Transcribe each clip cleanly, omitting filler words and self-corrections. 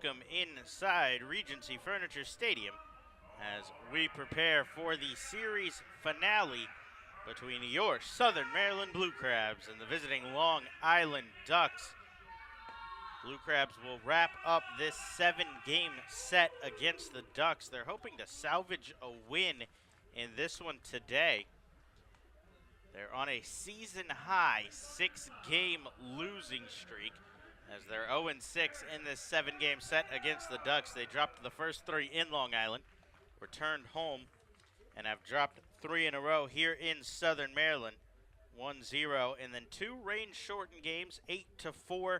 welcome inside Regency Furniture Stadium as we prepare for the series finale between your Southern Maryland Blue Crabs and the visiting Long Island Ducks. Blue Crabs will wrap up this 7-game set against the Ducks. They're hoping to salvage a win in this one today. They're on a season-high 6-game losing streak as they're 0-6 in this 7-game set against the Ducks. They dropped the first 3 in Long Island, returned home, and have dropped 3 in a row here in Southern Maryland. 1-0, and then 2 rain-shortened games, 8-4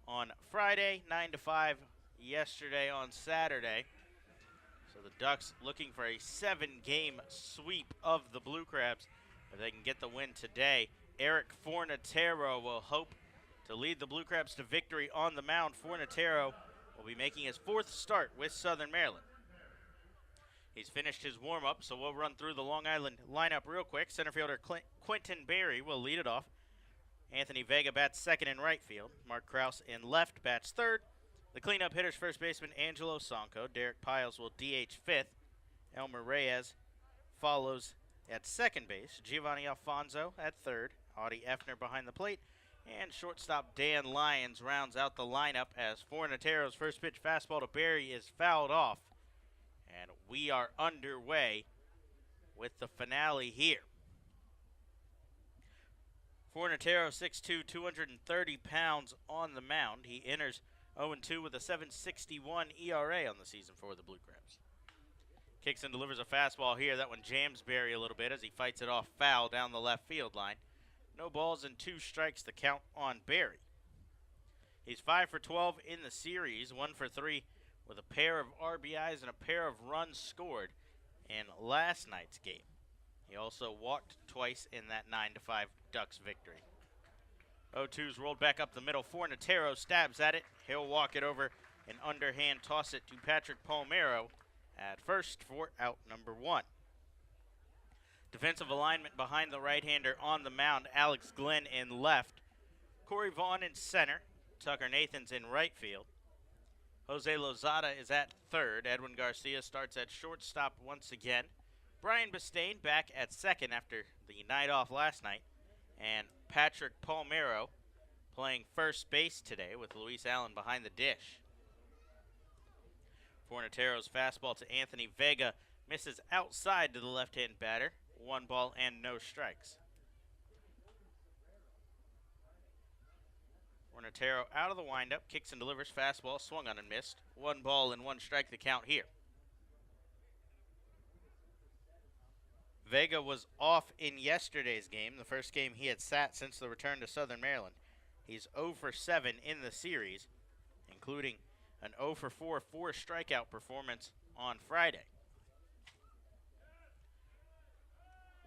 on Friday, 9-5 yesterday on Saturday. So the Ducks looking for a 7-game sweep of the Blue Crabs. If they can get the win today, Eric Fornatero will hope to lead the Blue Crabs to victory on the mound. Fornatero will be making his 4th start with Southern Maryland. He's finished his warm-up, so we'll run through the Long Island lineup real quick. Center fielder Quentin Berry will lead it off. Anthony Vega bats second in right field. Mark Krause in left bats third. The cleanup hitters, first baseman Angelo Sonko. Derek Piles will DH fifth. Elmer Reyes follows at second base. Giovanni Alfonso at third. Audie Effner behind the plate. And shortstop Dan Lyons rounds out the lineup as Fornatero's first pitch fastball to Berry is fouled off. And we are underway with the finale here. Fornatero, 6'2", 230 pounds on the mound. He enters 0-2 with a 7.61 ERA on the season for the Blue Crabs. Kicks and delivers a fastball here. That one jams Berry a little bit as he fights it off foul down the left field line. No balls and 2 strikes to count on Berry. He's 5 for 12 in the series, 1 for 3 with a pair of RBIs and a pair of runs scored in last night's game. He also walked twice in that 9-5 Ducks victory. 0-2's rolled back up the middle. Fornatero stabs at it. He'll walk it over and underhand toss it to Patrick Palmero at first for out number 1. Defensive alignment behind the right-hander on the mound. Alex Glenn in left. Corey Vaughn in center. Tucker Nathans in right field. Jose Lozada is at third. Edwin Garcia starts at shortstop once again. Brian Bistain back at second after the night off last night. And Patrick Palmero playing first base today with Luis Allen behind the dish. Fornatero's fastball to Anthony Vega misses outside to the left-hand batter. 1 ball and no strikes. Fornatero out of the windup, kicks and delivers, fastball swung on and missed. 1 ball and 1 strike the count here. Vega was off in yesterday's game, the first game he had sat since the return to Southern Maryland. He's 0 for 7 in the series, including an 0 for 4 strikeout performance on Friday.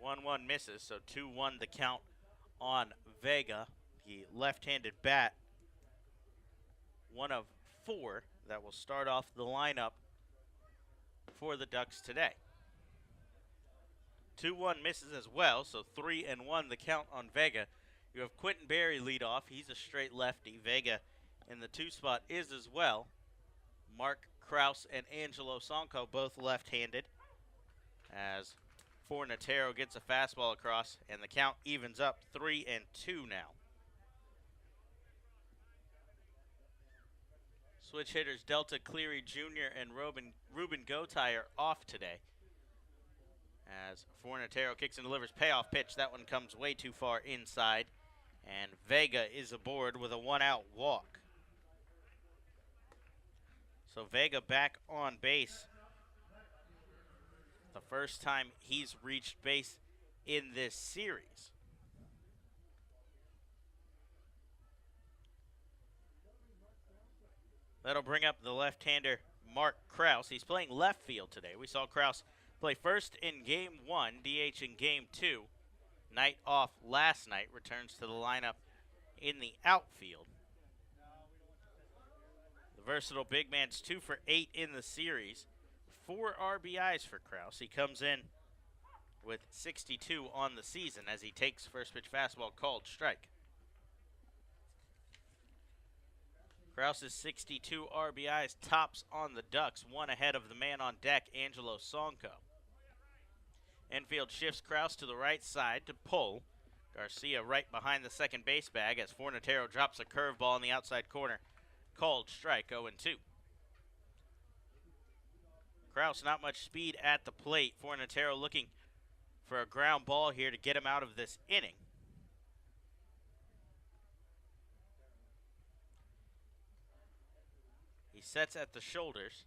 1-1 misses, so 2-1 the count on Vega, the left-handed bat. 1 of 4 that will start off the lineup for the Ducks today. 2-1 misses as well, so 3-1 the count on Vega. You have Quentin Berry lead off. He's a straight lefty. Vega in the 2 spot is as well. Mark Krause and Angelo Sonko both left-handed as Fornatero gets a fastball across, and the count evens up 3-2 now. Switch hitters Delta Cleary Jr. and Ruben Gotay are off today. As Fornatero kicks and delivers payoff pitch. That one comes way too far inside. And Vega is aboard with a 1-out walk. So Vega back on base. The first time he's reached base in this series. That'll bring up the left-hander Mark Krause. He's playing left field today. We saw Krause play first in Game 1, DH in Game 2. Night off last night, returns to the lineup in the outfield. The versatile big man's 2 for 8 in the series. 4 RBIs for Krause. He comes in with 62 on the season as he takes first pitch fastball called strike. Krause's 62 RBIs tops on the Ducks, one ahead of the man on deck, Angelo Sonko. Infield shifts Krause to the right side to pull. Garcia right behind the second base bag as Fornatero drops a curveball in the outside corner. Called strike, 0-2. Krause not much speed at the plate. Fornatero looking for a ground ball here to get him out of this inning. He sets at the shoulders.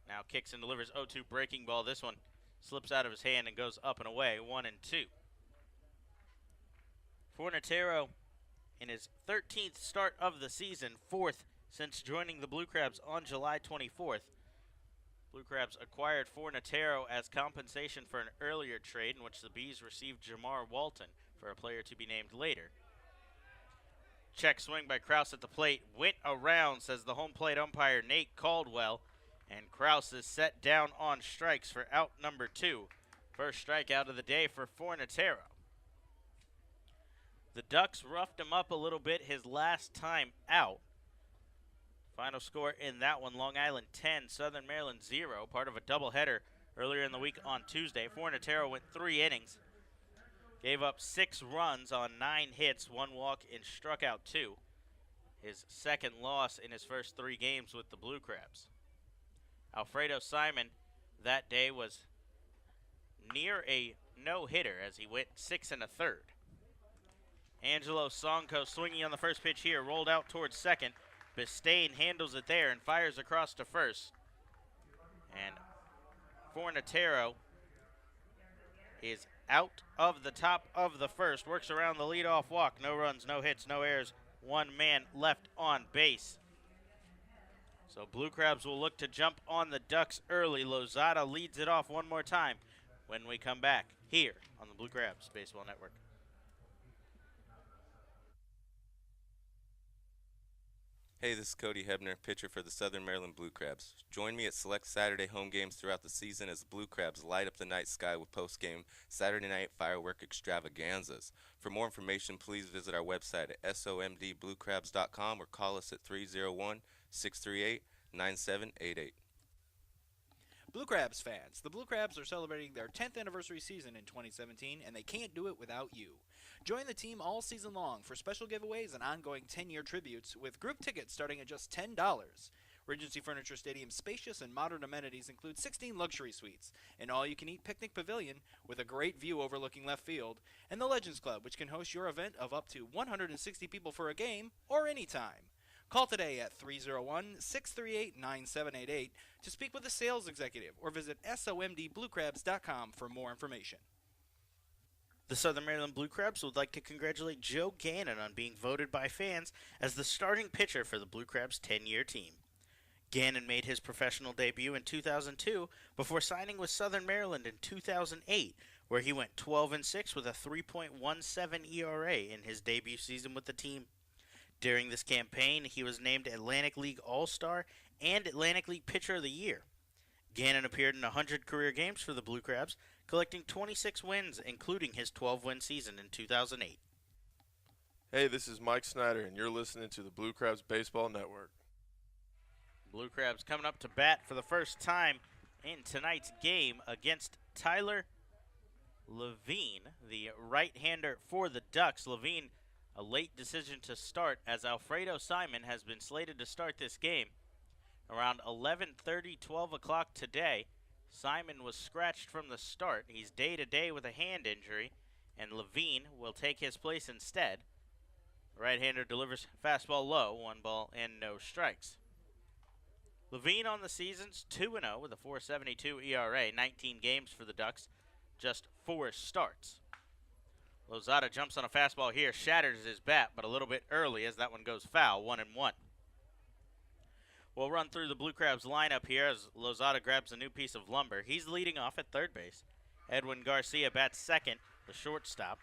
Now kicks and delivers 0-2 breaking ball. This one slips out of his hand and goes up and away, 1-2. Fornatero in his 13th start of the season, 4th since joining the Blue Crabs on July 24th. Blue Crabs acquired Fornatero as compensation for an earlier trade in which the Bees received Jamar Walton for a player to be named later. Check swing by Krause at the plate. Went around, says the home plate umpire Nate Caldwell. And Krause is set down on strikes for out number 2. First strikeout of the day for Fornatero. The Ducks roughed him up a little bit his last time out. Final score in that one, Long Island 10, Southern Maryland 0, part of a doubleheader earlier in the week on Tuesday. Fornatero went 3 innings, gave up 6 runs on 9 hits, 1 walk, and struck out 2. His second loss in his first 3 games with the Blue Crabs. Alfredo Simon that day was near a no-hitter as he went 6 1/3. Angelo Sonko swinging on the first pitch here, rolled out towards second. Bistain handles it there and fires across to first. And Fornatero is out of the top of the first, works around the leadoff walk. No runs, no hits, no errors. 1 man left on base. So Blue Crabs will look to jump on the Ducks early. Lozada leads it off one more time when we come back here on the Blue Crabs Baseball Network. Hey, this is Cody Hebner, pitcher for the Southern Maryland Blue Crabs. Join me at select Saturday home games throughout the season as the Blue Crabs light up the night sky with post-game Saturday night firework extravaganzas. For more information, please visit our website at somdbluecrabs.com or call us at 301-638-9788. Blue Crabs fans, the Blue Crabs are celebrating their 10th anniversary season in 2017, and they can't do it without you. Join the team all season long for special giveaways and ongoing 10-year tributes with group tickets starting at just $10. Regency Furniture Stadium's spacious and modern amenities include 16 luxury suites, an all-you-can-eat picnic pavilion with a great view overlooking left field, and the Legends Club, which can host your event of up to 160 people for a game or anytime. Call today at 301-638-9788 to speak with a sales executive or visit somdbluecrabs.com for more information. The Southern Maryland Blue Crabs would like to congratulate Joe Gannon on being voted by fans as the starting pitcher for the Blue Crabs' 10-year team. Gannon made his professional debut in 2002 before signing with Southern Maryland in 2008, where he went 12-6 with a 3.17 ERA in his debut season with the team. During this campaign, he was named Atlantic League All-Star and Atlantic League Pitcher of the Year. Gannon appeared in 100 career games for the Blue Crabs, collecting 26 wins, including his 12-win season in 2008. Hey, this is Mike Snyder, and you're listening to the Blue Crabs Baseball Network. Blue Crabs coming up to bat for the first time in tonight's game against Tyler Levine, the right-hander for the Ducks. Levine, a late decision to start as Alfredo Simon has been slated to start this game. Around 11:30, 12 o'clock today, Simon was scratched from the start. He's day-to-day with a hand injury, and Levine will take his place instead. The right-hander delivers fastball low, 1 ball and no strikes. Levine on the season's 2-0 with a 4.72 ERA, 19 games for the Ducks, just 4 starts. Lozada jumps on a fastball here, shatters his bat, but a little bit early as that one goes foul, 1-1. We'll run through the Blue Crabs lineup here as Lozada grabs a new piece of lumber. He's leading off at third base. Edwin Garcia bats second, the shortstop.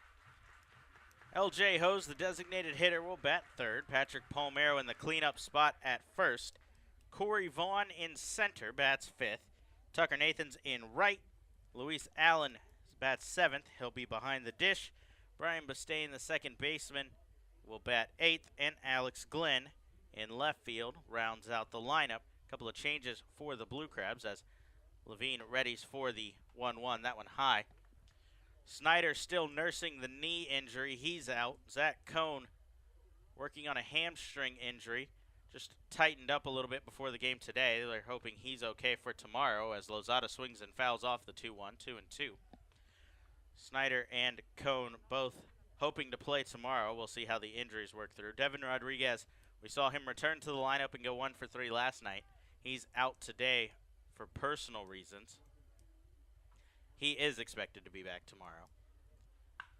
LJ Hose, the designated hitter, will bat third. Patrick Palmero in the cleanup spot at first. Corey Vaughn in center bats fifth. Tucker Nathans in right. Luis Allen bats seventh. He'll be behind the dish. Brian Bistain, the second baseman, will bat eighth. And Alex Glenn in left field rounds out the lineup. A couple of changes for the Blue Crabs as Levine readies for the 1-1, that one high. Snyder still nursing the knee injury. He's out. Zach Cohn working on a hamstring injury. Just tightened up a little bit before the game today. They're hoping he's okay for tomorrow as Lozada swings and fouls off the 2-1, 2-2. Snyder and Cohn both hoping to play tomorrow. We'll see how the injuries work through. Devin Rodriguez, we saw him return to the lineup and go 1 for 3 last night. He's out today for personal reasons. He is expected to be back tomorrow.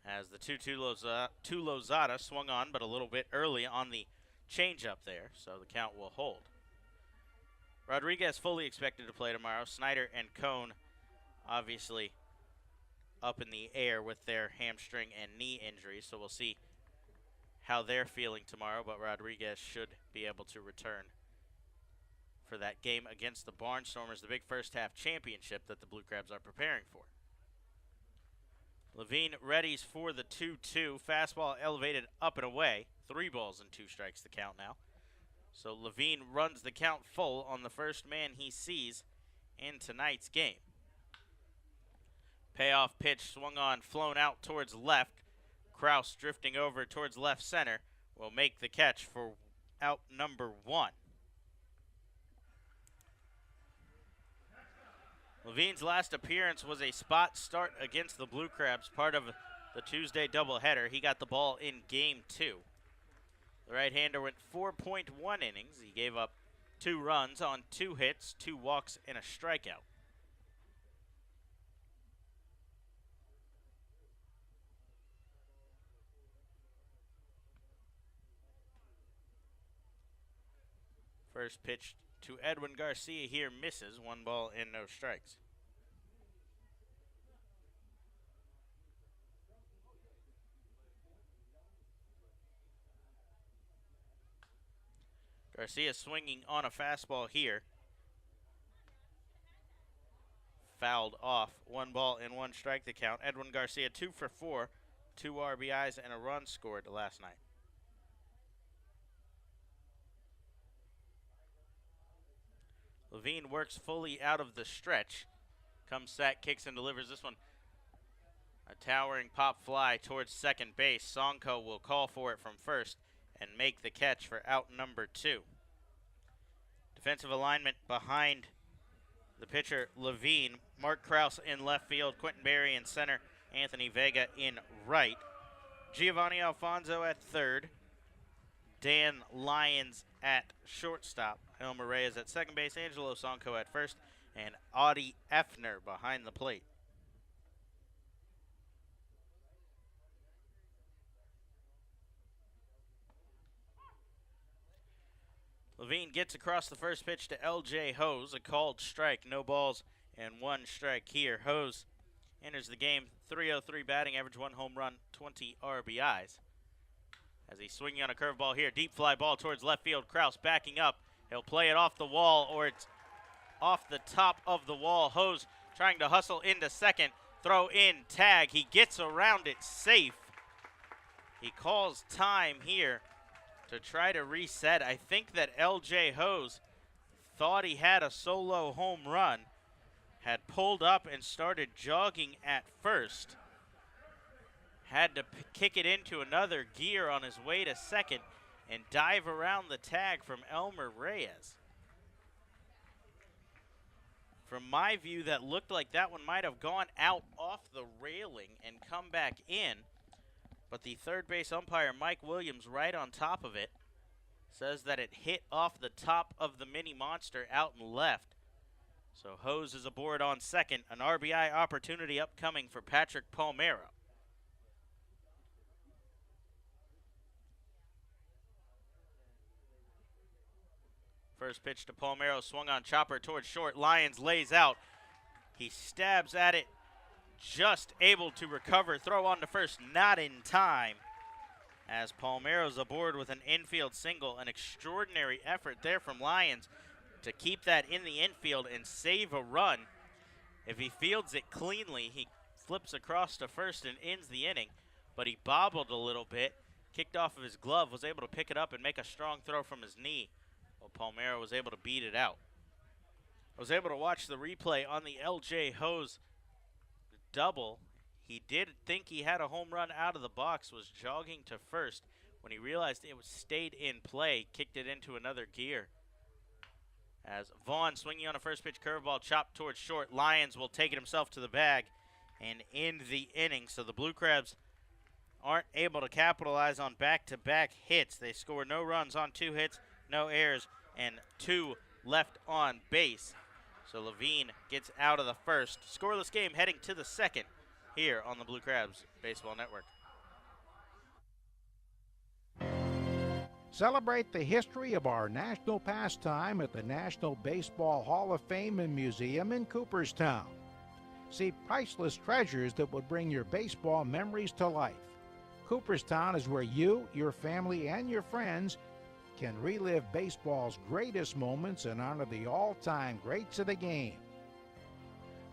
As the 2-2 Lozada swung on, but a little bit early on the changeup there, so the count will hold. Rodriguez fully expected to play tomorrow. Snyder and Cohn obviously up in the air with their hamstring and knee injuries, so we'll see how they're feeling tomorrow, but Rodriguez should be able to return for that game against the Barnstormers, the big first half championship that the Blue Crabs are preparing for. Levine readies for the 2-2. Fastball elevated up and away. 3 balls and 2 strikes the count now. So Levine runs the count full on the first man he sees in tonight's game. Payoff pitch swung on, flown out towards left. Kraus drifting over towards left center will make the catch for out number 1. Levine's last appearance was a spot start against the Blue Crabs, part of the Tuesday doubleheader. He got the ball in game 2. The right-hander went 4.1 innings. He gave up 2 runs on 2 hits, 2 walks, and a strikeout. First pitch to Edwin Garcia here misses. 1 ball and no strikes. Garcia swinging on a fastball here. Fouled off. 1 ball and 1 strike the count. Edwin Garcia 2 for 4. 2 RBIs and a run scored last night. Levine works fully out of the stretch. Comes sack, kicks, and delivers this one. A towering pop fly towards second base. Sonko will call for it from first and make the catch for out number 2. Defensive alignment behind the pitcher, Levine. Mark Kraus in left field. Quentin Berry in center. Anthony Vega in right. Giovanni Alfonso at third. Dan Lyons at shortstop. Elmer Reyes at second base. Angelo Sonko at first. And Audie Effner behind the plate. Levine gets across the first pitch to L.J. Hose. A called strike. No balls and 1 strike here. Hose enters the game. .303 batting average, 1 home run, 20 RBIs. As he's swinging on a curveball here. Deep fly ball towards left field. Kraus backing up. He'll play it off the wall, or it's off the top of the wall. Hose trying to hustle into second. Throw in, tag. He gets around it safe. He calls time here to try to reset. I think that L.J. Hose thought he had a solo home run. Had pulled up and started jogging at first. Had to kick it into another gear on his way to second and dive around the tag from Elmer Reyes. From my view, that looked like that one might have gone out off the railing and come back in. But the third base umpire, Mike Williams, right on top of it, says that it hit off the top of the mini monster out and left. So Hose is aboard on second. An RBI opportunity upcoming for Patrick Palmeiro. First pitch to Palmeiro, swung on chopper towards short. Lyons lays out. He stabs at it, just able to recover. Throw on to first, not in time. As Palmeiro's aboard with an infield single. An extraordinary effort there from Lyons to keep that in the infield and save a run. If he fields it cleanly, he flips across to first and ends the inning. But he bobbled a little bit, kicked off of his glove, was able to pick it up and make a strong throw from his knee, while Palmero was able to beat it out. I was able to watch the replay on the LJ Hose double. He did think he had a home run out of the box, was jogging to first. When he realized it was stayed in play, kicked it into another gear. As Vaughn swinging on a first pitch curveball, chopped towards short. Lyons will take it himself to the bag and end the inning. So the Blue Crabs aren't able to capitalize on back-to-back hits. They score no runs on 2 hits, no errors, and 2 left on base. So Levine gets out of the first. Scoreless game heading to the second here on the Blue Crabs Baseball Network. Celebrate the history of our national pastime at the National Baseball Hall of Fame and Museum in Cooperstown. See priceless treasures that will bring your baseball memories to life. Cooperstown is where you, your family, and your friends can relive baseball's greatest moments and honor the all-time greats of the game.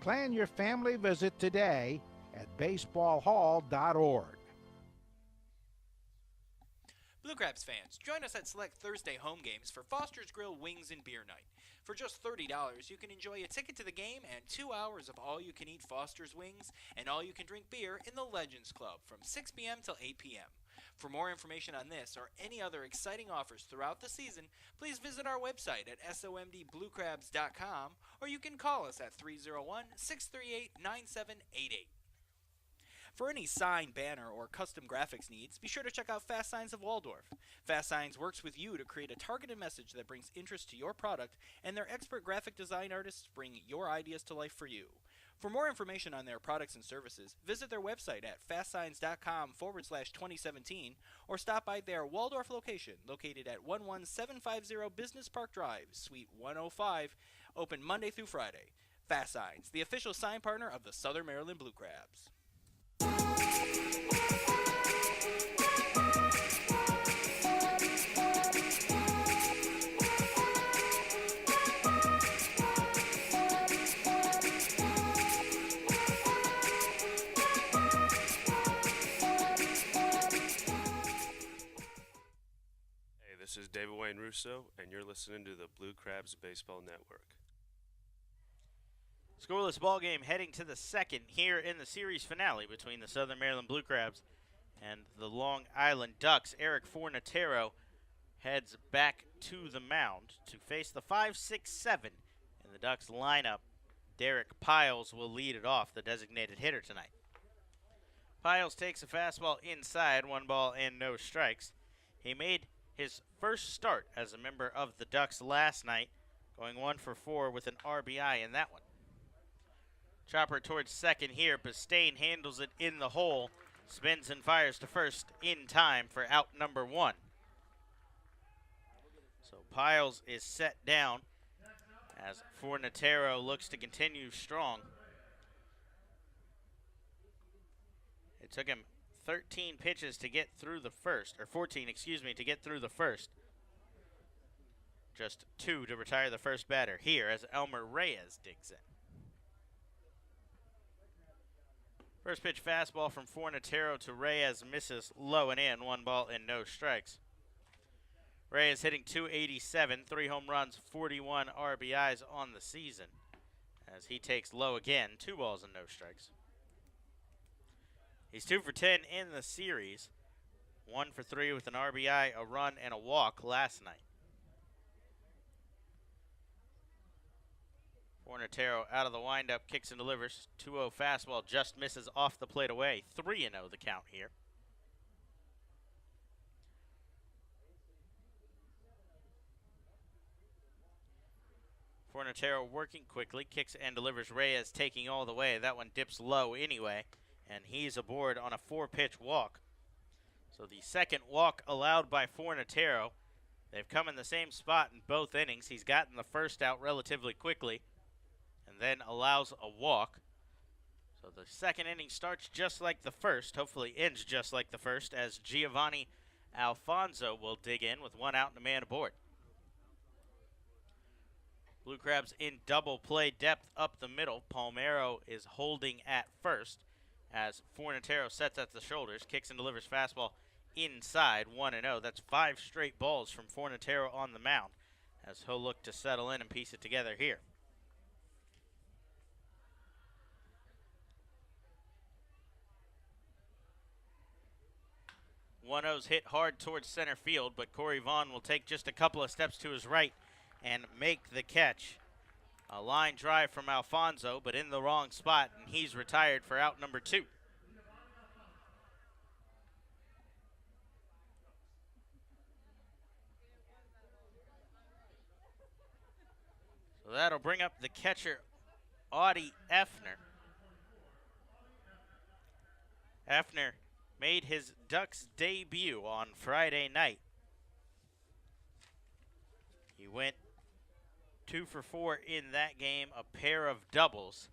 Plan your family visit today at baseballhall.org. Blue Crabs fans, join us at select Thursday home games for Foster's Grill Wings and Beer Night. For just $30, you can enjoy a ticket to the game and 2 hours of all-you-can-eat Foster's Wings and all-you-can-drink beer in the Legends Club from 6 p.m. till 8 p.m. For more information on this or any other exciting offers throughout the season, please visit our website at somdbluecrabs.com or you can call us at 301-638-9788. For any sign, banner, or custom graphics needs, be sure to check out Fast Signs of Waldorf. Fast Signs works with you to create a targeted message that brings interest to your product, and their expert graphic design artists bring your ideas to life for you. For more information on their products and services, visit their website at fastsigns.com/2017 or stop by their Waldorf location located at 11750 Business Park Drive, Suite 105, open Monday through Friday. Fast Signs, the official sign partner of the Southern Maryland Blue Crabs. This is David Wayne Russo, and you're listening to the Blue Crabs Baseball Network. Scoreless ball game heading to the second here in the series finale between the Southern Maryland Blue Crabs and the Long Island Ducks. Eric Fornatero heads back to the mound to face the 5-6-7 in the Ducks lineup. Derek Piles will lead it off, the designated hitter tonight. Piles takes a fastball inside, 1 ball and no strikes. He made his first start as a member of the Ducks last night, going 1 for 4 with an RBI in that one. Chopper towards second here. Bastain handles it in the hole, spins and fires to first in time for out number 1. So Piles is set down as Fornatero looks to continue strong. It took him 13 pitches to get through the first, or 14, to get through the first. Just 2 to retire the first batter here as Elmer Reyes digs in. First pitch fastball from Fornatero to Reyes misses low and in, 1 ball and no strikes. Reyes hitting .287, 3 home runs, 41 RBIs on the season as he takes low again, 2 balls and no strikes. He's 2 for 10 in the series, 1 for 3 with an RBI, a run, and a walk last night. Fornatero out of the windup, kicks and delivers. 2-0 fastball, just misses off the plate away. 3-0 the count here. Fornatero working quickly, kicks and delivers. Reyes taking all the way. That one dips low anyway, and he's aboard on a 4-pitch walk. So the second walk allowed by Fornatero. They've come in the same spot in both innings. He's gotten the first out relatively quickly and then allows a walk. So the second inning starts just like the first, hopefully ends just like the first, as Giovanni Alfonso will dig in with 1 out and a man aboard. Blue Crabs in double play depth up the middle. Palmero is holding at first as Fornatero sets at the shoulders, kicks and delivers fastball inside 1-0. That's 5 straight balls from Fornatero on the mound as he'll look to settle in and piece it together here. One-0's hit hard towards center field, but Corey Vaughn will take just a couple of steps to his right and make the catch. A line drive from Alfonso, but in the wrong spot, and he's retired for out number 2. So that'll bring up the catcher, Audie Effner. Effner made his Ducks debut on Friday night. He went 2 for 4 in that game, a pair of doubles,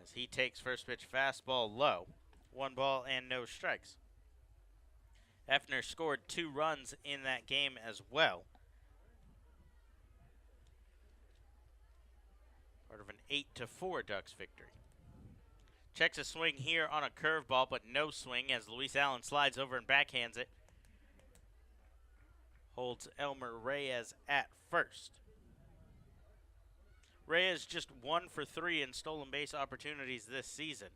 as he takes first pitch fastball low. 1 ball and no strikes. Effner scored 2 runs in that game as well. Part of an 8-4 Ducks victory. Checks a swing here on a curveball, but no swing as Luis Allen slides over and backhands it. Holds Elmer Reyes at first. Reyes just 1 for 3 in stolen base opportunities this season.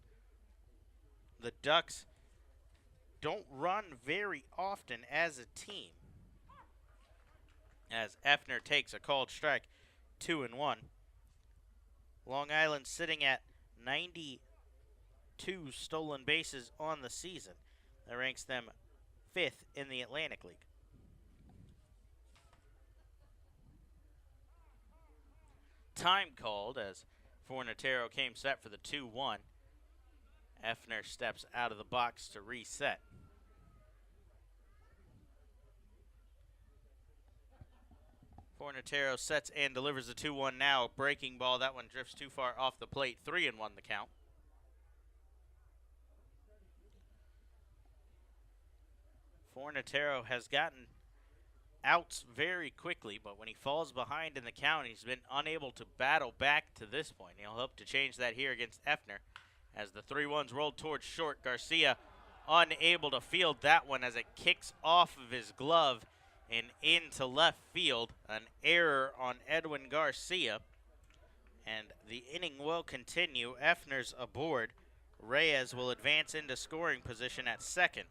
The Ducks don't run very often as a team, as Effner takes a called strike, 2-1. Long Island sitting at 92 stolen bases on the season. That ranks them 5th in the Atlantic League. Time called as Fornatero came set for the 2-1. Effner steps out of the box to reset. Fornatero sets and delivers the 2-1 now. Breaking ball. That one drifts too far off the plate. 3-1 the count. Fornatero has gotten outs very quickly, but when he falls behind in the count, he's been unable to battle back to this point. He'll hope to change that here against Effner as the 3-1's rolled towards short. Garcia unable to field that one as it kicks off of his glove and into left field. An error on Edwin Garcia, and the inning will continue. Effner's aboard. Reyes will advance into scoring position at second.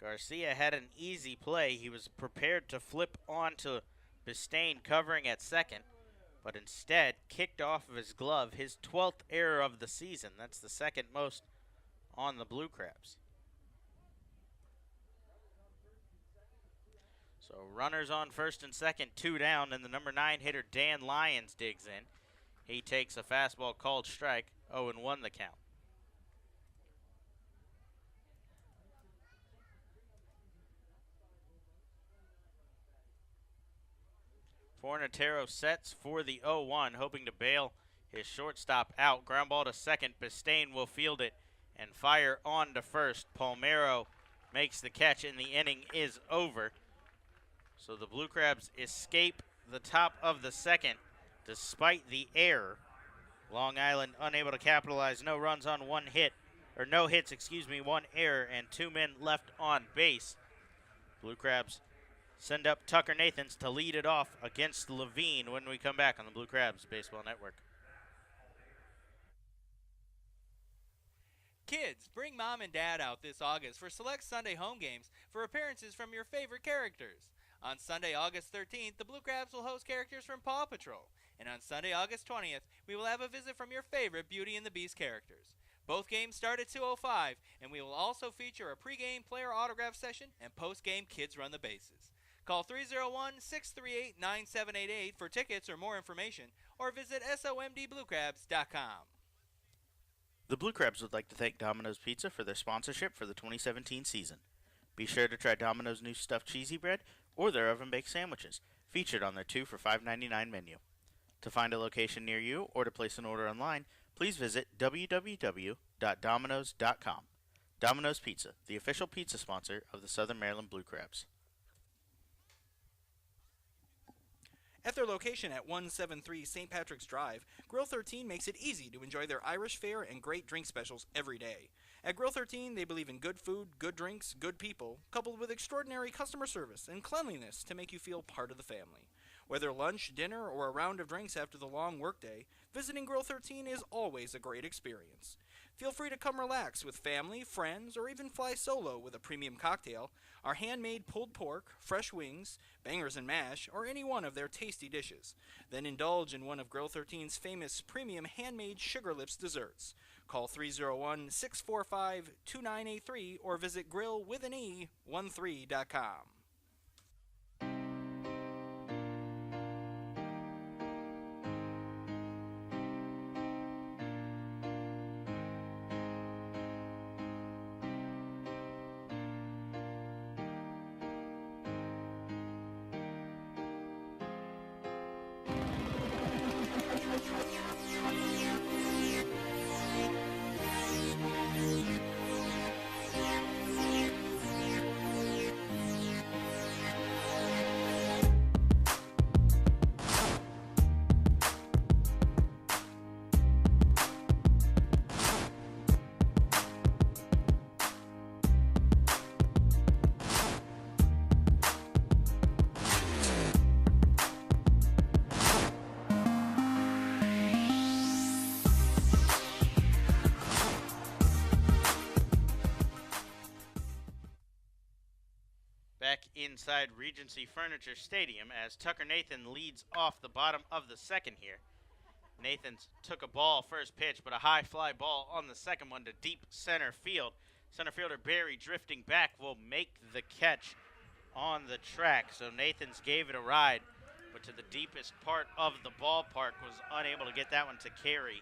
Garcia had an easy play. He was prepared to flip on to Bistain covering at second, but instead kicked off of his glove. His 12th error of the season. That's the second most on the Blue Crabs. So runners on first and second, 2 down, and the number 9 hitter Dan Lyons digs in. He takes a fastball called strike, 0-1 the count. Fornatero sets for the 0-1, hoping to bail his shortstop out. Ground ball to second. Bistain will field it and fire on to first. Palmero makes the catch, and the inning is over. So the Blue Crabs escape the top of the second despite the error. Long Island unable to capitalize. No runs on 1 hit, or no hits, 1 error, and 2 men left on base. Blue Crabs send up Tucker Nathans to lead it off against Levine when we come back on the Blue Crabs Baseball Network. Kids, bring mom and dad out this August for select Sunday home games for appearances from your favorite characters. On Sunday, August 13th, the Blue Crabs will host characters from Paw Patrol. And on Sunday, August 20th, we will have a visit from your favorite Beauty and the Beast characters. Both games start at 2:05, and we will also feature a pregame player autograph session and postgame Kids Run the Bases. Call 301-638-9788 for tickets or more information, or visit somdbluecrabs.com. The Blue Crabs would like to thank Domino's Pizza for their sponsorship for the 2017 season. Be sure to try Domino's new stuffed cheesy bread or their oven-baked sandwiches, featured on their 2 for $5.99 menu. To find a location near you or to place an order online, please visit www.dominos.com. Domino's Pizza, the official pizza sponsor of the Southern Maryland Blue Crabs. At their location at 173 St. Patrick's Drive, Grill 13 makes it easy to enjoy their Irish fare and great drink specials every day. At Grill 13, they believe in good food, good drinks, good people, coupled with extraordinary customer service and cleanliness to make you feel part of the family. Whether lunch, dinner, or a round of drinks after the long workday, visiting Grill 13 is always a great experience. Feel free to come relax with family, friends, or even fly solo with a premium cocktail, our handmade pulled pork, fresh wings, bangers and mash, or any one of their tasty dishes. Then indulge in one of Grill 13's famous premium handmade Sugar Lips desserts. Call 301-645-2983 or visit grillwithane13.com. Back inside Regency Furniture Stadium as Tucker Nathan leads off the bottom of the second here. Nathan's took a ball first pitch, but a high fly ball on the second one to deep center field. Center fielder Barry drifting back will make the catch on the track. So Nathan's gave it a ride, but to the deepest part of the ballpark was unable to get that one to carry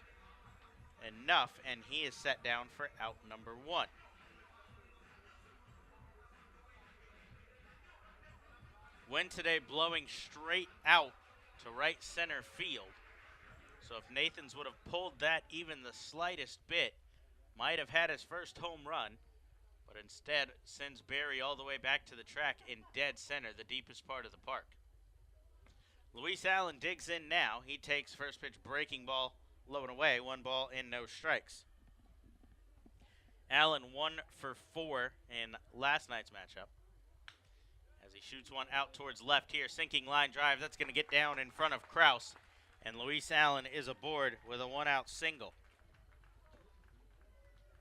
enough, and he is set down for out number one. Wind today blowing straight out to right center field. So if Nathans would have pulled that even the slightest bit, might have had his first home run, but instead sends Barry all the way back to the track in dead center, the deepest part of the park. Luis Allen digs in now. He takes first pitch breaking ball low and away, 1 ball and no strikes. Allen 1 for 4 in last night's matchup. As he shoots one out towards left here, sinking line drive. That's going to get down in front of Kraus. And Luis Allen is aboard with a 1-out single.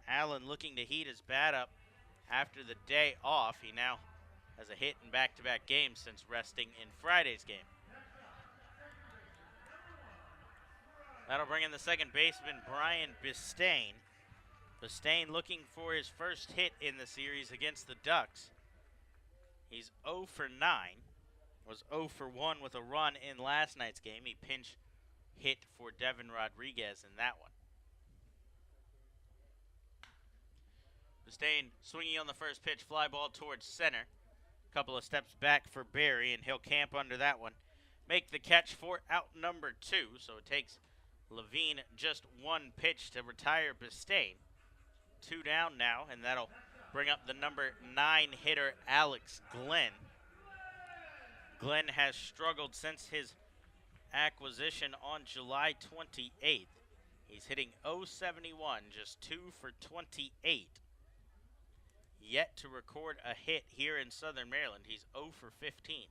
Allen looking to heat his bat up after the day off. He now has a hit in back-to-back games since resting in Friday's game. That'll bring in the second baseman, Brian Bistain. Bistain looking for his first hit in the series against the Ducks. He's 0 for 9, was 0 for 1 with a run in last night's game. He pinch hit for Devin Rodriguez in that one. Bistain swinging on the first pitch, fly ball towards center. Couple of steps back for Barry, and he'll camp under that one. Make the catch for out number 2, so it takes Levine just 1 pitch to retire Bistain. 2 down now, and that'll bring up the number 9 hitter, Alex Glenn. Glenn has struggled since his acquisition on July 28th. He's hitting .071, just 2 for 28. Yet to record a hit here in Southern Maryland. He's 0 for 15.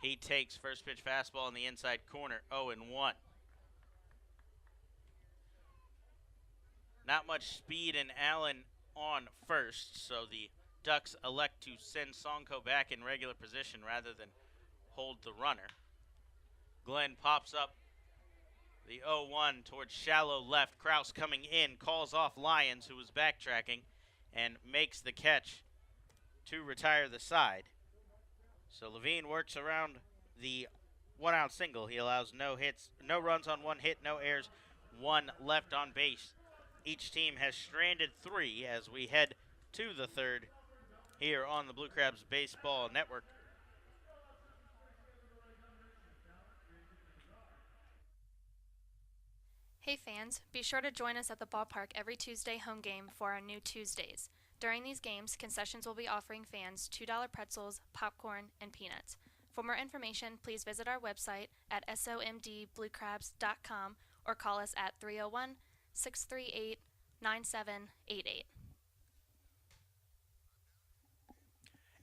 He takes first pitch fastball in the inside corner, 0-1. Not much speed in Allen on first, so the Ducks elect to send Sonko back in regular position rather than hold the runner. Glenn pops up the 0-1 towards shallow left. Kraus coming in, calls off Lyons, who was backtracking, and makes the catch to retire the side. So Levine works around the 1-out single. He allows no hits, no runs on 1 hit, no errors, 1 left on base. Each team has stranded 3 as we head to the third here on the Blue Crabs Baseball Network. Hey fans, be sure to join us at the ballpark every Tuesday home game for our new Tuesdays. During these games, concessions will be offering fans $2 pretzels, popcorn, and peanuts. For more information, please visit our website at somdbluecrabs.com or call us at 301-638-9788.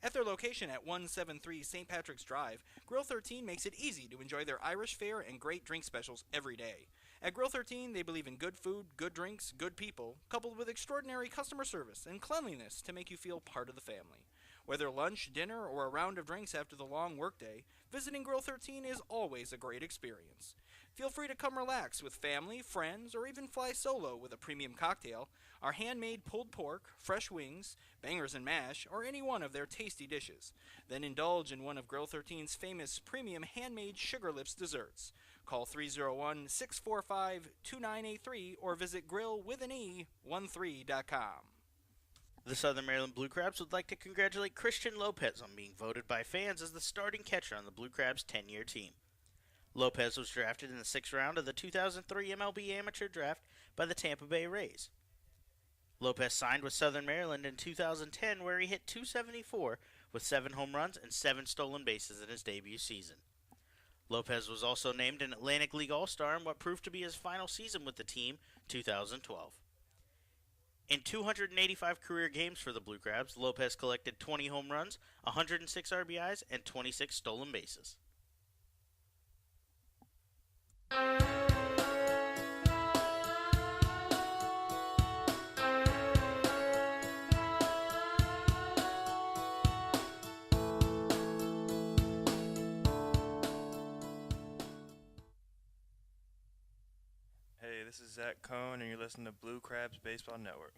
At their location at 173 St. Patrick's Drive, Grill 13 makes it easy to enjoy their Irish fare and great drink specials every day. At Grill 13, they believe in good food, good drinks, good people, coupled with extraordinary customer service and cleanliness to make you feel part of the family. Whether lunch, dinner, or a round of drinks after the long workday, visiting Grill 13 is always a great experience. Feel free to come relax with family, friends, or even fly solo with a premium cocktail, our handmade pulled pork, fresh wings, bangers and mash, or any one of their tasty dishes. Then indulge in one of Grill 13's famous premium handmade Sugar Lips desserts. Call 301-645-2983 or visit grillwithane13.com. The Southern Maryland Blue Crabs would like to congratulate Christian Lopez on being voted by fans as the starting catcher on the Blue Crabs' 10-year team. Lopez was drafted in the 6th round of the 2003 MLB Amateur Draft by the Tampa Bay Rays. Lopez signed with Southern Maryland in 2010, where he hit .274 with 7 home runs and 7 stolen bases in his debut season. Lopez was also named an Atlantic League All-Star in what proved to be his final season with the team, 2012. In 285 career games for the Blue Crabs, Lopez collected 20 home runs, 106 RBIs, and 26 stolen bases. Hey, this is Zach Cohn, and you're listening to Blue Crabs Baseball Network.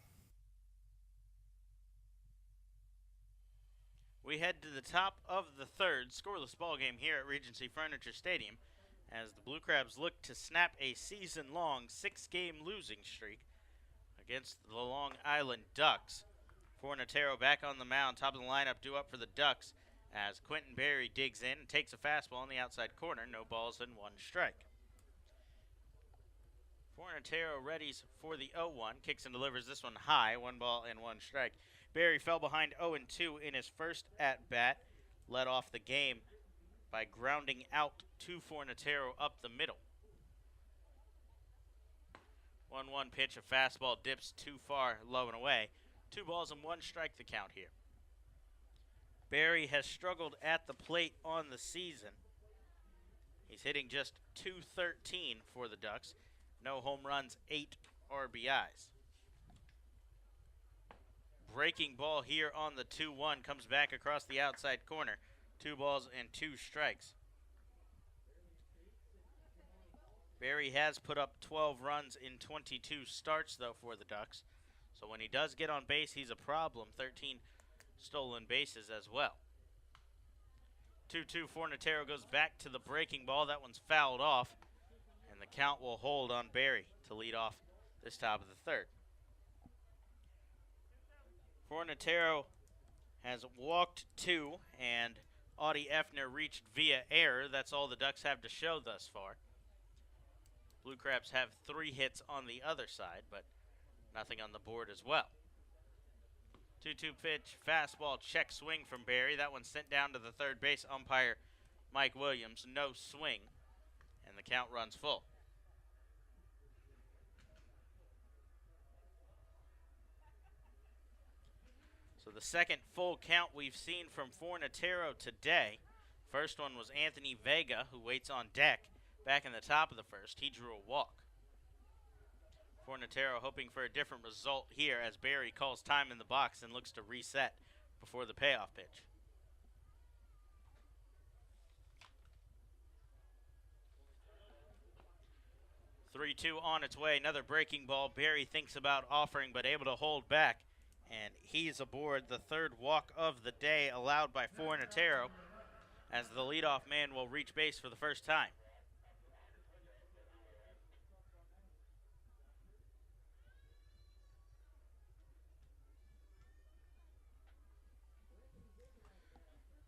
We head to the top of the 3rd, scoreless ball game here at Regency Furniture Stadium, as the Blue Crabs look to snap a season-long 6-game losing streak against the Long Island Ducks. Fornatero back on the mound, top of the lineup, due up for the Ducks, as Quentin Berry digs in and takes a fastball in the outside corner. No balls and 1 strike. Fornatero readies for the 0-1, kicks and delivers this one high, 1 ball and 1 strike. Berry fell behind 0-2 in his first at-bat, led off the game by grounding out to Fornatero up the middle. 1-1 pitch, a fastball dips too far, low and away. 2 balls and 1 strike the count here. Berry has struggled at the plate on the season. He's hitting just .213 for the Ducks. No home runs, 8 RBIs. Breaking ball here on the 2-1 comes back across the outside corner. 2 balls and 2 strikes. Berry has put up 12 runs in 22 starts, though, for the Ducks. So when he does get on base, he's a problem. 13 stolen bases as well. 2-2, Fornatero goes back to the breaking ball. That one's fouled off, and the count will hold on Berry to lead off this top of the 3rd. Fornatero has walked 2, and Audie Effner reached via error. That's all the Ducks have to show thus far. Blue Crabs have 3 hits on the other side, but nothing on the board as well. 2-2 pitch, fastball, check swing from Berry. That one sent down to the third base umpire, Mike Williams. No swing, and the count runs full. So the second full count we've seen from Fornatero today. First one was Anthony Vega, who waits on deck back in the top of the 1st. He drew a walk. Fornatero hoping for a different result here as Berry calls time in the box and looks to reset before the payoff pitch. (3-2) on its way. Another breaking ball. Berry thinks about offering, but able to hold back. And he's aboard the 3rd walk of the day allowed by Fornatero, as the leadoff man will reach base for the first time.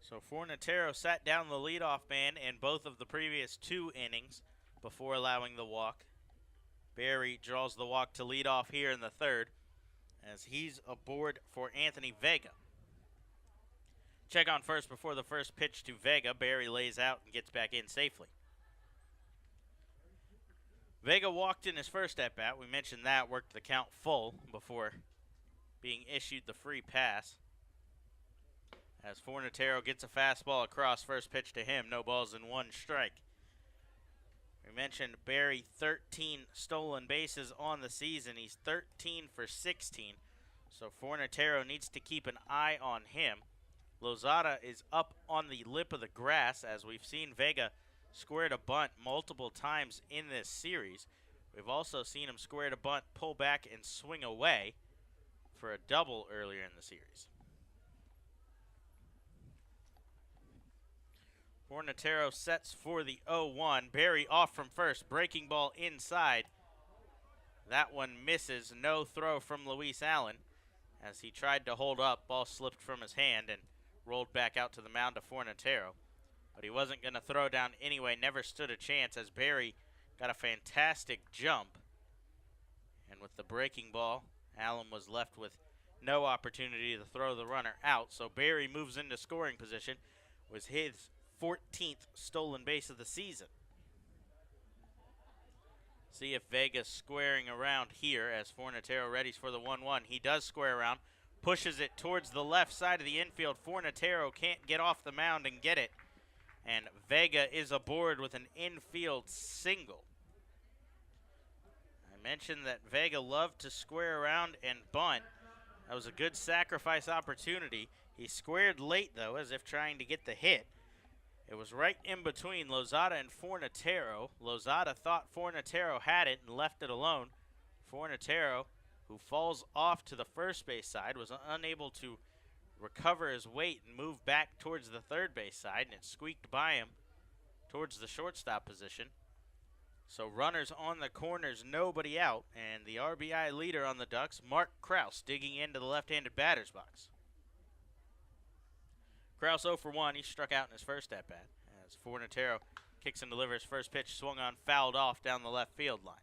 So Fornatero sat down the leadoff man in both of the previous 2 innings before allowing the walk. Berry draws the walk to lead off here in the 3rd, as he's aboard for Anthony Vega. Check on first before the first pitch to Vega. Barry lays out and gets back in safely. Vega walked in his first at-bat. We mentioned that, worked the count full before being issued the free pass. As Fornatero gets a fastball across, first pitch to him, no balls and 1 strike. We mentioned Barry, 13 stolen bases on the season. He's 13 for 16, so Fornatero needs to keep an eye on him. Lozada is up on the lip of the grass, as we've seen Vega square to bunt multiple times in this series. We've also seen him square to bunt, pull back, and swing away for a double earlier in the series. Fornatero sets for the 0-1. Barry off from first, breaking ball inside. That one misses. No throw from Luis Allen as he tried to hold up. Ball slipped from his hand and rolled back out to the mound to Fornatero. But he wasn't going to throw down anyway, never stood a chance as Barry got a fantastic jump. And with the breaking ball, Allen was left with no opportunity to throw the runner out. So Barry moves into scoring position. Was his 14th stolen base of the season. See if Vega's squaring around here as Fornatero readies for the 1-1. He does square around, pushes it towards the left side of the infield. Fornatero can't get off the mound and get it. And Vega is aboard with an infield single. I mentioned that Vega loved to square around and bunt. That was a good sacrifice opportunity. He squared late, though, as if trying to get the hit. It was right in between Lozada and Fornatero. Lozada thought Fornatero had it and left it alone. Fornatero, who falls off to the first base side, was unable to recover his weight and move back towards the third base side, and it squeaked by him towards the shortstop position. So runners on the corners, nobody out, and the RBI leader on the Ducks, Mark Kraus, digging into the left-handed batter's box. Kraus 0 for 1. He struck out in his first at-bat as Fornatero kicks and delivers. First pitch swung on, fouled off down the left field line.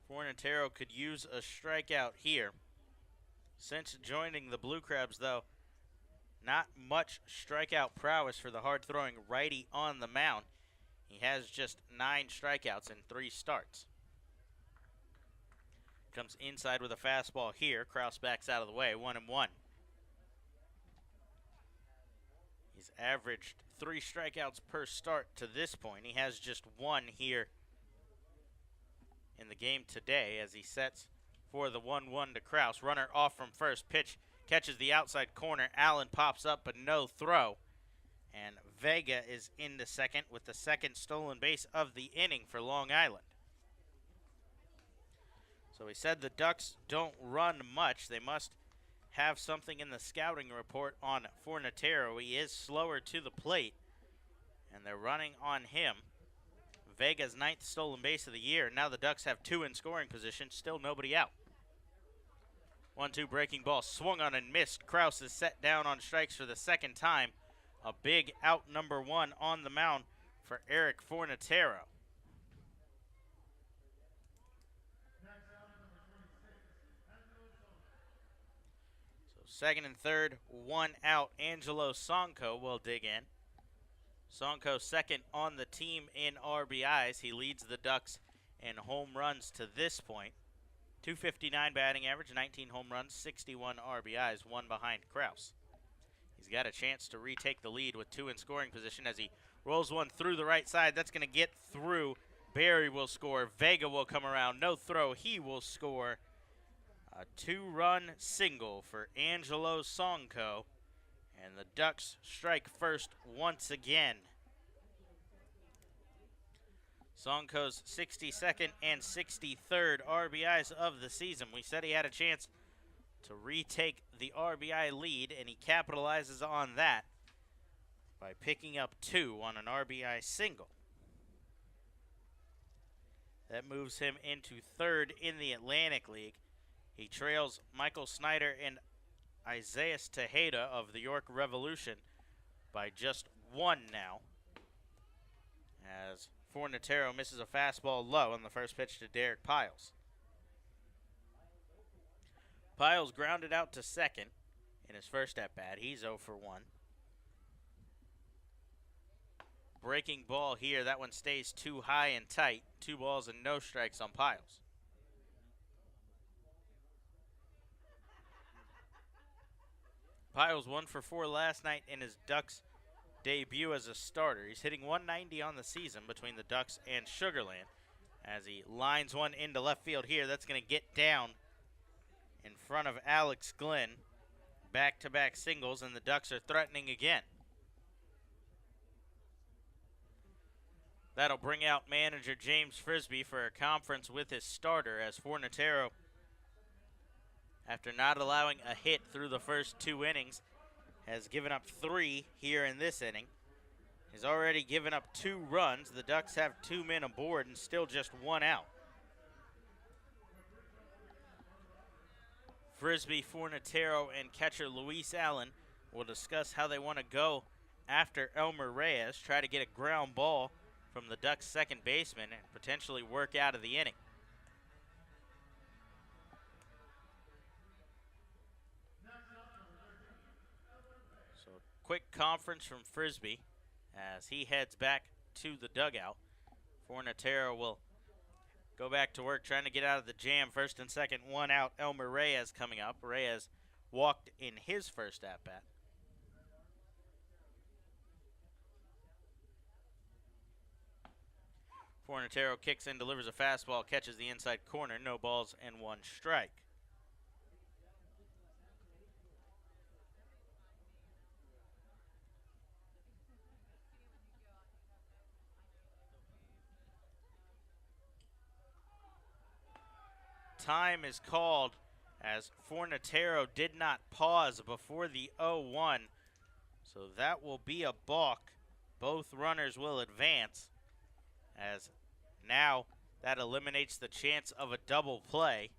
Fornatero could use a strikeout here. Since joining the Blue Crabs, though, not much strikeout prowess for the hard-throwing righty on the mound. He has just 9 strikeouts in 3 starts. Comes inside with a fastball here. Kraus backs out of the way, 1-1. He's averaged 3 strikeouts per start to this point. He has just 1 here in the game today as he sets for the 1-1 to Kraus. Runner off from first, pitch catches the outside corner. Allen pops up, but no throw. And Vega is into second with the second stolen base of the inning for Long Island. So we said the Ducks don't run much. They must have something in the scouting report on Fornatero. He is slower to the plate, and they're running on him. Vega's 9th stolen base of the year. Now the Ducks have 2 in scoring position. Still nobody out. 1-2 breaking ball swung on and missed. Kraus is set down on strikes for the second time. A big out number 1 on the mound for Eric Fornatero. So second and third, 1 out. Angelo Sonko will dig in. Sonko second on the team in RBIs. He leads the Ducks in home runs to this point. .259 batting average, 19 home runs, 61 RBIs, 1 behind Kraus. He's got a chance to retake the lead with 2 in scoring position as he rolls one through the right side. That's going to get through. Barry will score. Vega will come around. No throw. He will score. A 2-run single for Angelo Sonko. And the Ducks strike first once again. Sonko's 62nd and 63rd RBIs of the season. We said he had a chance to retake the RBI lead, and he capitalizes on that by picking up 2 on an RBI single. That moves him into 3rd in the Atlantic League. He trails Michael Snyder and Isaiah Tejeda of the York Revolution by just 1 now. As Fornatero misses a fastball low on the first pitch to Derek Piles. Piles grounded out to second in his first at-bat. He's 0 for 1. Breaking ball here. That one stays too high and tight. 2 balls and no strikes on Piles. Piles 1 for 4 last night in his Ducks debut as a starter. He's hitting 190 on the season between the Ducks and Sugarland as he lines one into left field here. That's going to get down in front of Alex Glenn. Back-to-back singles, and the Ducks are threatening again. That'll bring out manager James Frisbee for a conference with his starter as Fornatero, after not allowing a hit through the first 2 innings, has given up 3 here in this inning. He's already given up 2 runs. The Ducks have 2 men aboard and still just 1 out. Frisbee, Fornatero, and catcher Luis Allen will discuss how they want to go after Elmer Reyes, try to get a ground ball from the Ducks' second baseman and potentially work out of the inning. So quick conference from Frisbee as he heads back to the dugout. Fornatero will go back to work trying to get out of the jam. First and second, 1 out. Elmer Reyes coming up. Reyes walked in his first at-bat. Fornatero kicks in, delivers a fastball, catches the inside corner. No balls and 1 strike. Time is called as Fornatero did not pause before the 0-1. So that will be a balk. Both runners will advance, as now that eliminates the chance of a double play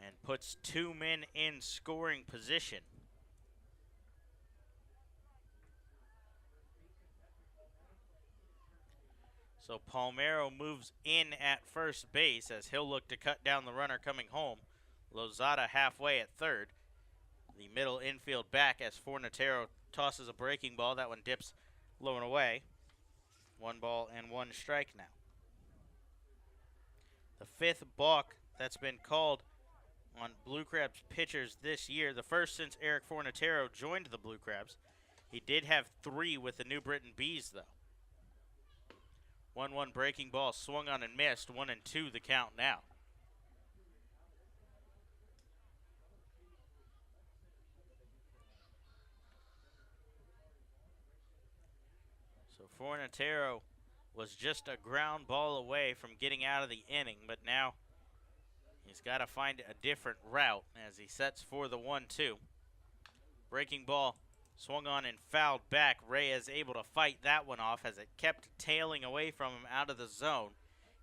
and puts 2 men in scoring position. So Palmero moves in at first base as he'll look to cut down the runner coming home. Lozada halfway at third. The middle infield back as Fornatero tosses a breaking ball. That one dips low and away. 1 ball and 1 strike now. The 5th balk that's been called on Blue Crabs pitchers this year. The first since Eric Fornatero joined the Blue Crabs. He did have 3 with the New Britain Bees, though. 1-1 breaking ball swung on and missed. 1-2 the count now. So Fornatero was just a ground ball away from getting out of the inning, but now he's got to find a different route as he sets for the 1-2. Breaking ball swung on and fouled back. Reyes able to fight that one off as it kept tailing away from him out of the zone.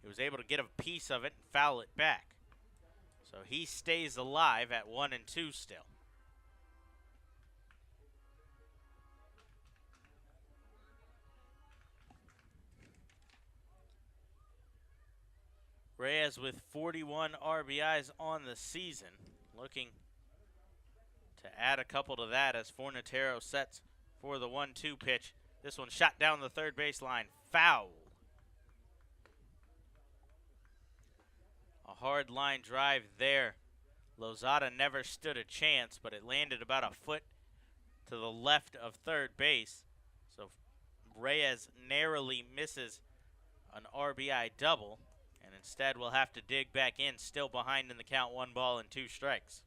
He was able to get a piece of it and foul it back. So he stays alive at 1-2 still. Reyes with 41 RBIs on the season, looking to add a couple to that as Fornatero sets for the 1-2 pitch. This one shot down the third baseline, foul. A hard line drive there. Lozada never stood a chance, but it landed about a foot to the left of third base. So Reyes narrowly misses an RBI double, and instead will have to dig back in, still behind in the count, 1 ball and 2 strikes.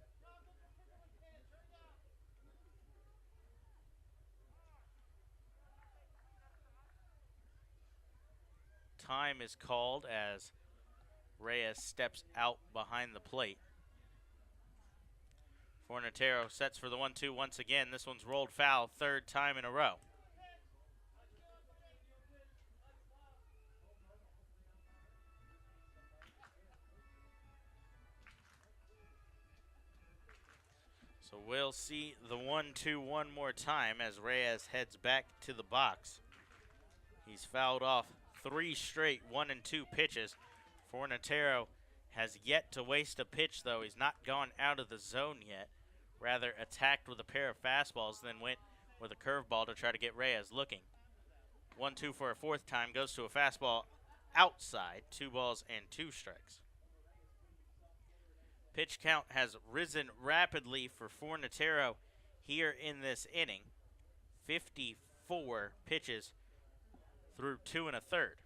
Time is called as Reyes steps out behind the plate. Fornatero sets for the 1-2 once again. This one's rolled foul, 3rd time in a row. So we'll see the 1-2 one more time as Reyes heads back to the box. He's fouled off 3 straight 1-2 pitches. Fornatero has yet to waste a pitch, though. He's not gone out of the zone yet. Rather attacked with a pair of fastballs, then went with a curveball to try to get Reyes looking. 1-2 for a 4th time, goes to a fastball outside. 2 balls and 2 strikes. Pitch count has risen rapidly for Fornatero here in this inning. 54 pitches through 2 1/3.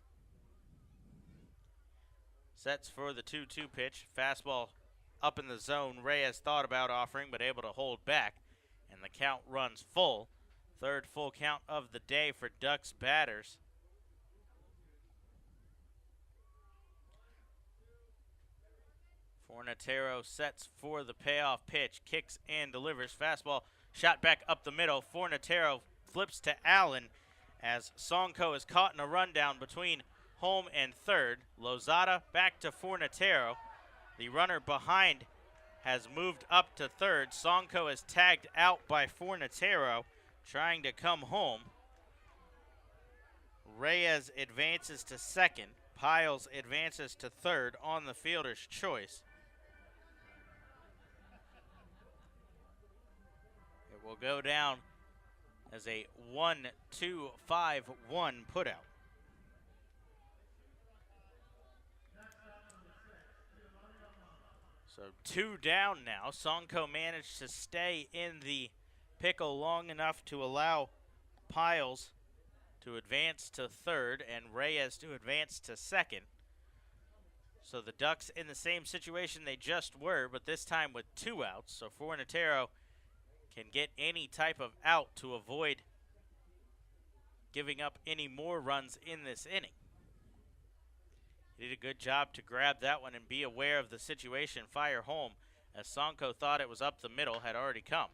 Sets for the 2-2 pitch. Fastball up in the zone. Reyes thought about offering, but able to hold back. And the count runs full. 3rd full count of the day for Ducks batters. Fornatero sets for the payoff pitch. Kicks and delivers. Fastball shot back up the middle. Fornatero flips to Allen as Sonko is caught in a rundown between home and 3rd. Lozada back to Fornatero. The runner behind has moved up to 3rd. Sonko is tagged out by Fornatero, trying to come home. Reyes advances to 2nd. Piles advances to 3rd on the fielder's choice. It will go down as a 1-2-5-1 putout. So 2 down now. Sonko managed to stay in the pickle long enough to allow Piles to advance to 3rd and Reyes to advance to 2nd. So the Ducks in the same situation they just were, but this time with 2 outs. So Fornatero can get any type of out to avoid giving up any more runs in this inning. He did a good job to grab that one and be aware of the situation, fire home, as Sonko thought it was up the middle, had already come.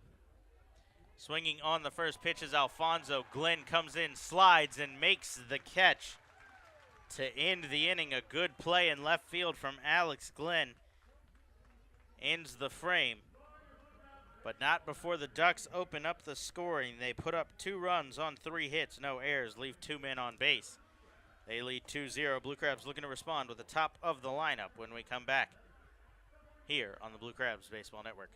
Swinging on the first pitch is Alfonso. Glenn comes in, slides, and makes the catch to end the inning. A good play in left field from Alex Glenn ends the frame, but not before the Ducks open up the scoring. They put up 2 runs on 3 hits, no errors, leave 2 men on base. They lead 2-0. Blue Crabs looking to respond with the top of the lineup when we come back here on the Blue Crabs Baseball Network.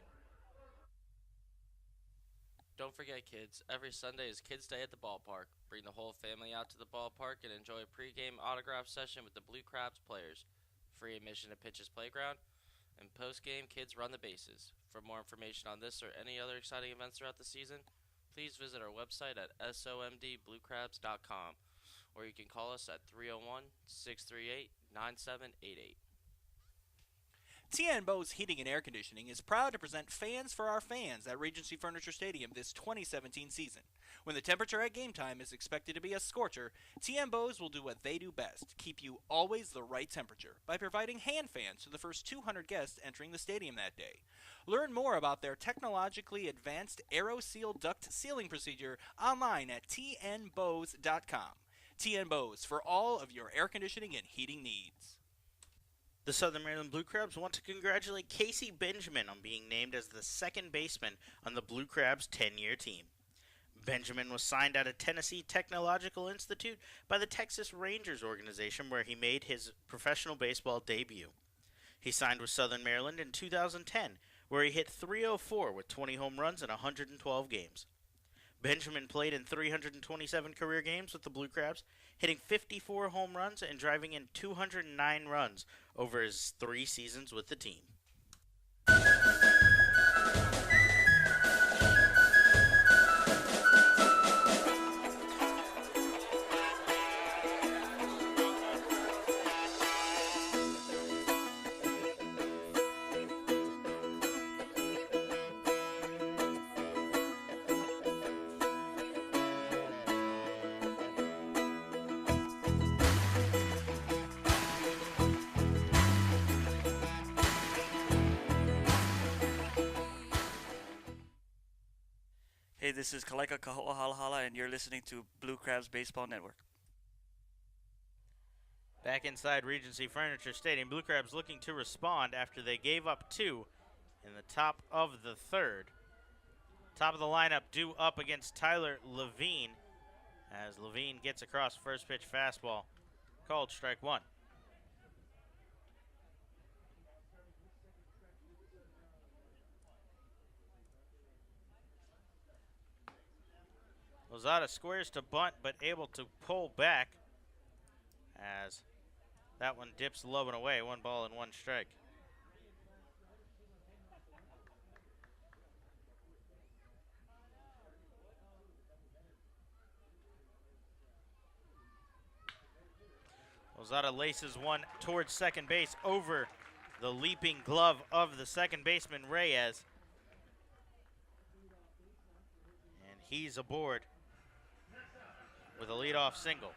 Don't forget, kids, every Sunday is Kids Day at the ballpark. Bring the whole family out to the ballpark and enjoy a pregame autograph session with the Blue Crabs players. Free admission to Pitches Playground, and postgame, kids run the bases. For more information on this or any other exciting events throughout the season, please visit our website at somdbluecrabs.com, or you can call us at 301-638-9788. TN Bose Heating and Air Conditioning is proud to present Fans for Our Fans at Regency Furniture Stadium this 2017 season. When the temperature at game time is expected to be a scorcher, TN Bose will do what they do best, keep you always the right temperature, by providing hand fans to the first 200 guests entering the stadium that day. Learn more about their technologically advanced AeroSeal duct sealing procedure online at tnbose.com. TN Bose for all of your air conditioning and heating needs. The Southern Maryland Blue Crabs want to congratulate Casey Benjamin on being named as the 2nd baseman on the Blue Crabs 10-year team. Benjamin was signed out of Tennessee Technological Institute by the Texas Rangers organization, where he made his professional baseball debut. He signed with Southern Maryland in 2010, where he hit .304 with 20 home runs in 112 games. Benjamin played in 327 career games with the Blue Crabs, hitting 54 home runs and driving in 209 runs over his 3 seasons with the team. Hey, this is Kaleka Kaho'ahalahala, and you're listening to Blue Crabs Baseball Network. Back inside Regency Furniture Stadium, Blue Crabs looking to respond after they gave up 2 in the top of the 3rd. Top of the lineup due up against Tyler Levine as Levine gets across first pitch fastball. Called strike one. Lozada squares to bunt, but able to pull back as that one dips low and away. 1 ball and 1 strike. Lozada laces one towards second base over the leaping glove of the second baseman, Reyes. And he's aboard with a leadoff single.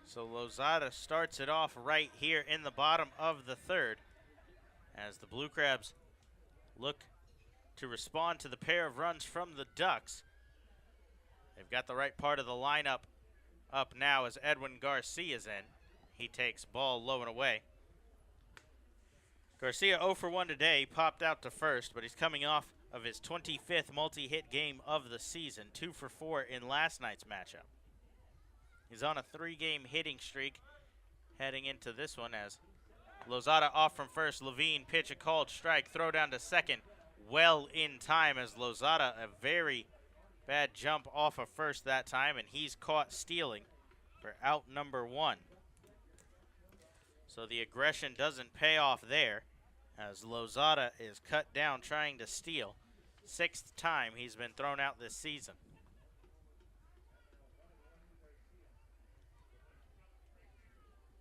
So Lozada starts it off right here in the bottom of the third as the Blue Crabs look to respond to the pair of runs from the Ducks. They've got the right part of the lineup up now as Edwin Garcia's in. He takes ball low and away. Garcia 0 for 1 today. He popped out to first, but he's coming off of his 25th multi-hit game of the season, 2 for 4 in last night's matchup. He's on a 3-game hitting streak heading into this one as Lozada off from first. Levine pitch a called strike. Throw down to second. Well in time as Lozada, a very bad jump off of first that time, and he's caught stealing for out number 1. So the aggression doesn't pay off there as Lozada is cut down trying to steal. 6th time he's been thrown out this season.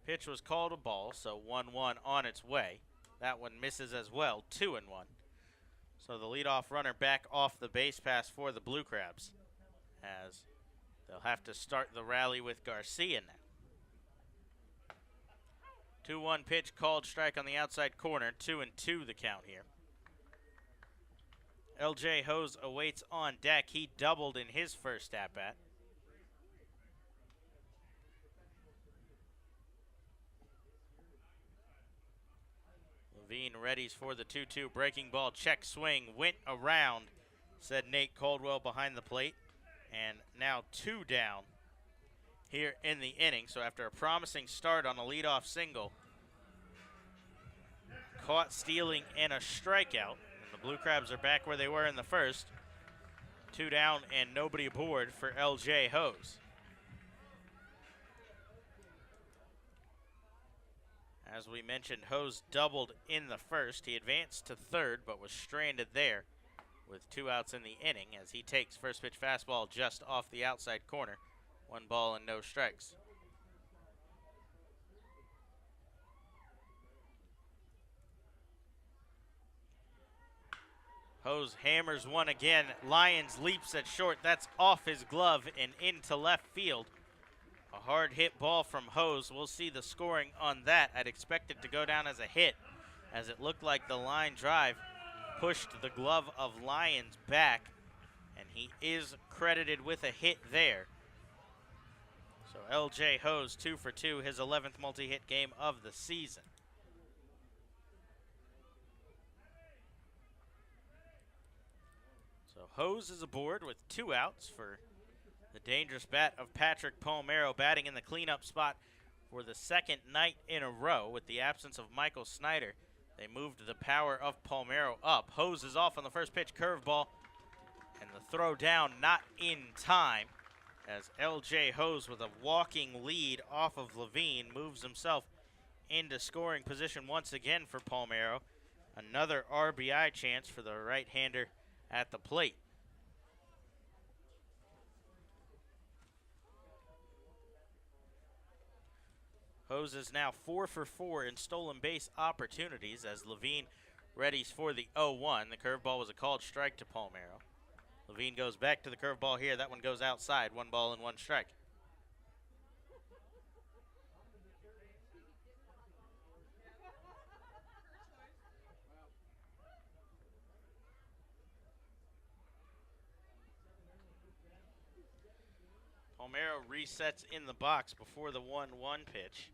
Pitch was called a ball, so 1-1 on its way. That one misses as well, 2-1. So the leadoff runner back off the base pass for the Blue Crabs as they'll have to start the rally with Garcia now. 2-1 pitch, called strike on the outside corner, 2-2 the count here. LJ Hose awaits on deck. He doubled in his first at-bat. Levine readies for the 2-2 breaking ball. Check swing, went around, said Nate Caldwell behind the plate. And now 2 down here in the inning. So after a promising start on a leadoff single, caught stealing and a strikeout. And the Blue Crabs are back where they were in the first. 2 down and nobody aboard for LJ Hose. As we mentioned, Hose doubled in the first. He advanced to third, but was stranded there with 2 outs in the inning as he takes first pitch fastball just off the outside corner. 1 ball and no strikes. Hose hammers one again. Lyons leaps at short. That's off his glove and into left field. A hard hit ball from Hose. We'll see the scoring on that. I'd expect it to go down as a hit as it looked like the line drive pushed the glove of Lyons back, and he is credited with a hit there. So LJ Hose 2 for 2, his 11th multi-hit game of the season. So Hose is aboard with 2 outs for the dangerous bat of Patrick Palmeiro, batting in the cleanup spot for the 2nd night in a row. With the absence of Michael Snyder, they moved the power of Palmeiro up. Hose is off on the first pitch, curveball, and the throw down not in time as LJ Hose, with a walking lead off of Levine, moves himself into scoring position once again for Palmeiro. Another RBI chance for the right-hander at the plate. Hose is now 4 for 4 in stolen base opportunities as Levine readies for the 0-1. The curveball was a called strike to Palmeiro. Levine goes back to the curveball here. That one goes outside. 1 ball and 1 strike. Palmero resets in the box before the 1-1 pitch.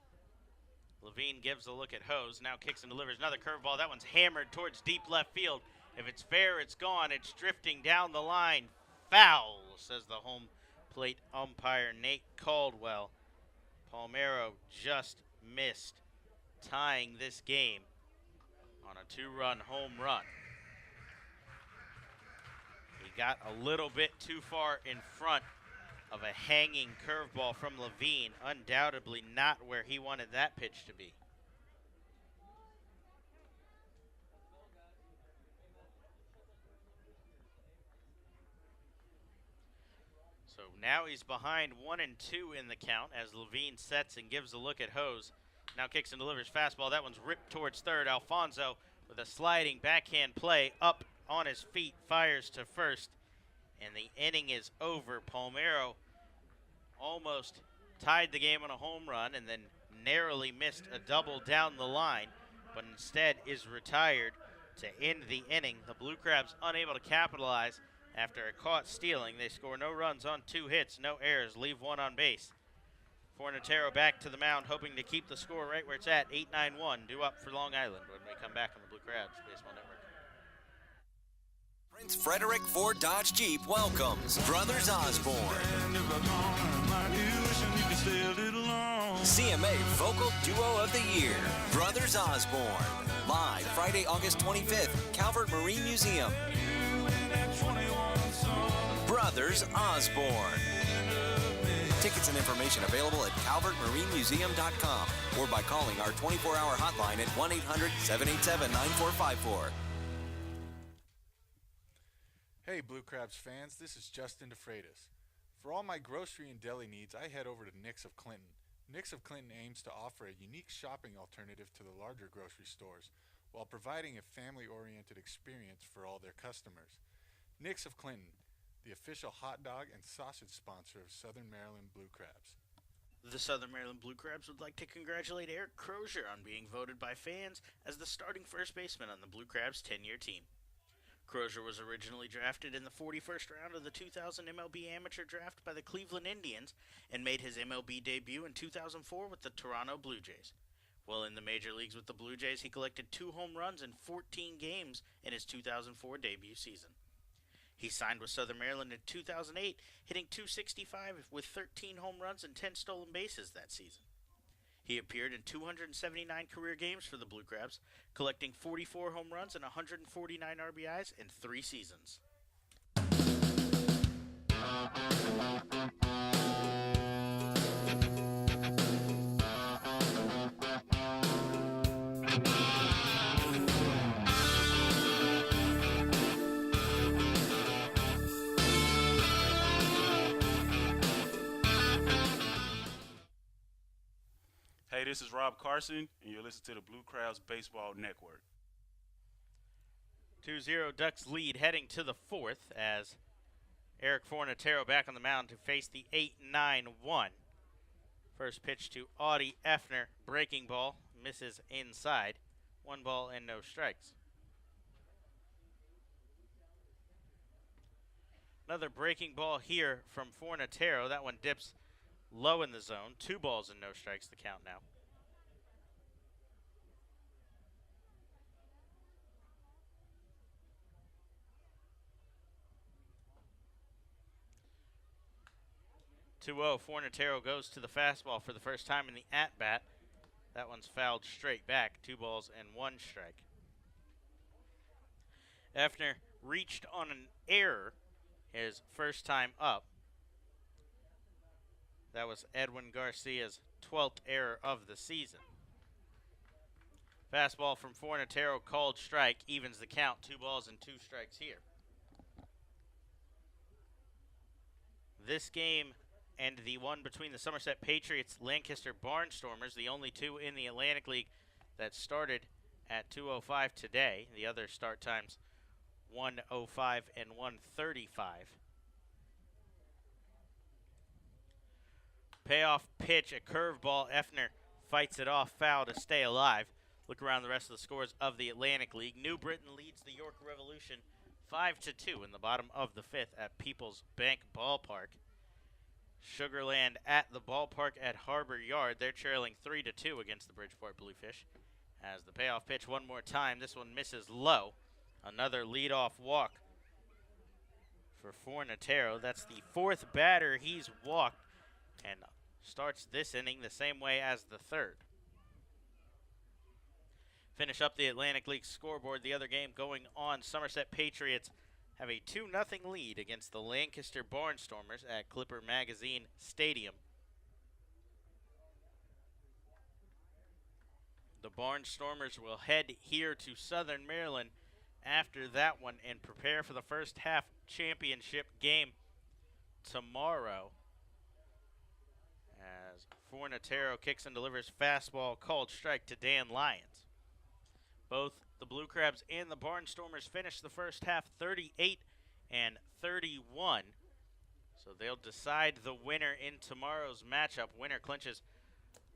Levine gives a look at Hose, now kicks and delivers another curveball. That one's hammered towards deep left field. If it's fair, it's gone. It's drifting down the line. Foul, says the home plate umpire, Nate Caldwell. Palmero just missed tying this game on a 2-run home run. He got a little bit too far in front of a hanging curveball from Levine, undoubtedly not where he wanted that pitch to be. So now he's behind 1-2 in the count as Levine sets and gives a look at Hose. Now kicks and delivers fastball. That one's ripped towards third. Alfonso with a sliding backhand play up on his feet, fires to first, and the inning is over. Palmero almost tied the game on a home run and then narrowly missed a double down the line, but instead is retired to end the inning. The Blue Crabs unable to capitalize after a caught stealing. They score no runs on 2 hits, no errors, leave 1 on base. Fornatero back to the mound, hoping to keep the score right where it's at, 8-9-1, due up for Long Island when we come back on the Blue Crabs Baseball Network. Prince Frederick Ford Dodge Jeep welcomes Brothers Osborne. CMA Vocal Duo of the Year, Brothers Osborne. Live Friday, August 25th, Calvert Marine Museum. Brothers Osborne. Tickets and information available at calvertmarinemuseum.com or by calling our 24-hour hotline at 1-800-787-9454. Hey Blue Crabs fans, this is Justin DeFreitas. For all my grocery and deli needs, I head over to Nick's of Clinton. Nick's of Clinton aims to offer a unique shopping alternative to the larger grocery stores while providing a family-oriented experience for all their customers. Nick's of Clinton, the official hot dog and sausage sponsor of Southern Maryland Blue Crabs. The Southern Maryland Blue Crabs would like to congratulate Eric Crozier on being voted by fans as the starting first baseman on the Blue Crabs 10-year team. Crozier was originally drafted in the 41st round of the 2000 MLB Amateur Draft by the Cleveland Indians and made his MLB debut in 2004 with the Toronto Blue Jays. While in the major leagues with the Blue Jays, he collected 2 home runs in 14 games in his 2004 debut season. He signed with Southern Maryland in 2008, hitting .265 with 13 home runs and 10 stolen bases that season. He appeared in 279 career games for the Blue Crabs, collecting 44 home runs and 149 RBIs in 3 seasons. Hey, this is Rob Carson, and you're listening to the Blue Crabs Baseball Network. 2-0 Ducks lead heading to the 4th as Eric Fornatero back on the mound to face the 8-9-1. First pitch to Audie Effner, breaking ball, misses inside. 1 ball and no strikes. Another breaking ball here from Fornatero. That one dips low in the zone. 2 balls and no strikes, the count now. Fornatero goes to the fastball for the first time in the at-bat. That one's fouled straight back. 2 balls and 1 strike. Effner reached on an error his first time up. That was Edwin Garcia's 12th error of the season. Fastball from Fornatero, called strike, evens the count. 2 balls and 2 strikes here. This game and the one between the Somerset Patriots, Lancaster Barnstormers, the only 2 in the Atlantic League that started at 2:05 today. The other start times 1:05 and 1:35. Payoff pitch, a curveball. Effner fights it off, foul to stay alive. Look around the rest of the scores of the Atlantic League. New Britain leads the York Revolution 5-2 in the bottom of the 5th at People's Bank Ballpark. Sugarland at the ballpark at Harbor Yard. They're trailing 3-2 against the Bridgeport Bluefish. As the payoff pitch one more time, this one misses low. Another leadoff walk for Fornatero. That's the fourth batter he's walked and starts this inning the same way as the third. Finish up the Atlantic League scoreboard. The other game going on, Somerset Patriots have a 2-0 lead against the Lancaster Barnstormers at Clipper Magazine Stadium. The Barnstormers will head here to Southern Maryland after that one and prepare for the first half championship game tomorrow. As Fornatero kicks and delivers fastball called strike to Dan Lyons. Both the Blue Crabs and the Barnstormers finished the first half 38 and 31. So they'll decide the winner in tomorrow's matchup. Winner clinches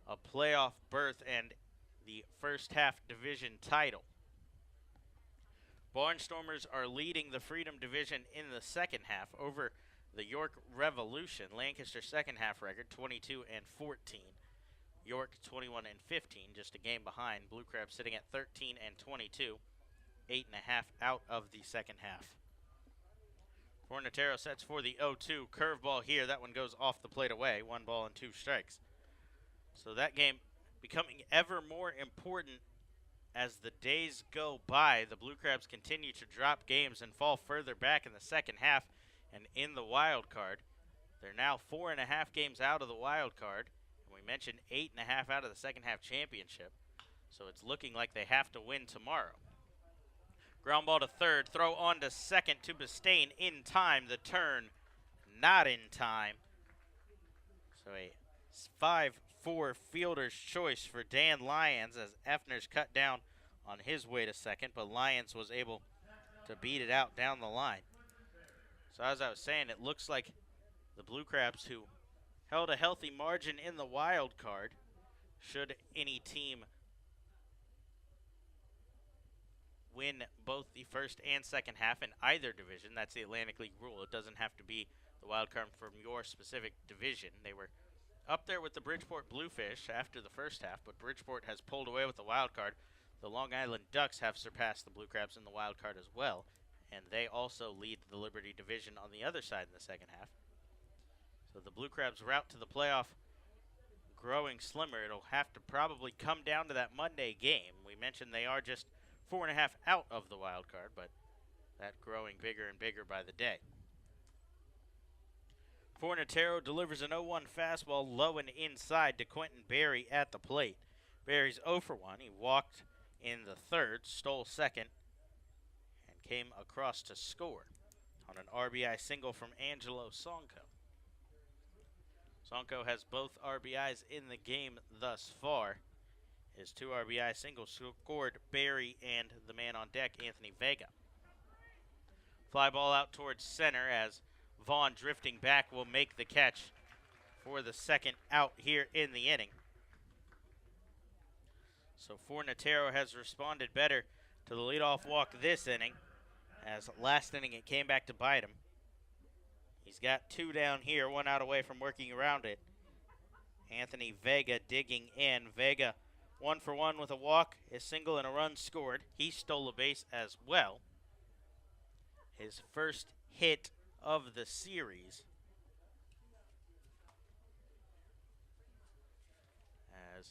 a playoff berth and the first half division title. Barnstormers are leading the Freedom Division in the second half over the York Revolution. Lancaster's second half record 22 and 14. York 21 and 15, just a game behind. Blue Crabs sitting at 13 and 22, 8.5 out of the second half. Fornatero sets for the 0-2 curveball here. That one goes off the plate away. 1 ball and 2 strikes. So that game becoming ever more important as the days go by. The Blue Crabs continue to drop games and fall further back in the second half and in the wild card. They're now 4.5 games out of the wild card. And we mentioned 8.5 out of the second half championship. So it's looking like they have to win tomorrow. Ground ball to third, throw on to second to Bistain in time. The turn not in time. So a 5-4 fielder's choice for Dan Lyons as Effner's cut down on his way to second, but Lyons was able to beat it out down the line. So as I was saying, it looks like the Blue Crabs, who held a healthy margin in the wild card, should any team win both the first and second half in either division. That's the Atlantic League rule. It doesn't have to be the wild card from your specific division. They were up there with the Bridgeport Bluefish after the first half, but Bridgeport has pulled away with the wild card. The Long Island Ducks have surpassed the Blue Crabs in the wild card as well, and they also lead the Liberty Division on the other side in the second half. So the Blue Crabs' route to the playoff growing slimmer. It'll have to probably come down to that Monday game. We mentioned they are just 4.5 out of the wild card, but that growing bigger and bigger by the day. Fornatero delivers an 0-1 fastball low and inside to Quentin Berry at the plate. Berry's 0 for 1. He walked in the third, stole second, and came across to score on an RBI single from Angelo Sonko. Sonko has both RBIs in the game thus far. His 2 RBI singles scored Berry and the man on deck, Anthony Vega. Fly ball out towards center as Vaughn, drifting back, will make the catch for the second out here in the inning. So Fornatero has responded better to the leadoff walk this inning, as last inning it came back to bite him. He's got 2 down here, 1 out away from working around it. Anthony Vega digging in. Vega 1 for 1 with a walk, a single, and a run scored. He stole a base as well. His first hit of the series. As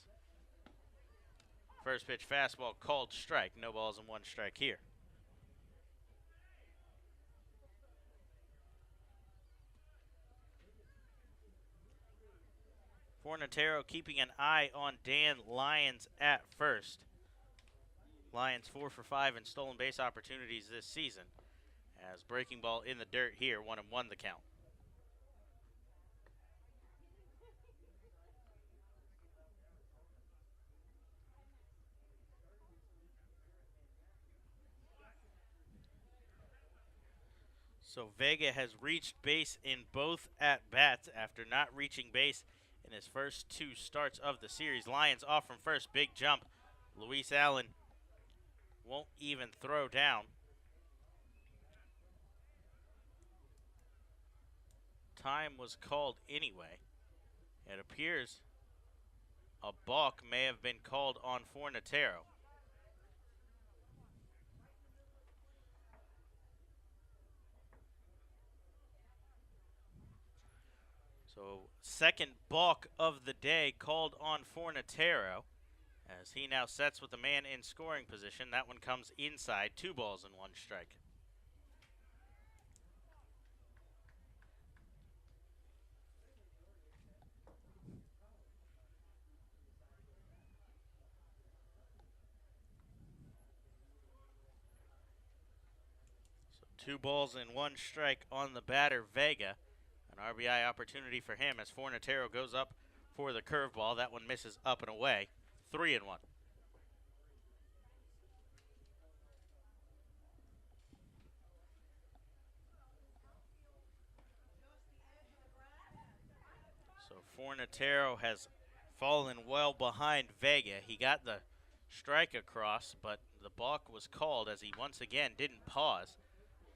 first pitch fastball called strike. No balls and 1 strike here. Fornatero keeping an eye on Dan Lyons at first. Lyons 4 for 5 in stolen base opportunities this season. As breaking ball in the dirt here, 1-1 the count. So Vega has reached base in both at-bats after not reaching base in his first 2 starts of the series. Lyons off from first, big jump. Luis Allen won't even throw down. time was called anyway. It appears a balk may have been called on Fornatero. So, second balk of the day called on Fornatero as he now sets with a man in scoring position. That one comes inside, 2 balls and 1 strike. So 2 balls and 1 strike on the batter, Vega. An RBI opportunity for him as Fornatero goes up for the curveball. That one misses up and away. 3-1. So Fornatero has fallen well behind Vega. He got the strike across, but the balk was called as he once again didn't pause.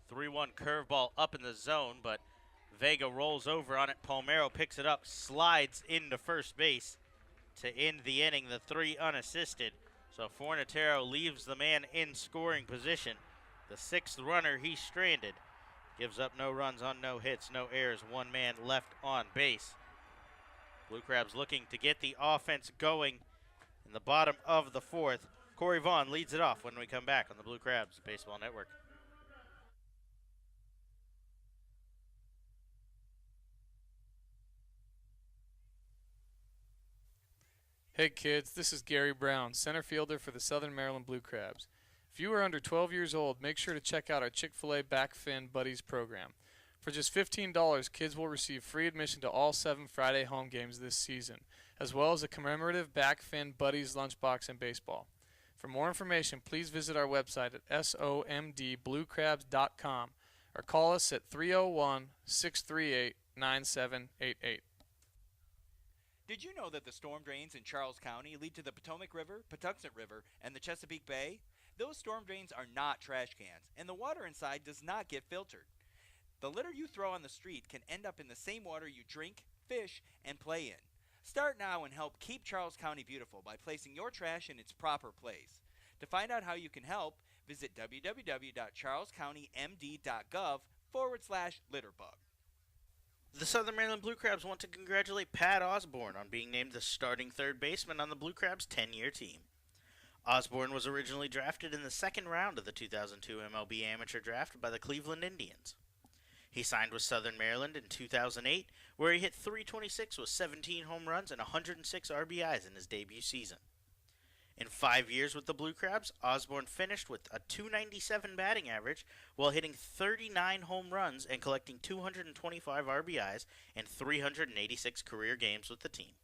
3-1 curveball up in the zone, but Vega rolls over on it. Palmeiro picks it up, slides into first base to end the inning, the 3 unassisted. So Fornatero leaves the man in scoring position. The 6th runner he stranded. Gives up no runs on no hits, no errors, 1 man left on base. Blue Crabs looking to get the offense going in the bottom of the 4th. Corey Vaughn leads it off when we come back on the Blue Crabs Baseball Network. Hey kids, this is Gary Brown, center fielder for the Southern Maryland Blue Crabs. If you are under 12 years old, make sure to check out our Chick-fil-A Back Fin Buddies program. For just $15, kids will receive free admission to all 7 Friday home games this season, as well as a commemorative Back Fin Buddies lunchbox and baseball. For more information, please visit our website at somdbluecrabs.com or call us at 301-638-9788. Did you know that the storm drains in Charles County lead to the Potomac River, Patuxent River, and the Chesapeake Bay? Those storm drains are not trash cans, and the water inside does not get filtered. The litter you throw on the street can end up in the same water you drink, fish, and play in. Start now and help keep Charles County beautiful by placing your trash in its proper place. To find out how you can help, visit www.charlescountymd.gov/litterbug. The Southern Maryland Blue Crabs want to congratulate Pat Osborne on being named the starting third baseman on the Blue Crabs' 10-year team. Osborne was originally drafted in the 2nd round of the 2002 MLB Amateur Draft by the Cleveland Indians. He signed with Southern Maryland in 2008, where he hit .326 with 17 home runs and 106 RBIs in his debut season. In 5 years with the Blue Crabs, Osborne finished with a .297 batting average while hitting 39 home runs and collecting 225 RBIs in 386 career games with the team.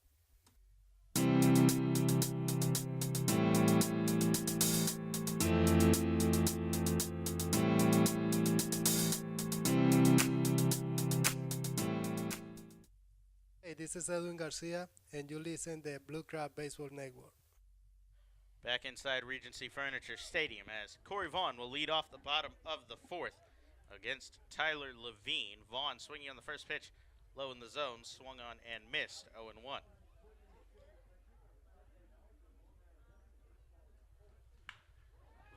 Hey, this is Edwin Garcia, and you listen to the Blue Crab Baseball Network. Back inside Regency Furniture Stadium as Corey Vaughn will lead off the bottom of the 4th against Tyler Levine. Vaughn swinging on the first pitch, low in the zone, swung on and missed, 0-1.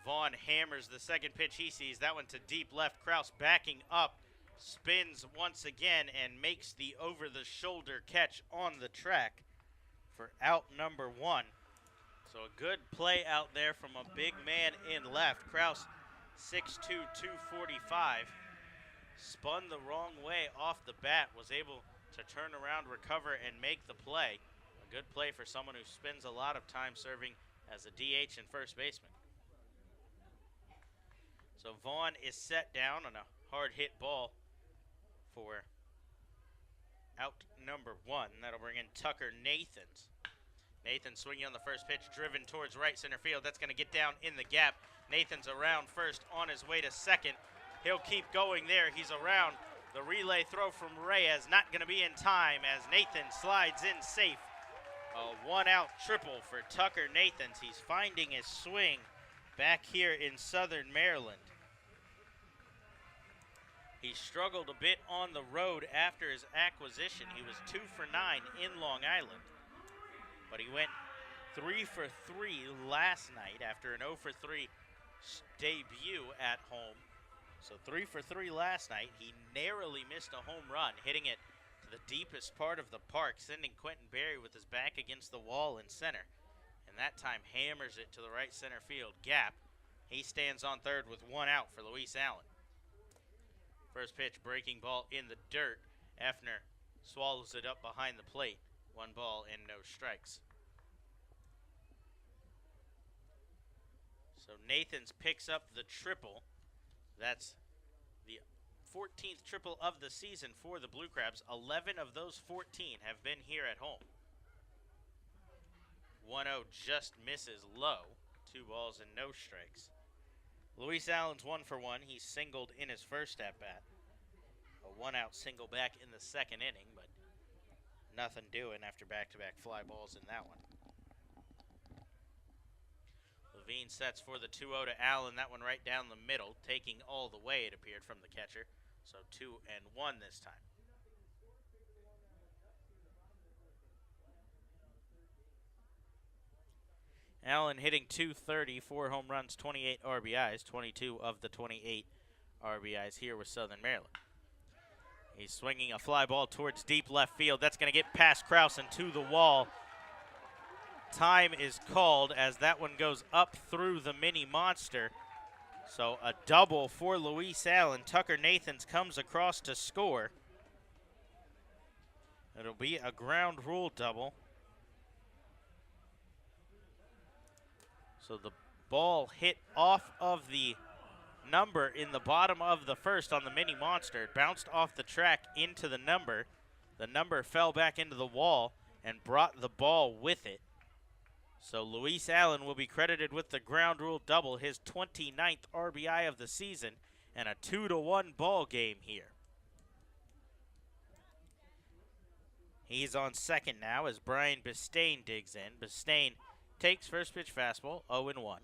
Vaughn hammers the second pitch he sees. That one to deep left. Kraus backing up, spins once again, and makes the over-the-shoulder catch on the track for out number 1. So a good play out there from a big man in left. Kraus, 6'2", 245. Spun the wrong way off the bat, was able to turn around, recover, and make the play. A good play for someone who spends a lot of time serving as a DH and first baseman. So Vaughn is set down on a hard hit ball for out number 1. That'll bring in Tucker Nathans. Nathan swinging on the first pitch, driven towards right center field. That's going to get down in the gap. Nathan's around first, on his way to second. He'll keep going there. He's around. The relay throw from Reyes not going to be in time as Nathan slides in safe. A one-out triple for Tucker Nathans. He's finding his swing back here in Southern Maryland. He struggled a bit on the road after his acquisition. He was 2 for 9 in Long Island, but he went 3 for 3 last night after an 0 for 3 debut at home. So 3 for 3 last night. He narrowly missed a home run, hitting it to the deepest part of the park, sending Quentin Berry with his back against the wall in center. And that time hammers it to the right center field gap. He stands on third with 1 out for Luis Allen. First pitch, breaking ball in the dirt. Effner swallows it up behind the plate. 1 ball and no strikes. So Nathans picks up the triple. That's the 14th triple of the season for the Blue Crabs. 11 of those 14 have been here at home. 1-0 just misses low. 2 balls and no strikes. Luis Allen's 1 for 1. He singled in his first at-bat. A 1-out single back in the second inning, but nothing doing after back-to-back fly balls in that one. Levine sets for the 2-0 to Allen. That one right down the middle, taking all the way, it appeared, from the catcher. So 2-1 this time. Allen hitting .230, 4 home runs, 28 RBIs, 22 of the 28 RBIs here with Southern Maryland. He's swinging a fly ball towards deep left field. That's going to get past Kraus and to the wall. Time is called as that one goes up through the mini monster. So a double for Luis Allen. Tucker Nathans comes across to score. It'll be a ground rule double. So the ball hit off of the number in the bottom of the first on the mini monster. It bounced off the track into the number. The number fell back into the wall and brought the ball with it. So Luis Allen will be credited with the ground rule double, his 29th RBI of the season, and a 2-1 ball game here. He's on second now as Brian Bistain digs in. Bistain takes first pitch fastball, 0-1.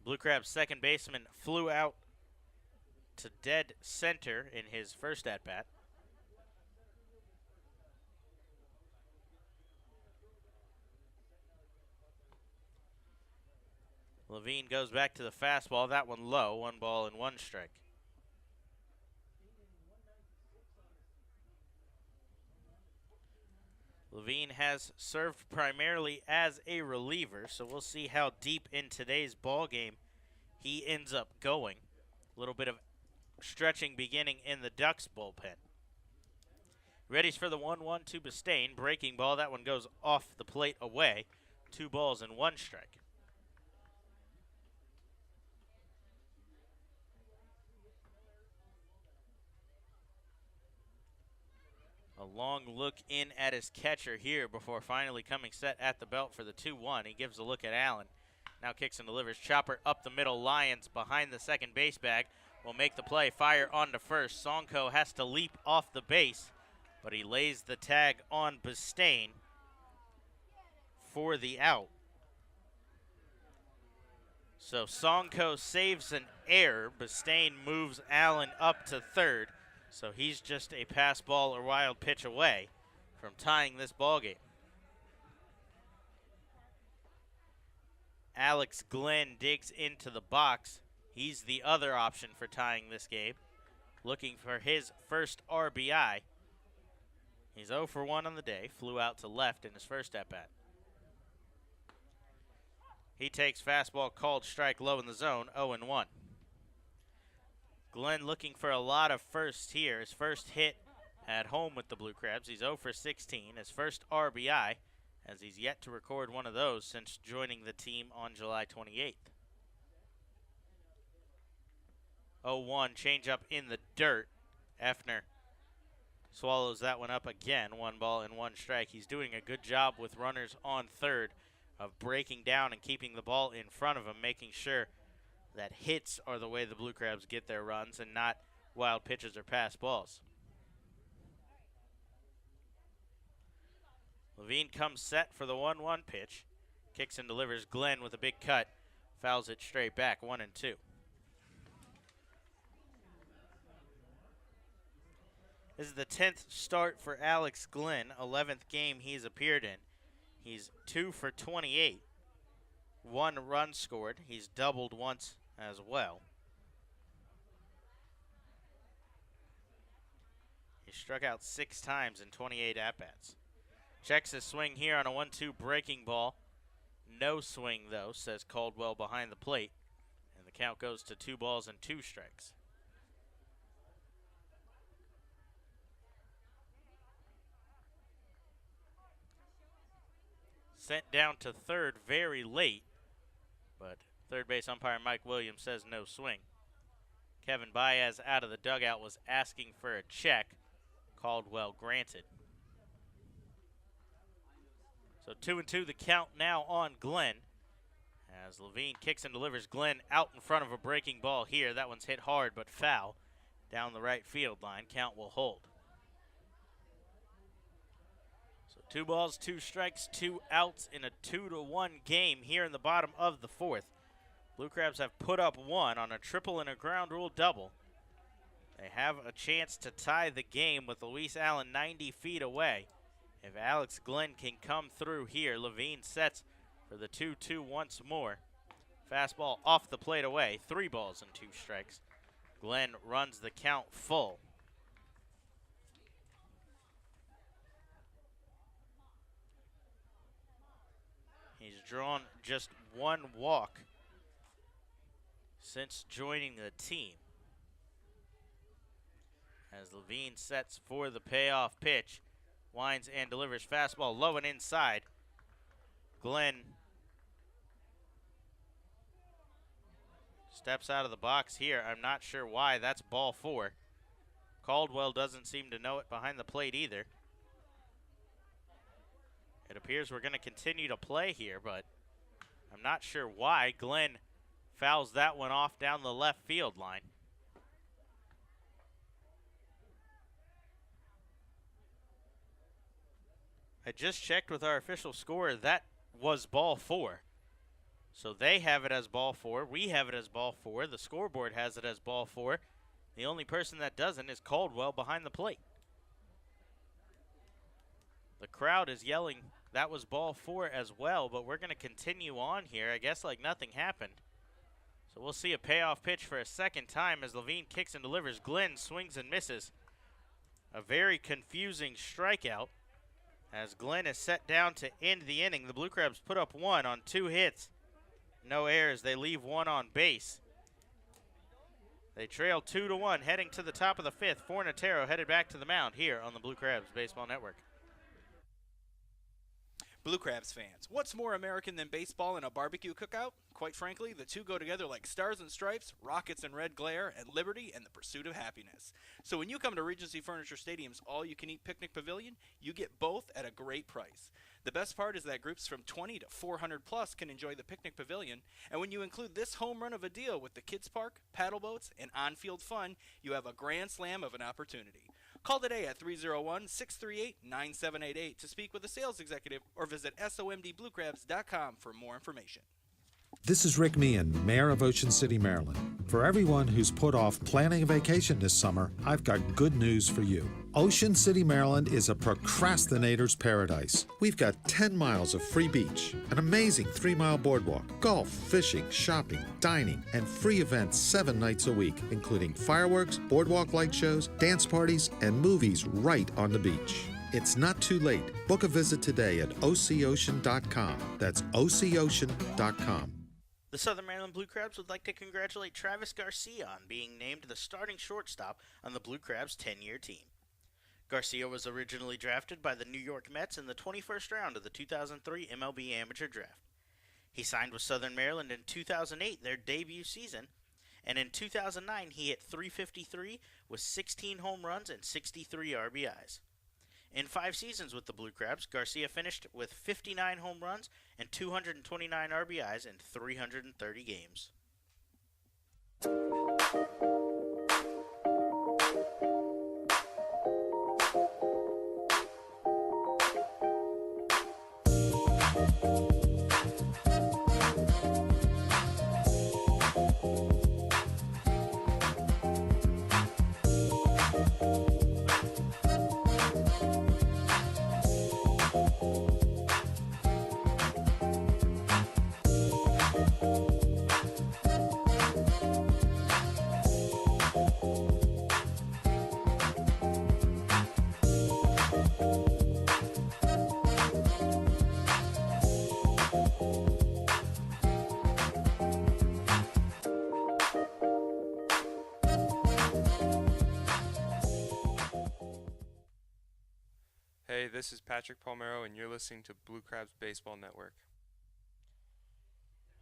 Blue Crab's second baseman flew out to dead center in his first at-bat. Levine goes back to the fastball. That one low, 1 ball and 1 strike. Levine has served primarily as a reliever, so we'll see how deep in today's ball game he ends up going. A little bit of stretching beginning in the Ducks bullpen. Readies for the 1-1 to Bistain. Breaking ball. That one goes off the plate away. 2 balls and 1 strike. A long look in at his catcher here before finally coming set at the belt for the 2-1. He gives a look at Allen. Now kicks and delivers. Chopper up the middle. Lyons behind the second base bag will make the play. Fire on to first. Sonko has to leap off the base, but he lays the tag on Bistain for the out. So Sonko saves an error. Bistain moves Allen up to third. So he's just a pass ball or wild pitch away from tying this ball game. Alex Glenn digs into the box. He's the other option for tying this game, looking for his first RBI. He's 0 for 1 on the day, flew out to left in his first at-bat. He takes fastball called strike low in the zone, 0-1. Glenn looking for a lot of firsts here. His first hit at home with the Blue Crabs. He's 0 for 16. His first RBI, as he's yet to record one of those since joining the team on July 28th. 0-1, changeup in the dirt. Effner swallows that one up again. 1 ball and 1 strike. He's doing a good job with runners on third of breaking down and keeping the ball in front of him, making sure that hits are the way the Blue Crabs get their runs and not wild pitches or pass balls. Levine comes set for the 1-1 pitch. Kicks and delivers. Glenn with a big cut. Fouls it straight back, 1-2. This is the 10th start for Alex Glenn, 11th game he's appeared in. He's 2 for 28, 1 run scored. He's doubled once as well. He struck out 6 times in 28 at-bats. Checks his swing here on a 1-2 breaking ball. No swing, though, says Caldwell behind the plate. And the count goes to 2 balls and 2 strikes. Sent down to third very late, but third base umpire Mike Williams says no swing. Kevin Baez out of the dugout was asking for a check. Caldwell granted. So 2-2 the count now on Glenn. As Levine kicks and delivers Glenn out in front of a breaking ball here. That one's hit hard but foul down the right field line. Count will hold. 2 balls, 2 strikes, 2 outs in a 2-1 game here in the bottom of the 4th. Blue Crabs have put up 1 on a triple and a ground rule double. They have a chance to tie the game with Luis Allen 90 feet away. If Alex Glenn can come through here, Levine sets for the 2-2 once more. Fastball off the plate away, 3 balls and 2 strikes. Glenn runs the count full. He's drawn just 1 walk since joining the team. As Levine sets for the payoff pitch, winds and delivers fastball low and inside. Glenn steps out of the box here. I'm not sure why. That's ball 4. Caldwell doesn't seem to know it behind the plate either. It appears we're going to continue to play here, but I'm not sure why. Glenn fouls that one off down the left field line. I just checked with our official scorer. That was ball 4. So they have it as ball 4. We have it as ball 4. The scoreboard has it as ball 4. The only person that doesn't is Caldwell behind the plate. The crowd is yelling that was ball 4 as well, but we're going to continue on here, I guess like nothing happened. So we'll see a payoff pitch for a second time as Levine kicks and delivers. Glenn swings and misses. A very confusing strikeout as Glenn is set down to end the inning. The Blue Crabs put up 1 on 2 hits. No errors. They leave 1 on base. They trail 2-1 heading to the top of the 5th. Fornatero headed back to the mound here on the Blue Crabs Baseball Network. Blue Crabs fans, what's more American than baseball and a barbecue cookout? Quite frankly, the two go together like stars and stripes, rockets and red glare, and liberty and the pursuit of happiness. So when you come to Regency Furniture Stadium's all-you-can-eat picnic pavilion, you get both at a great price. The best part is that groups from 20 to 400 plus can enjoy the picnic pavilion, and when you include this home run of a deal with the kids park, paddle boats, and on-field fun, you have a grand slam of an opportunity. Call today at 301-638-9788 to speak with a sales executive or visit somdbluecrabs.com for more information. This is Rick Meehan, Mayor of Ocean City, Maryland. For everyone who's put off planning a vacation this summer, I've got good news for you. Ocean City, Maryland is a procrastinator's paradise. We've got 10 miles of free beach, an amazing 3-mile boardwalk, golf, fishing, shopping, dining, and free events 7 nights a week, including fireworks, boardwalk light shows, dance parties, and movies right on the beach. It's not too late. Book a visit today at OCOcean.com. That's OCOcean.com. The Southern Maryland Blue Crabs would like to congratulate Travis Garcia on being named the starting shortstop on the Blue Crabs' 10-year team. Garcia was originally drafted by the New York Mets in the 21st round of the 2003 MLB Amateur Draft. He signed with Southern Maryland in 2008, their debut season, and in 2009 he hit .353 with 16 home runs and 63 RBIs. In 5 seasons with the Blue Crabs, Garcia finished with 59 home runs and 229 RBIs in 330 games. this is Patrick Palmero, and you're listening to Blue Crabs Baseball Network.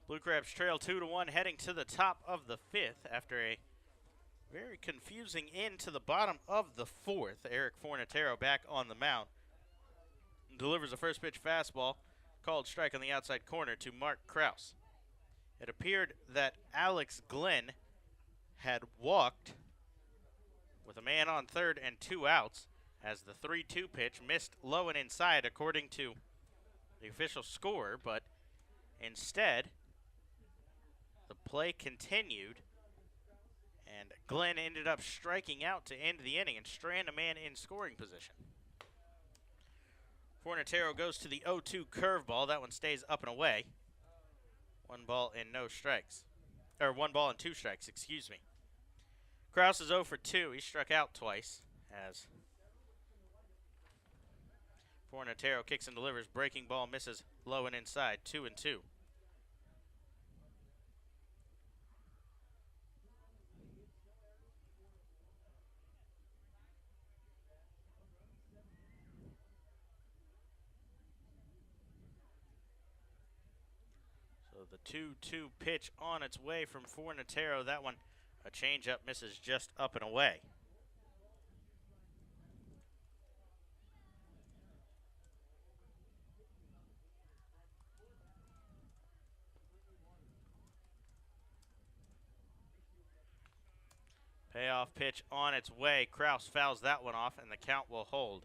Blue Crabs trail 2-1 heading to the top of the 5th after a very confusing end to the bottom of the 4th. Eric Fornatero back on the mound. Delivers a first pitch fastball, called strike on the outside corner to Mark Kraus. It appeared that Alex Glenn had walked with a man on third and 2 outs as the 3-2 pitch missed low and inside according to the official score, but instead the play continued and Glenn ended up striking out to end the inning and strand a man in scoring position. Fornatero goes to the 0-2 curveball. That one stays up and away. 1 ball and 2 strikes, excuse me. Kraus is 0 for 2. He struck out twice as Fornatero kicks and delivers. Breaking ball misses low and inside. 2-2. The 2-2 pitch on its way from Fornatero. That one, a changeup, misses just up and away. Payoff pitch on its way. Kraus fouls that one off, and the count will hold.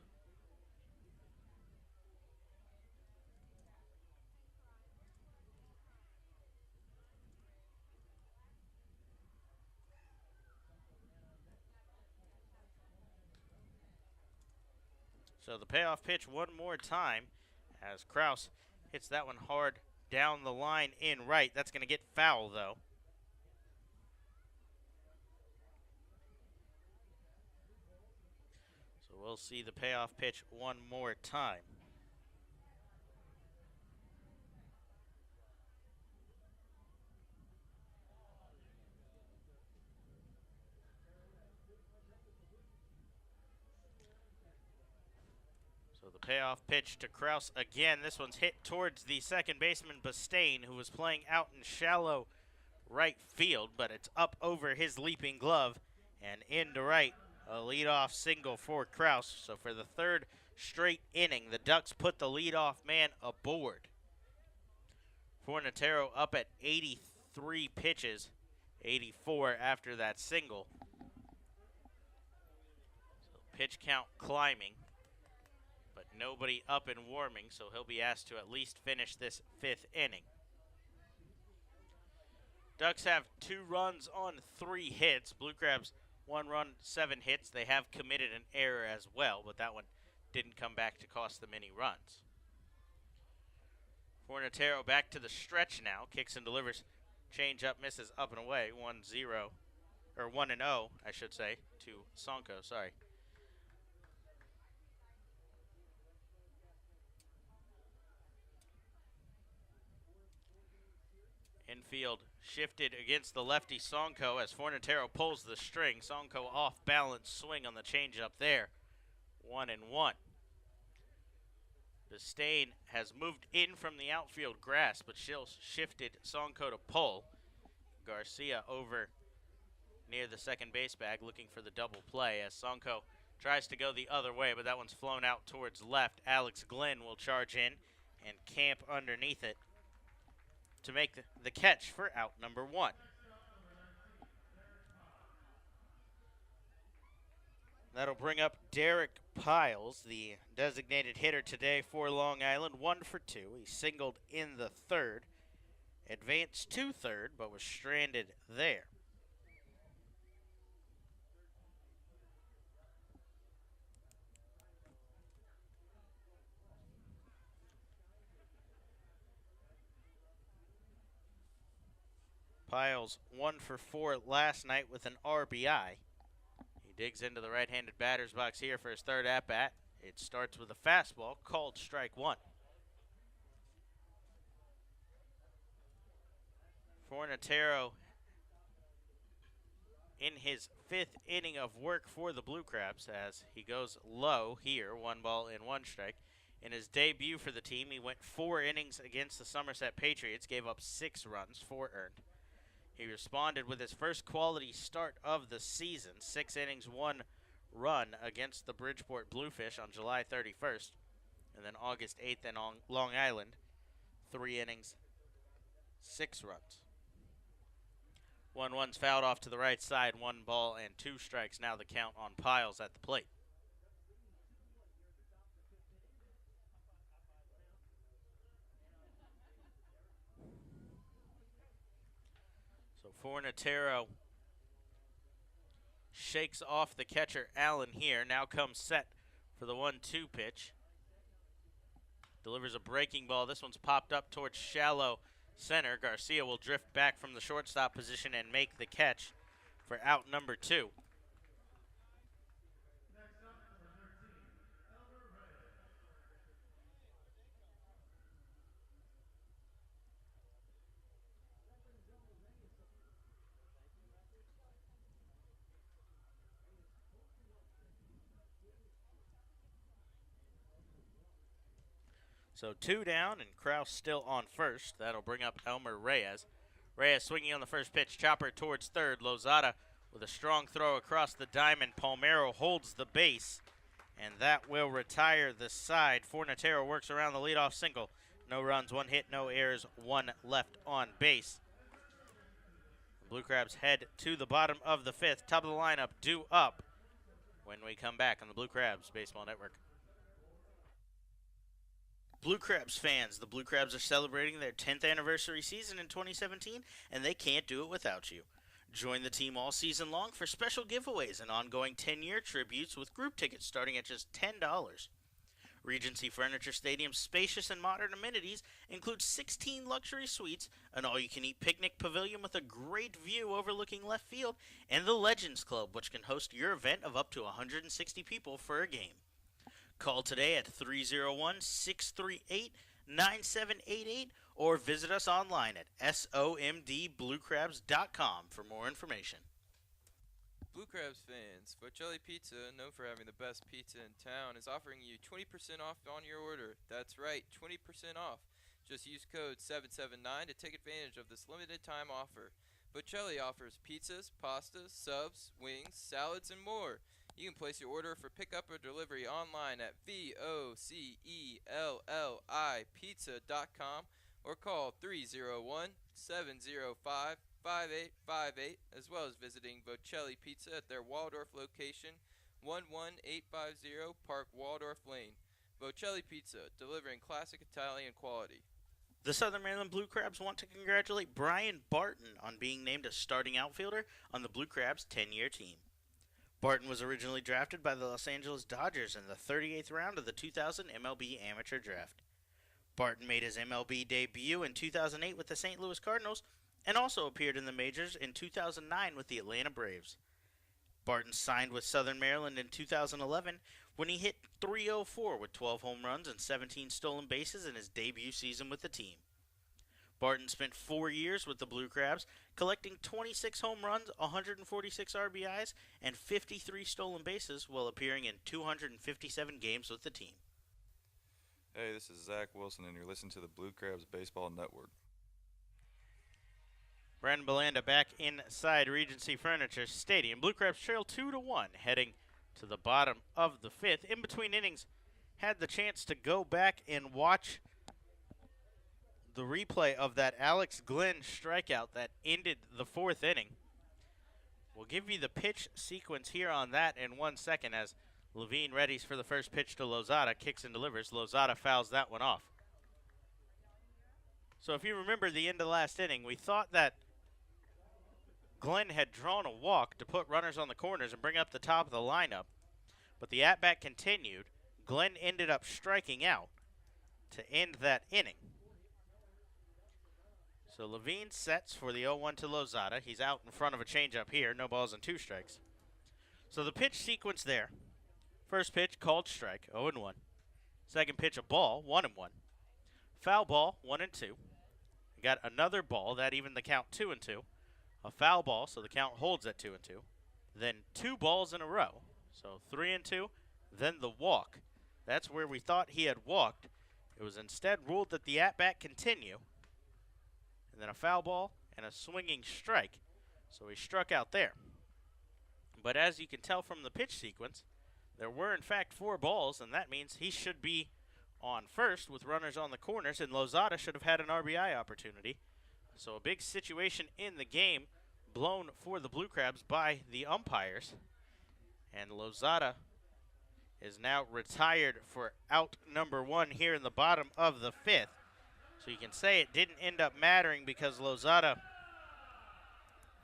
So the payoff pitch one more time as Kraus hits that one hard down the line in right. That's going to get foul, though. So we'll see the payoff pitch one more time. The payoff pitch to Kraus again. This one's hit towards the second baseman, Bastain, who was playing out in shallow right field, but it's up over his leaping glove and into right. A leadoff single for Kraus. So for the 3rd straight inning, the Ducks put the leadoff man aboard. Fornatero up at 83 pitches, 84 after that single. So pitch count climbing. But nobody up and warming, so he'll be asked to at least finish this 5th inning. Ducks have 2 runs on 3 hits. Blue Crabs 1 run, 7 hits. They have committed an error as well, but that one didn't come back to cost them any runs. Fornatero back to the stretch now. Kicks and delivers. Change up, misses up and away. 1-0, or 1-0, I should say, to Sonko. Sorry. Infield shifted against the lefty Sonko as Fornatero pulls the string. Sonko off balance swing on the changeup there. 1-1. Bastain has moved in from the outfield grass, but still shifted Sonko to pull. Garcia over near the second base bag looking for the double play as Sonko tries to go the other way, but that one's flown out towards left. Alex Glenn will charge in and camp underneath it to make the catch for out number 1. That'll bring up Derek Piles, the designated hitter today for Long Island, 1 for 2. He singled in the 3rd, advanced to 3rd, but was stranded there. Piles 1 for 4 last night with an RBI. He digs into the right-handed batter's box here for his 3rd at-bat. It starts with a fastball called strike 1. Fornatero in his 5th inning of work for the Blue Crabs as he goes low here, 1 ball and 1 strike. In his debut for the team, he went 4 innings against the Somerset Patriots, gave up 6 runs, 4 earned. He responded with his first quality start of the season, 6 innings, 1 run against the Bridgeport Bluefish on July 31st, and then August 8th in Long Island, 3 innings, 6 runs. 1-1's fouled off to the right side, 1 ball and 2 strikes. Now the count on Piles at the plate. So Fornatero shakes off the catcher Allen here. Now comes set for the 1-2 pitch. Delivers a breaking ball. This one's popped up towards shallow center. Garcia will drift back from the shortstop position and make the catch for out number 2. So 2 down, and Kraus still on first. That'll bring up Elmer Reyes. Reyes swinging on the first pitch. Chopper towards third. Lozada with a strong throw across the diamond. Palmero holds the base, and that will retire the side. Fornatero works around the leadoff single. No runs, 1 hit, no errors, 1 left on base. The Blue Crabs head to the bottom of the 5th. Top of the lineup due up when we come back on the Blue Crabs Baseball Network. Blue Crabs fans, the Blue Crabs are celebrating their 10th anniversary season in 2017, and they can't do it without you. Join the team all season long for special giveaways and ongoing 10-year tributes with group tickets starting at just $10. Regency Furniture Stadium's spacious and modern amenities include 16 luxury suites, an all-you-can-eat picnic pavilion with a great view overlooking left field, and the Legends Club, which can host your event of up to 160 people for a game. Call today at 301-638-9788 or visit us online at somdbluecrabs.com for more information. Blue Crabs fans, Bocelli Pizza, known for having the best pizza in town, is offering you 20% off on your order. That's right, 20% off. Just use code 779 to take advantage of this limited time offer. Bocelli offers pizzas, pastas, subs, wings, salads, and more. You can place your order for pickup or delivery online at VOCELLIPizza.com or call 301-705-5858, as well as visiting Bocelli Pizza at their Waldorf location, 11850 Park Waldorf Lane. Bocelli Pizza, delivering classic Italian quality. The Southern Maryland Blue Crabs want to congratulate Brian Barton on being named a starting outfielder on the Blue Crabs' 10-year team. Barton was originally drafted by the Los Angeles Dodgers in the 38th round of the 2000 MLB Amateur Draft. Barton made his MLB debut in 2008 with the St. Louis Cardinals and also appeared in the majors in 2009 with the Atlanta Braves. Barton signed with Southern Maryland in 2011 when he hit .304 with 12 home runs and 17 stolen bases in his debut season with the team. Barton spent 4 years with the Blue Crabs, collecting 26 home runs, 146 RBIs, and 53 stolen bases while appearing in 257 games with the team. Hey, this is Zach Wilson, and you're listening to the Blue Crabs Baseball Network. Brandon Belanda back inside Regency Furniture Stadium. Blue Crabs trail 2-1, heading to the bottom of the 5th. In between innings, had the chance to go back and watch the replay of that Alex Glenn strikeout that ended the 4th inning. We'll give you the pitch sequence here on that in 1 second as Levine readies for the first pitch to Lozada, kicks and delivers. Lozada fouls that one off. So if you remember the end of the last inning, we thought that Glenn had drawn a walk to put runners on the corners and bring up the top of the lineup, but the at-bat continued. Glenn ended up striking out to end that inning. So Levine sets for the 0-1 to Lozada. He's out in front of a changeup here. No balls and 2 strikes. So the pitch sequence there. First pitch, called strike, 0-1. Second pitch, a ball, 1-1. Foul ball, 1-2. We got another ball, that evened the count, 2-2. A foul ball, so the count holds at 2-2. Then 2 balls in a row, so 3-2. Then the walk. That's where we thought he had walked. It was instead ruled that the at-bat continue, and then a foul ball and a swinging strike. So he struck out there. But as you can tell from the pitch sequence, there were in fact 4 balls, and that means he should be on first with runners on the corners, and Lozada should have had an RBI opportunity. So a big situation in the game blown for the Blue Crabs by the umpires. And Lozada is now retired for out number 1 here in the bottom of the 5th. So you can say it didn't end up mattering because Lozada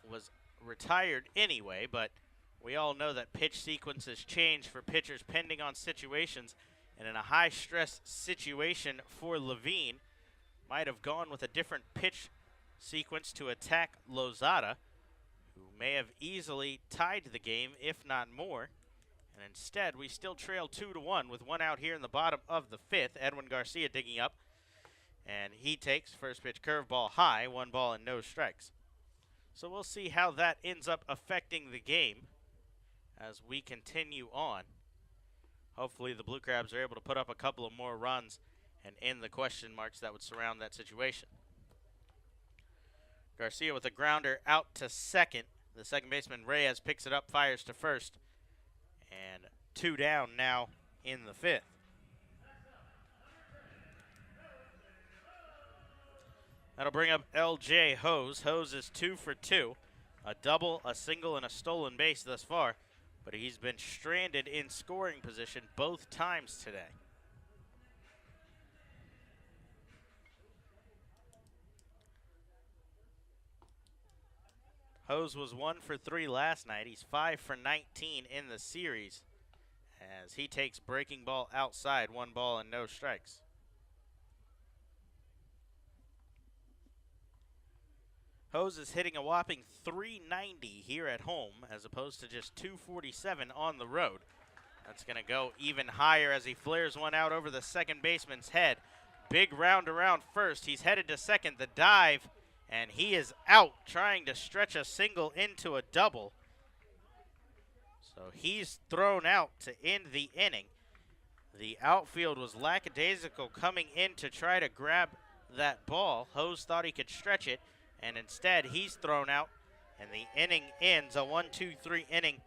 was retired anyway, but we all know that pitch sequences change for pitchers pending on situations, and in a high-stress situation for Levine, might have gone with a different pitch sequence to attack Lozada, who may have easily tied the game, if not more. And instead, we still trail 2-1 with 1 out here in the bottom of the 5th. Edwin Garcia digging up, and he takes first pitch curveball high, 1 ball and no strikes. So we'll see how that ends up affecting the game as we continue on. Hopefully the Blue Crabs are able to put up a couple of more runs and end the question marks that would surround that situation. Garcia with a grounder out to second. The second baseman Reyes picks it up, fires to first, and 2 down now in the 5th. That'll bring up L.J. Hose. Hose is 2 for 2. A double, a single, and a stolen base thus far. But he's been stranded in scoring position both times today. Hose was 1 for 3 last night. He's 5 for 19 in the series as he takes breaking ball outside, 1 ball and no strikes. Hose is hitting a whopping 390 here at home as opposed to just 247 on the road. That's going to go even higher as he flares one out over the second baseman's head. Big round around first. He's headed to second. The dive, and he is out trying to stretch a single into a double. So he's thrown out to end the inning. The outfield was lackadaisical coming in to try to grab that ball. Hose thought he could stretch it, and instead he's thrown out, and the inning ends. A 1-2-3 inning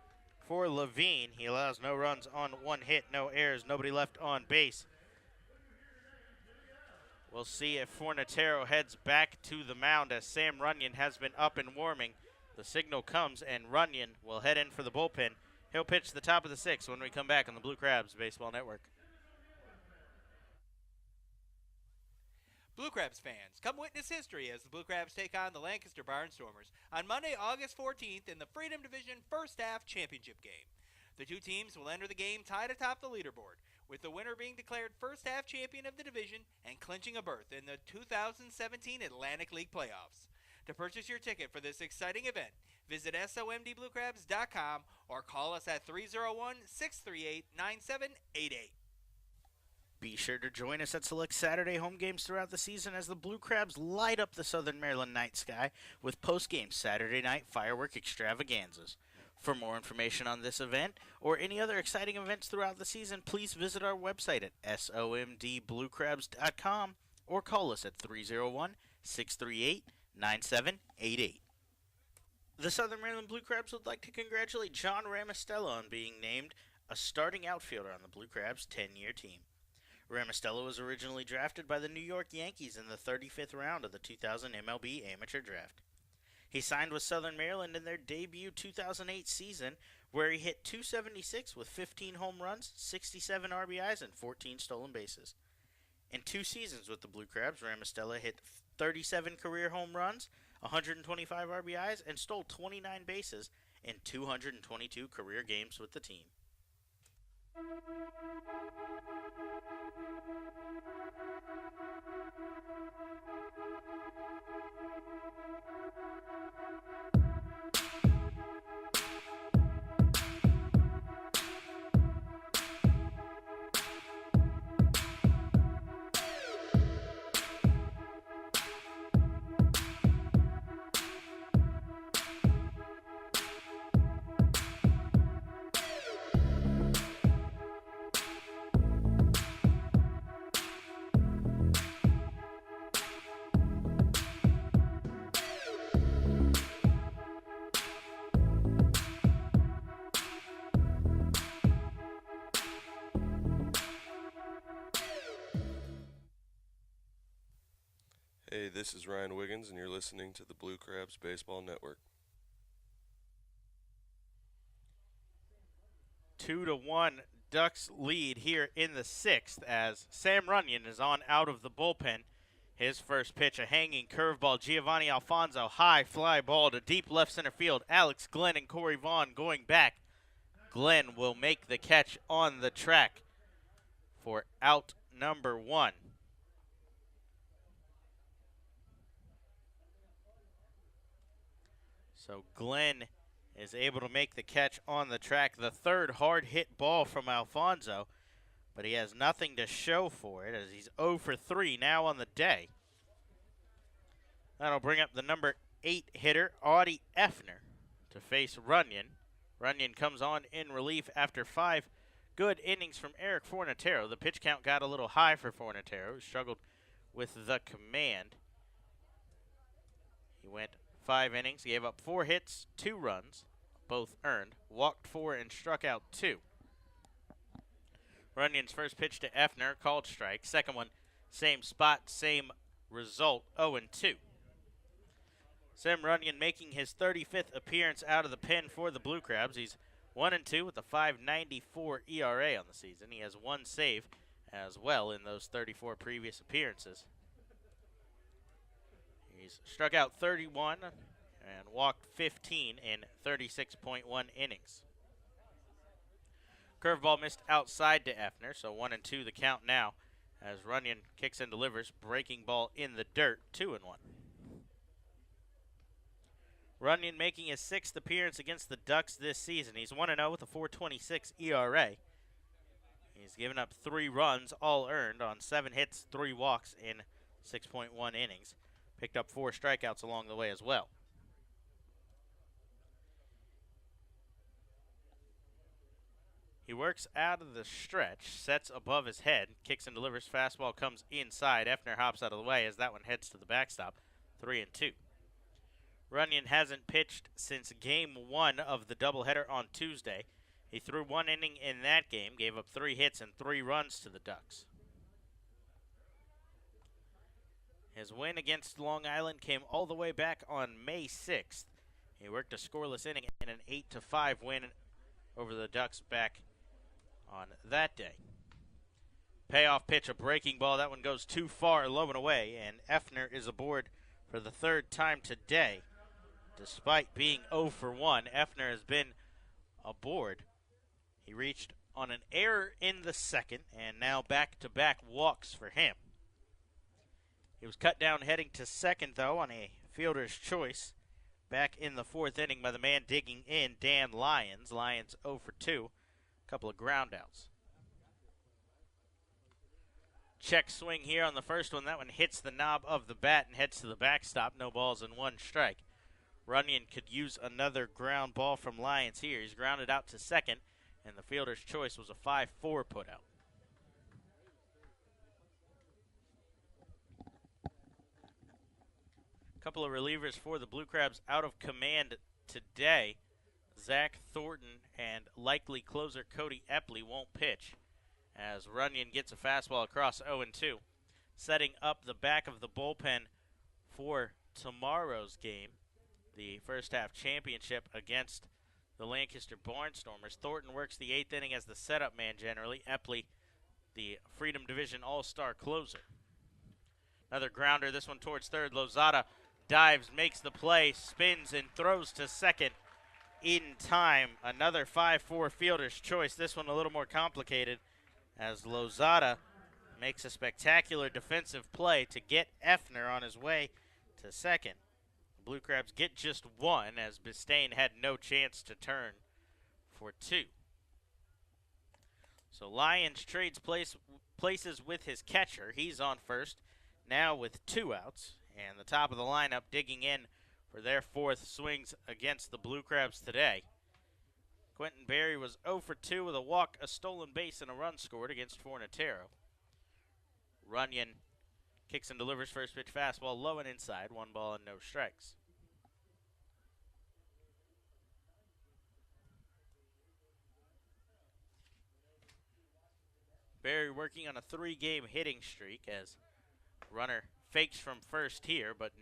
for Levine. He allows no runs on 1 hit, no errors, nobody left on base. We'll see if Fornatero heads back to the mound as Sam Runyon has been up and warming. The signal comes, and Runyon will head in for the bullpen. He'll pitch the top of the 6th when we come back on the Blue Crabs Baseball Network. Blue Crabs fans, come witness history as the Blue Crabs take on the Lancaster Barnstormers on Monday, August 14th in the Freedom Division First Half Championship game. The 2 teams will enter the game tied atop the leaderboard, with the winner being declared First Half Champion of the division and clinching a berth in the 2017 Atlantic League Playoffs. To purchase your ticket for this exciting event, visit SOMDBlueCrabs.com or call us at 301-638-9788. Be sure to join us at select Saturday home games throughout the season as the Blue Crabs light up the Southern Maryland night sky with post-game Saturday night firework extravaganzas. For more information on this event or any other exciting events throughout the season, please visit our website at somdbluecrabs.com or call us at 301-638-9788. The Southern Maryland Blue Crabs would like to congratulate John Ramastello on being named a starting outfielder on the Blue Crabs' 10-year team. Ramastello was originally drafted by the New York Yankees in the 35th round of the 2000 MLB Amateur Draft. He signed with Southern Maryland in their debut 2008 season, where he hit .276 with 15 home runs, 67 RBIs, and 14 stolen bases. In 2 seasons with the Blue Crabs, Ramastello hit 37 career home runs, 125 RBIs, and stole 29 bases in 222 career games with the team. Hey, this is Ryan Wiggins, and you're listening to the Blue Crabs Baseball Network. 2-1 Ducks lead here in the 6th as Sam Runyon is on out of the bullpen. His first pitch, a hanging curveball. Giovanni Alfonso, high fly ball to deep left center field. Alex Glenn and Corey Vaughn going back. Glenn will make the catch on the track for out number 1. So Glenn is able to make the catch on the track. The third hard hit ball from Alfonso, but he has nothing to show for it as he's 0 for 3 now on the day. That'll bring up the number 8 hitter, Audie Effner, to face Runyon. Runyon comes on in relief after 5 good innings from Eric Fornatero. The pitch count got a little high for Fornatero, who struggled with the command. He went 5 innings, gave up 4 hits, 2 runs, both earned, walked 4 and struck out 2. Runyon's first pitch to Effner, called strike. Second one, same spot, same result, 0-2. Sam Runyon making his 35th appearance out of the pen for the Blue Crabs. He's 1-2 with a .594 ERA on the season. He has 1 save as well in those 34 previous appearances. He's struck out 31 and walked 15 in 36.1 innings. Curveball missed outside to Effner, so 1-2 the count now as Runyon kicks and delivers. Breaking ball in the dirt, 2-1. Runyon making his 6th appearance against the Ducks this season. He's 1-0 with a .426 ERA. He's given up 3 runs, all earned, on 7 hits, 3 walks in 6.1 innings. Picked up 4 strikeouts along the way as well. He works out of the stretch, sets above his head, kicks and delivers. Fastball comes inside. Effner hops out of the way as that one heads to the backstop, 3-2. Runyon hasn't pitched since Game 1 of the doubleheader on Tuesday. He threw 1 inning in that game, gave up 3 hits and 3 runs to the Ducks. His win against Long Island came all the way back on May 6th. He worked a scoreless inning in an 8-5 win over the Ducks back on that day. Payoff pitch, a breaking ball. That one goes too far, low and away, and Effner is aboard for the 3rd time today. Despite being 0 for 1, Effner has been aboard. He reached on an error in the 2nd, and now back-to-back walks for him. He was cut down heading to 2nd, though, on a fielder's choice back in the 4th inning by the man digging in, Dan Lyons. Lyons 0 for 2, a couple of groundouts. Check swing here on the first one. That one hits the knob of the bat and heads to the backstop. No balls and 1 strike. Runyon could use another ground ball from Lyons here. He's grounded out to 2nd, and the fielder's choice was a 5-4 putout. Couple of relievers for the Blue Crabs out of command today. Zach Thornton and likely closer Cody Epley won't pitch as Runyon gets a fastball across 0-2. Setting up the back of the bullpen for tomorrow's game, the first half championship against the Lancaster Barnstormers. Thornton works the 8th inning as the setup man generally. Epley, the Freedom Division All-Star closer. Another grounder, this one towards 3rd. Lozada dives, makes the play, spins, and throws to 2nd in time. Another 5-4 fielder's choice. This one a little more complicated as Lozada makes a spectacular defensive play to get Effner on his way to 2nd. The Blue Crabs get just 1 as Bistain had no chance to turn for 2. So Lyons trades places with his catcher. He's on first now with 2 outs. And the top of the lineup digging in for their 4th swings against the Blue Crabs today. Quentin Berry was 0 for 2 with a walk, a stolen base, and a run scored against Fornatero. Runyon kicks and delivers first pitch fastball low and inside, 1 ball and no strikes. Berry working on a 3-game hitting streak as runner fakes from first here, but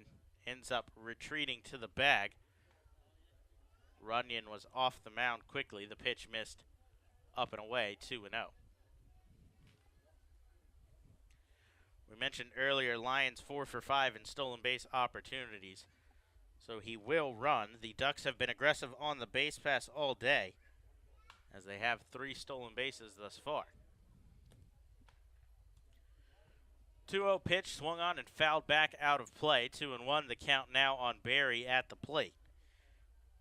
ends up retreating to the bag. Runyon was off the mound quickly. The pitch missed up and away, 2-0. We mentioned earlier Lyons 4 for 5 in stolen base opportunities, so he will run. The Ducks have been aggressive on the base pass all day, as they have 3 stolen bases thus far. 2-0 pitch, swung on and fouled back out of play. 2-1, the count now on Barry at the plate.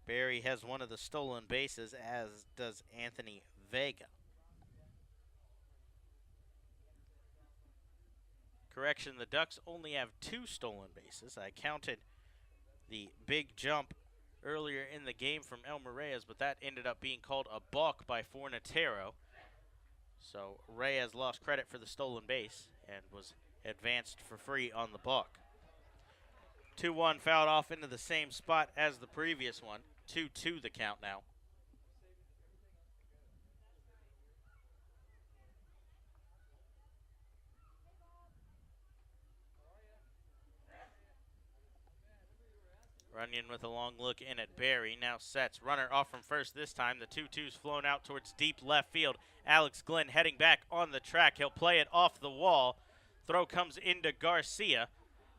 Barry has one of the stolen bases, as does Anthony Vega. Correction, the Ducks only have 2 stolen bases. I counted the big jump earlier in the game from Elmer Reyes, but that ended up being called a balk by Fornatero. So Reyes lost credit for the stolen base and was advanced for free on the balk. 2-1 fouled off into the same spot as the previous one. 2-2 the count now. Runyon with a long look in at Barry. Now sets. Runner off from first this time. The 2-2's flown out towards deep left field. Alex Glenn heading back on the track. He'll play it off the wall. Throw comes into Garcia.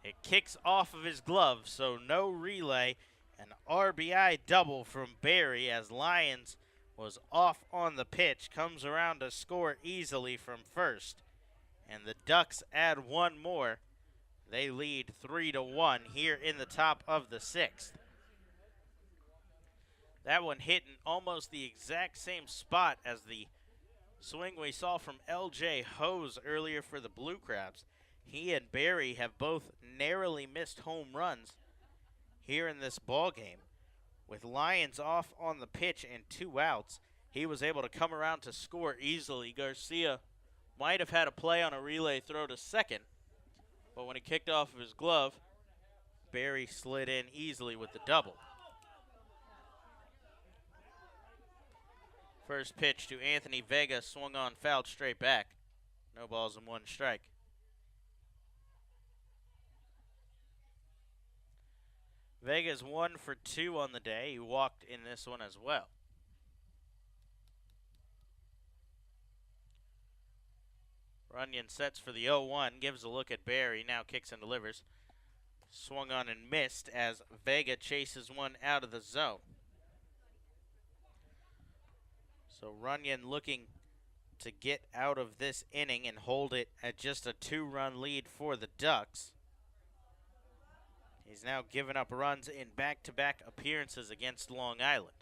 It kicks off of his glove, so no relay. An RBI double from Barry as Lyons was off on the pitch. Comes around to score easily from first. And the Ducks add one more. They lead 3-1 here in the top of the 6th. That one hit in almost the exact same spot as the swing we saw from L.J. Hose earlier for the Blue Crabs. He and Barry have both narrowly missed home runs here in this ball game. With Lyons off on the pitch and 2 outs, he was able to come around to score easily. Garcia might have had a play on a relay throw to second, but when he kicked off of his glove, Barry slid in easily with the double. First pitch to Anthony Vega, swung on, fouled straight back. No balls and 1 strike. Vega's 1 for 2 on the day. He walked in this one as well. Runyon sets for the 0-1, gives a look at Barry, now kicks and delivers. Swung on and missed as Vega chases one out of the zone. So Runyon looking to get out of this inning and hold it at just a 2-run lead for the Ducks. He's now given up runs in back-to-back appearances against Long Island.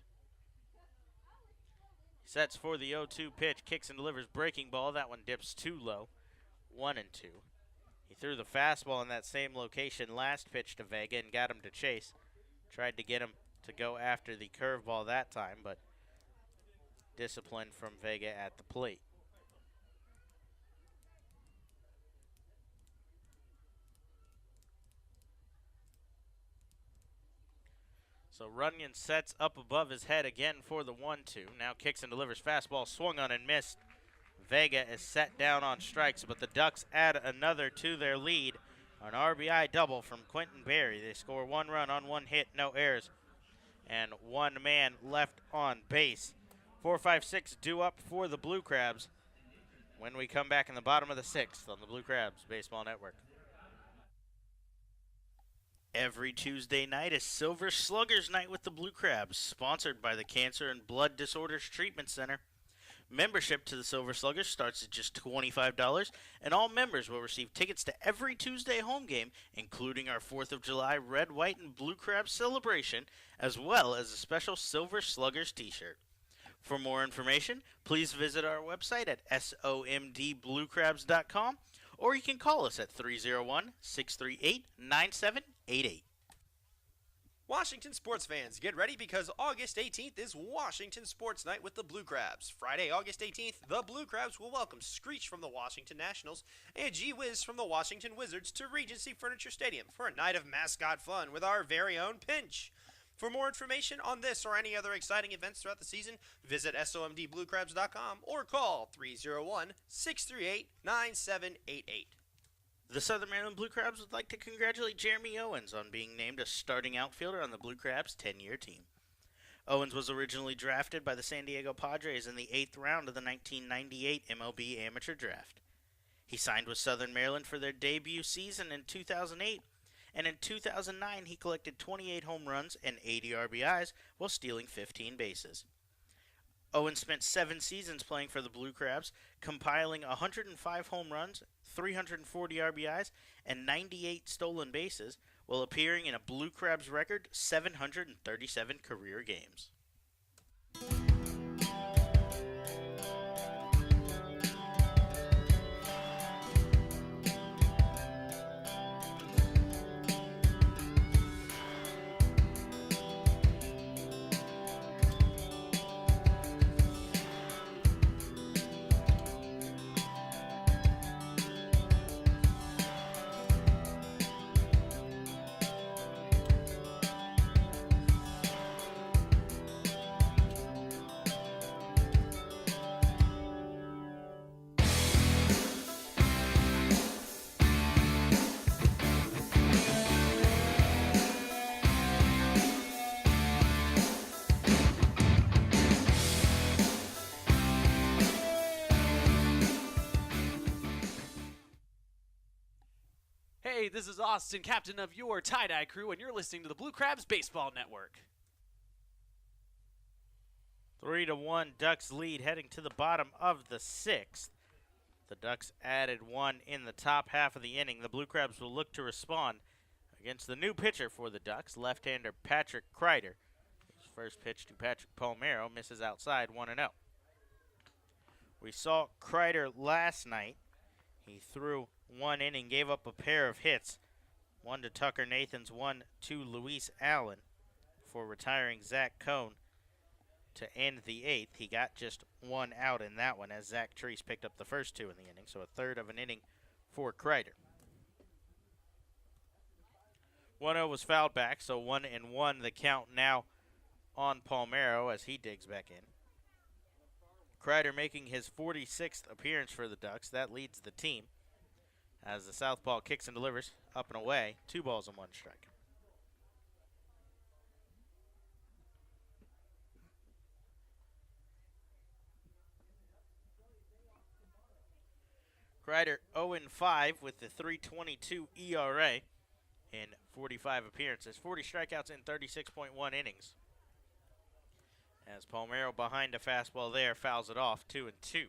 Sets for the 0-2 pitch, kicks and delivers, breaking ball. That one dips too low, 1-2. He threw the fastball in that same location last pitch to Vega and got him to chase. Tried to get him to go after the curveball that time, but discipline from Vega at the plate. So Runyon sets up above his head again for the 1-2. Now kicks and delivers fastball, swung on and missed. Vega is set down on strikes, but the Ducks add another to their lead. An RBI double from Quentin Barry. They score 1 run on 1 hit, no errors, and 1 man left on base. 4-5-6 due up for the Blue Crabs when we come back in the bottom of the 6th on the Blue Crabs Baseball Network. Every Tuesday night is Silver Sluggers Night with the Blue Crabs, sponsored by the Cancer and Blood Disorders Treatment Center. Membership to the Silver Sluggers starts at just $25, and all members will receive tickets to every Tuesday home game, including our 4th of July Red, White, and Blue Crabs celebration, as well as a special Silver Sluggers t-shirt. For more information, please visit our website at somdbluecrabs.com, or you can call us at 301-638-9788. Washington sports fans, get ready because August 18th is Washington Sports Night with the Blue Crabs. Friday, August 18th, the Blue Crabs will welcome Screech from the Washington Nationals and Gee Whiz from the Washington Wizards to Regency Furniture Stadium for a night of mascot fun with our very own Pinch. For more information on this or any other exciting events throughout the season, visit somdbluecrabs.com or call 301-638-9788. The Southern Maryland Blue Crabs would like to congratulate Jeremy Owens on being named a starting outfielder on the Blue Crabs' 10-year team. Owens was originally drafted by the San Diego Padres in the 8th round of the 1998 MLB Amateur Draft. He signed with Southern Maryland for their debut season in 2008, and in 2009 he collected 28 home runs and 80 RBIs while stealing 15 bases. Owens spent 7 seasons playing for the Blue Crabs, compiling 105 home runs, 340 RBIs, and 98 stolen bases, while appearing in a Blue Crabs record 737 career games. Hey, this is Austin, captain of your tie-dye crew, and you're listening to the Blue Crabs Baseball Network. 3-1 Ducks lead heading to the bottom of the 6th. The Ducks added 1 in the top half of the inning. The Blue Crabs will look to respond against the new pitcher for the Ducks, left-hander Patrick Kreider. His first pitch to Patrick Palmero misses outside 1-0. We saw Kreider last night. He threw 1 inning, gave up a pair of hits, 1 to Tucker Nathans, 1 to Luis Allen, for retiring Zach Cohn to end the 8th. He got just 1 out in that one as Zach Treese picked up the first 2 in the inning, so a third of an inning for Kreider. 1-0 was fouled back, so 1-1 the count now on Palmero as he digs back in. Kreider making his 46th appearance for the Ducks. That leads the team as the southpaw kicks and delivers up and away. 2 balls and 1 strike. Kreider 0-5 with the 3.22 ERA in 45 appearances. 40 strikeouts in 36.1 innings. As Palmero behind a fastball there fouls it off 2-2.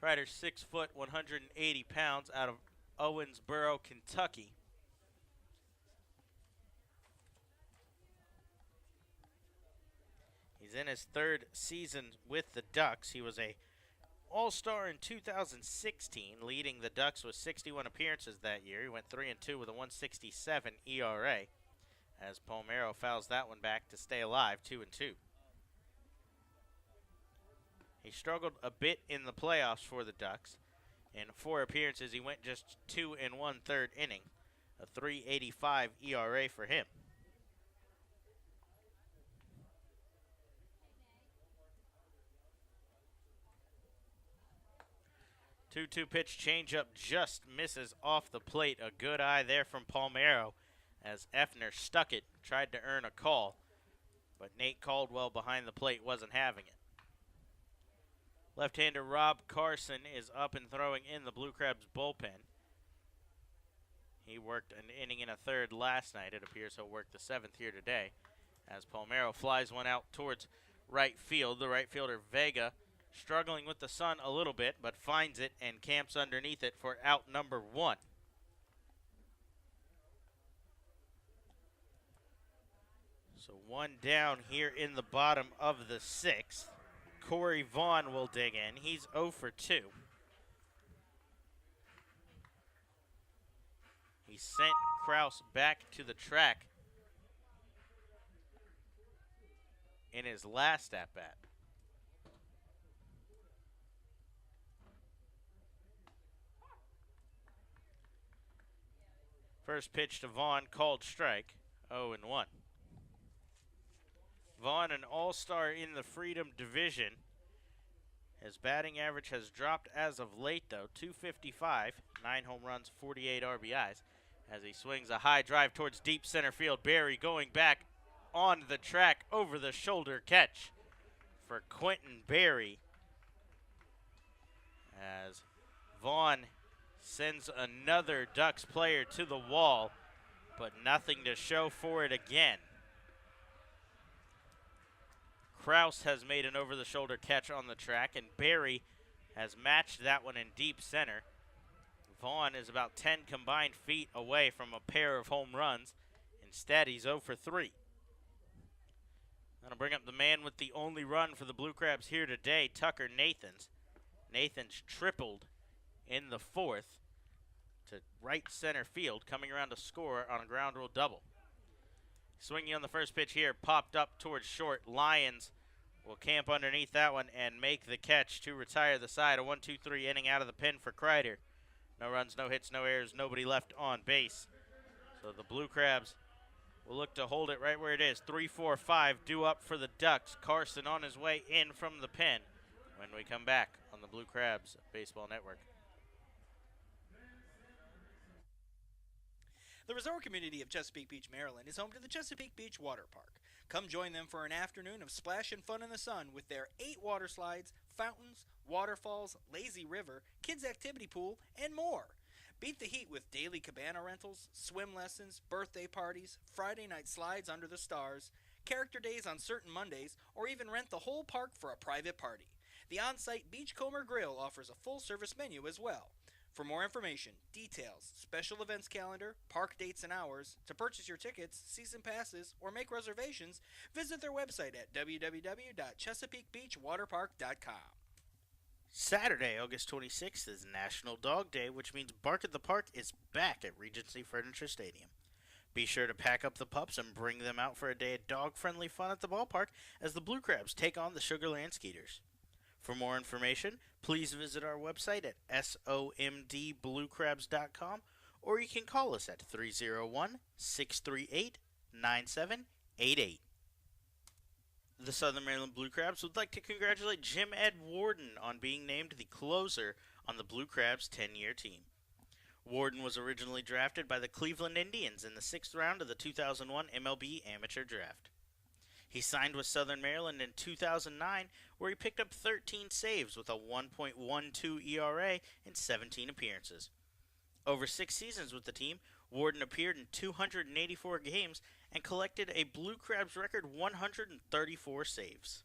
Kreider 6 foot, 180 pounds, out of Owensboro, Kentucky. He's in his 3rd season with the Ducks. He was a All-Star in 2016, leading the Ducks with 61 appearances that year. He went 3-2 with a 1.67 ERA, as Palmero fouls that one back to stay alive, 2-2. He struggled a bit in the playoffs for the Ducks. In 4 appearances, he went just 2 1/3 inning, a 3.85 ERA for him. Two-two pitch changeup just misses off the plate. A good eye there from Palmero as Effner stuck it, tried to earn a call, but Nate Caldwell behind the plate wasn't having it. Left-hander Rob Carson is up and throwing in the Blue Crabs bullpen. He worked an inning and a third last night. It appears he'll work the 7th here today as Palmero flies one out towards right field. The right fielder Vega struggling with the sun a little bit, but finds it and camps underneath it for out number 1. So 1 down here in the bottom of the 6th. Corey Vaughn will dig in. He's 0 for 2. He sent Kraus back to the track in his last at-bat. First pitch to Vaughn, called strike, 0-1. Vaughn, an all-star in the Freedom Division. His batting average has dropped as of late, though, 255, 9 home runs, 48 RBIs, as he swings a high drive towards deep center field. Berry going back on the track, over the shoulder catch for Quentin Berry, as Vaughn sends another Ducks player to the wall, but nothing to show for it again. Kraus has made an over-the-shoulder catch on the track, and Berry has matched that one in deep center. Vaughn is about 10 combined feet away from a pair of home runs. Instead, he's 0 for 3. That'll bring up the man with the only run for the Blue Crabs here today, Tucker Nathans. Nathans tripled in the 4th to right center field, coming around to score on a ground rule double. Swinging on the first pitch here, popped up towards short. Lyons will camp underneath that one and make the catch to retire the side. A 1-2-3 inning out of the pen for Kreider. No runs, no hits, no errors, nobody left on base. So the Blue Crabs will look to hold it right where it is. 3-4-5 due up for the Ducks. Carson on his way in from the pen when we come back on the Blue Crabs Baseball Network. The resort community of Chesapeake Beach, Maryland is home to the Chesapeake Beach Water Park. Come join them for an afternoon of splash and fun in the sun with their 8 water slides, fountains, waterfalls, lazy river, kids activity pool, and more. Beat the heat with daily cabana rentals, swim lessons, birthday parties, Friday night slides under the stars, character days on certain Mondays, or even rent the whole park for a private party. The on-site Beachcomber Grill offers a full-service menu as well. For more information, details, special events calendar, park dates and hours, to purchase your tickets, season passes, or make reservations, visit their website at www.chesapeakebeachwaterpark.com. Saturday, August 26th is National Dog Day, which means Bark at the Park is back at Regency Furniture Stadium. Be sure to pack up the pups and bring them out for a day of dog-friendly fun at the ballpark as the Blue Crabs take on the Sugarland Skeeters. For more information, please visit our website at somdbluecrabs.com, or you can call us at 301-638-9788. The Southern Maryland Blue Crabs would like to congratulate Jim Ed Warden on being named the closer on the Blue Crabs 10-year team. Warden was originally drafted by the Cleveland Indians in the 6th round of the 2001 MLB Amateur Draft. He signed with Southern Maryland in 2009, where he picked up 13 saves with a 1.12 ERA in 17 appearances. Over 6 seasons with the team, Warden appeared in 284 games and collected a Blue Crabs record 134 saves.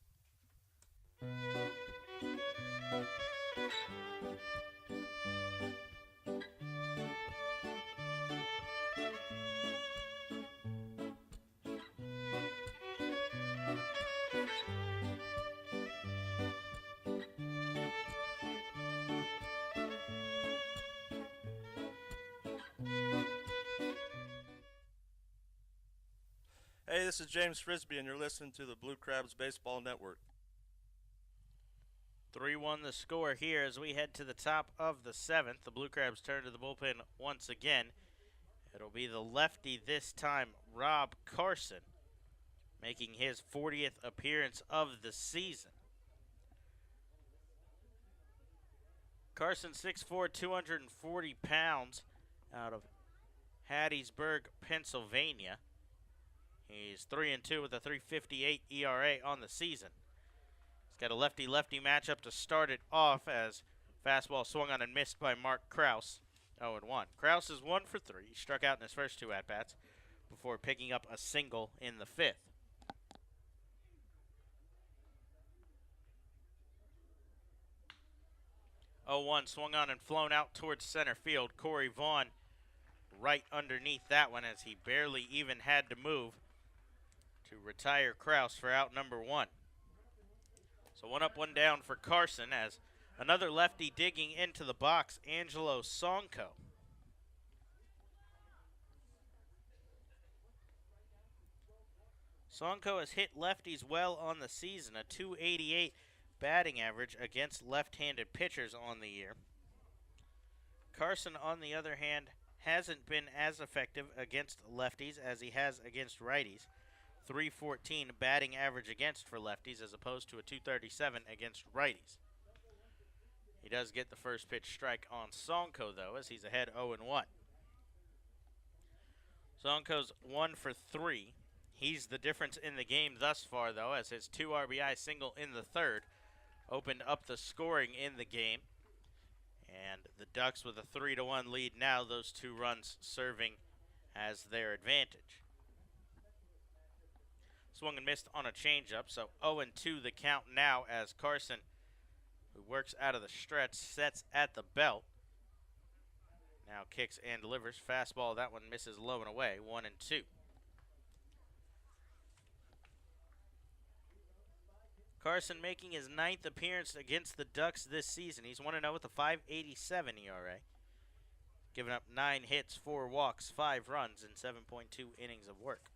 Hey, this is James Frisbee, and you're listening to the Blue Crabs Baseball Network. 3-1 the score here as we head to the top of the 7th. The Blue Crabs turn to the bullpen once again. It'll be the lefty this time, Rob Carson, making his 40th appearance of the season. Carson, 6'4", 240 pounds, out of Hattiesburg, Pennsylvania. He's 3-2 with a 3.58 ERA on the season. He's got a lefty-lefty matchup to start it off as fastball swung on and missed by Mark Kraus. 0-1. Kraus is 1 for 3. He struck out in his first 2 at-bats before picking up a single in the 5th. Swung on and flown out towards center field. Corey Vaughn right underneath that one as he barely even had to move to retire Kraus for out number 1. So 1 up, 1 down for Carson as another lefty digging into the box, Angelo Sonko. Sonko has hit lefties well on the season, a 288 batting average against left-handed pitchers on the year. Carson, on the other hand, hasn't been as effective against lefties as he has against righties. 314 batting average against for lefties as opposed to a 237 against righties. He does get the first pitch strike on Sonko, though, as he's ahead 0-1. Sonko's 1 for 3. He's the difference in the game thus far, though, as his 2 RBI single in the third opened up the scoring in the game. And the Ducks with a 3-1 lead now, those 2 runs serving as their advantage. Swung and missed on a changeup, so 0-2 the count now as Carson, who works out of the stretch, sets at the belt. Now kicks and delivers. Fastball, that one misses low and away, 1-2. Carson making his 9th appearance against the Ducks this season. He's 1-0 with a .587 ERA. Giving up 9 hits, 4 walks, 5 runs, and 7.2 innings of work.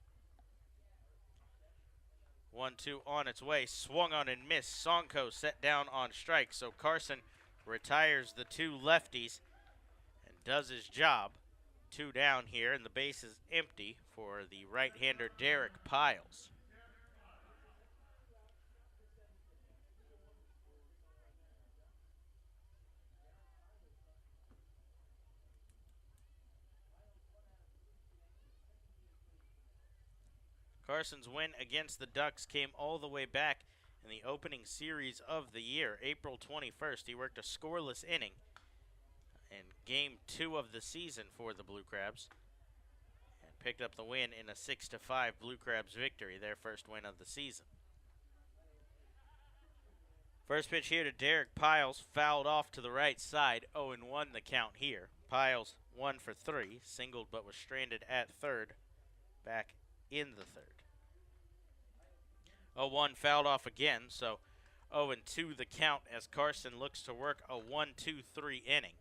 1-2 on its way. Swung on and missed. Sonko set down on strike. So Carson retires the 2 lefties and does his job. 2 down here, and the base is empty for the right-hander Derek Piles. Carson's win against the Ducks came all the way back in the opening series of the year, April 21st. He worked a scoreless inning in Game 2 of the season for the Blue Crabs and picked up the win in a 6-5 Blue Crabs victory, their first win of the season. First pitch here to Derek Piles, fouled off to the right side, 0-1 the count here. Piles 1 for 3, singled but was stranded at third, back in the third. 0-1 fouled off again, so 0-2 the count as Carson looks to work a 1-2-3 inning.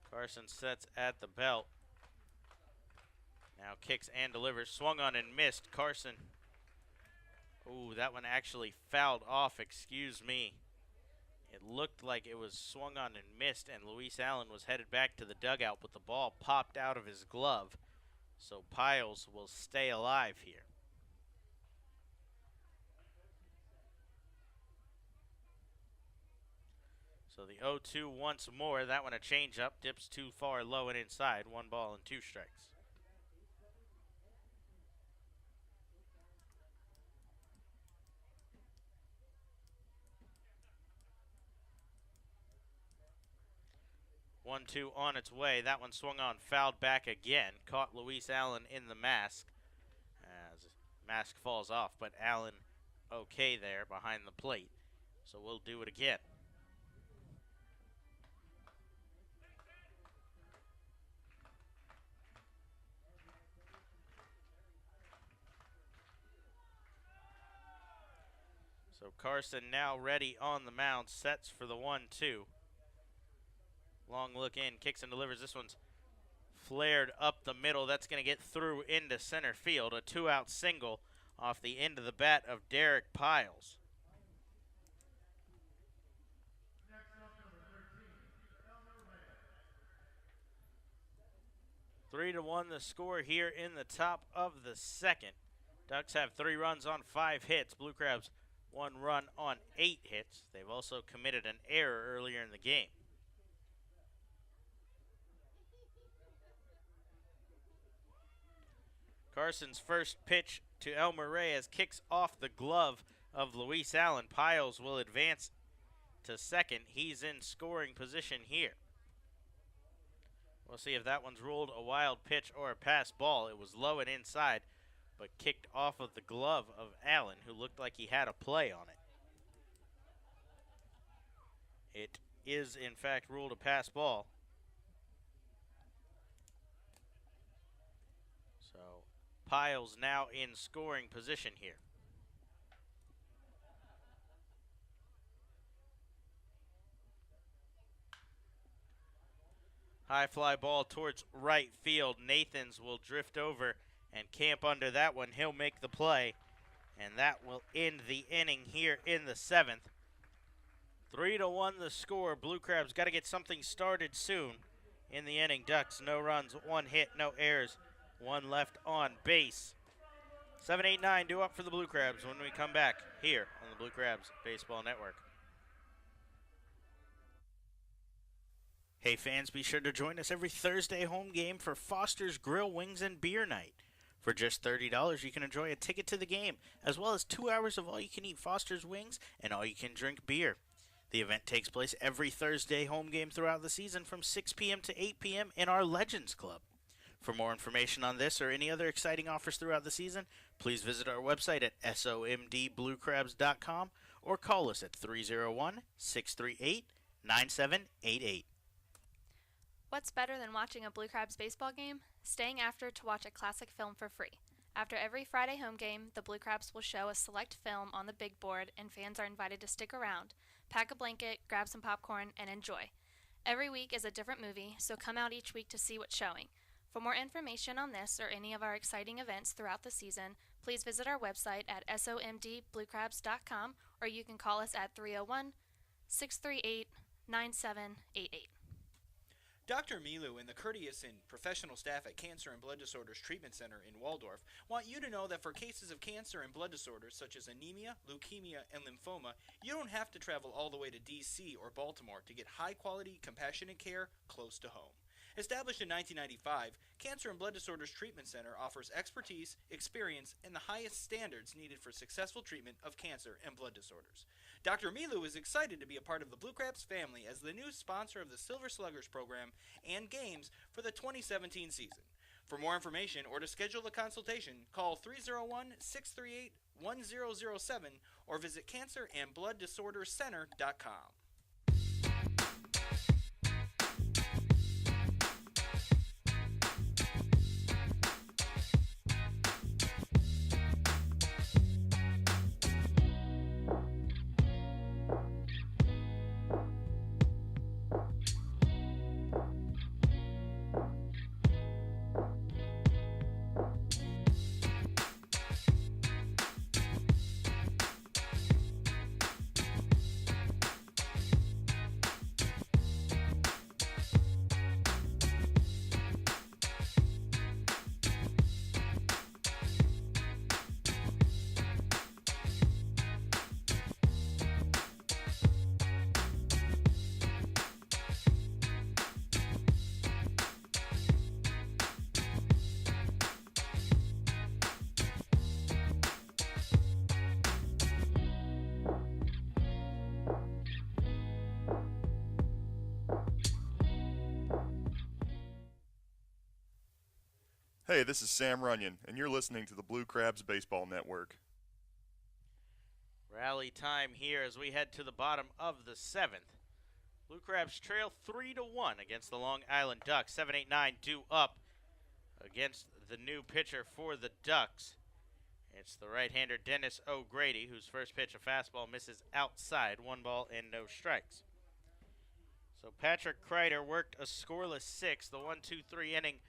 Carson sets at the belt. Now kicks and delivers. Swung on and missed. Carson. Ooh, that one actually fouled off. Excuse me. It looked like it was swung on and missed, and Luis Allen was headed back to the dugout, but the ball popped out of his glove. So Piles will stay alive here. So the 0-2 once more. That one a changeup. Dips too far low and inside. 1 ball and 2 strikes. One-two on its way. That one swung on, fouled back again. Caught Luis Allen in the mask as mask falls off, but Allen okay there behind the plate. So we'll do it again. So Carson now ready on the mound, sets for the 1-2. Long look in, kicks and delivers. This one's flared up the middle. That's going to get through into center field. A 2-out single off the end of the bat of Derek Piles. Three to 1 the score here in the top of the second. Ducks have 3 runs on 5 hits. Blue Crabs 1 run on 8 hits. They've also committed an error earlier in the game. Carson's first pitch to Elmer Reyes kicks off the glove of Luis Allen. Piles will advance to second. He's in scoring position here. We'll see if that one's ruled a wild pitch or a pass ball. It was low and inside, but kicked off of the glove of Allen, who looked like he had a play on it. It is, in fact, ruled a pass ball. So Piles now in scoring position here. High fly ball towards right field. Nathans will drift over and camp under that one. He'll make the play, and that will end the inning here in the 7th. 3-1 the score. Blue Crabs got to get something started soon in the inning. Ducks, no runs, 1 hit, no errors, 1 left on base. 7-8-9 due up for the Blue Crabs when we come back here on the Blue Crabs Baseball Network. Hey fans, be sure to join us every Thursday home game for Foster's Grill Wings and Beer Night. For just $30, you can enjoy a ticket to the game, as well as 2 hours of all-you-can-eat Foster's Wings and all-you-can-drink beer. The event takes place every Thursday home game throughout the season from 6 p.m. to 8 p.m. in our Legends Club. For more information on this or any other exciting offers throughout the season, please visit our website at somdbluecrabs.com or call us at 301-638-9788. What's better than watching a Blue Crabs baseball game? Staying after to watch a classic film for free. After every Friday home game, the Blue Crabs will show a select film on the big board, and fans are invited to stick around, pack a blanket, grab some popcorn, and enjoy. Every week is a different movie, so come out each week to see what's showing. For more information on this or any of our exciting events throughout the season, please visit our website at somdbluecrabs.com, or you can call us at 301-638-9788. Dr. Milu and the courteous and professional staff at Cancer and Blood Disorders Treatment Center in Waldorf want you to know that for cases of cancer and blood disorders such as anemia, leukemia, and lymphoma, you don't have to travel all the way to D.C. or Baltimore to get high-quality, compassionate care close to home. Established in 1995, Cancer and Blood Disorders Treatment Center offers expertise, experience, and the highest standards needed for successful treatment of cancer and blood disorders. Dr. Milu is excited to be a part of the Blue Crabs family as the new sponsor of the Silver Sluggers program and games for the 2017 season. For more information or to schedule a consultation, call 301-638-1007 or visit cancerandblooddisorderscenter.com. Hey, this is Sam Runyon, and you're listening to the Blue Crabs Baseball Network. Rally time here as we head to the bottom of the 7th. Blue Crabs trail 3-1 against the Long Island Ducks. 7-8-9 due up against the new pitcher for the Ducks. It's the right-hander Dennis O'Grady, whose first pitch, a fastball, misses outside. 1 ball and no strikes. So Patrick Kreider worked a scoreless 6, the 1-2-3 inning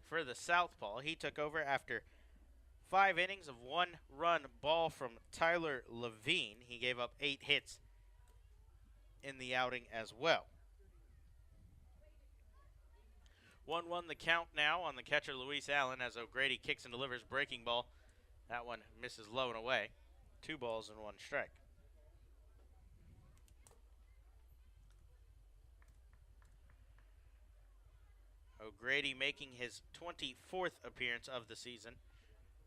for the Southpaw. He took over after 5 innings of 1-run ball from Tyler Levine. He gave up 8 hits in the outing as well. 1-1 the count now on the catcher Luis Allen as O'Grady kicks and delivers breaking ball. That one misses low and away. 2 balls and 1 strike. O'Grady making his 24th appearance of the season.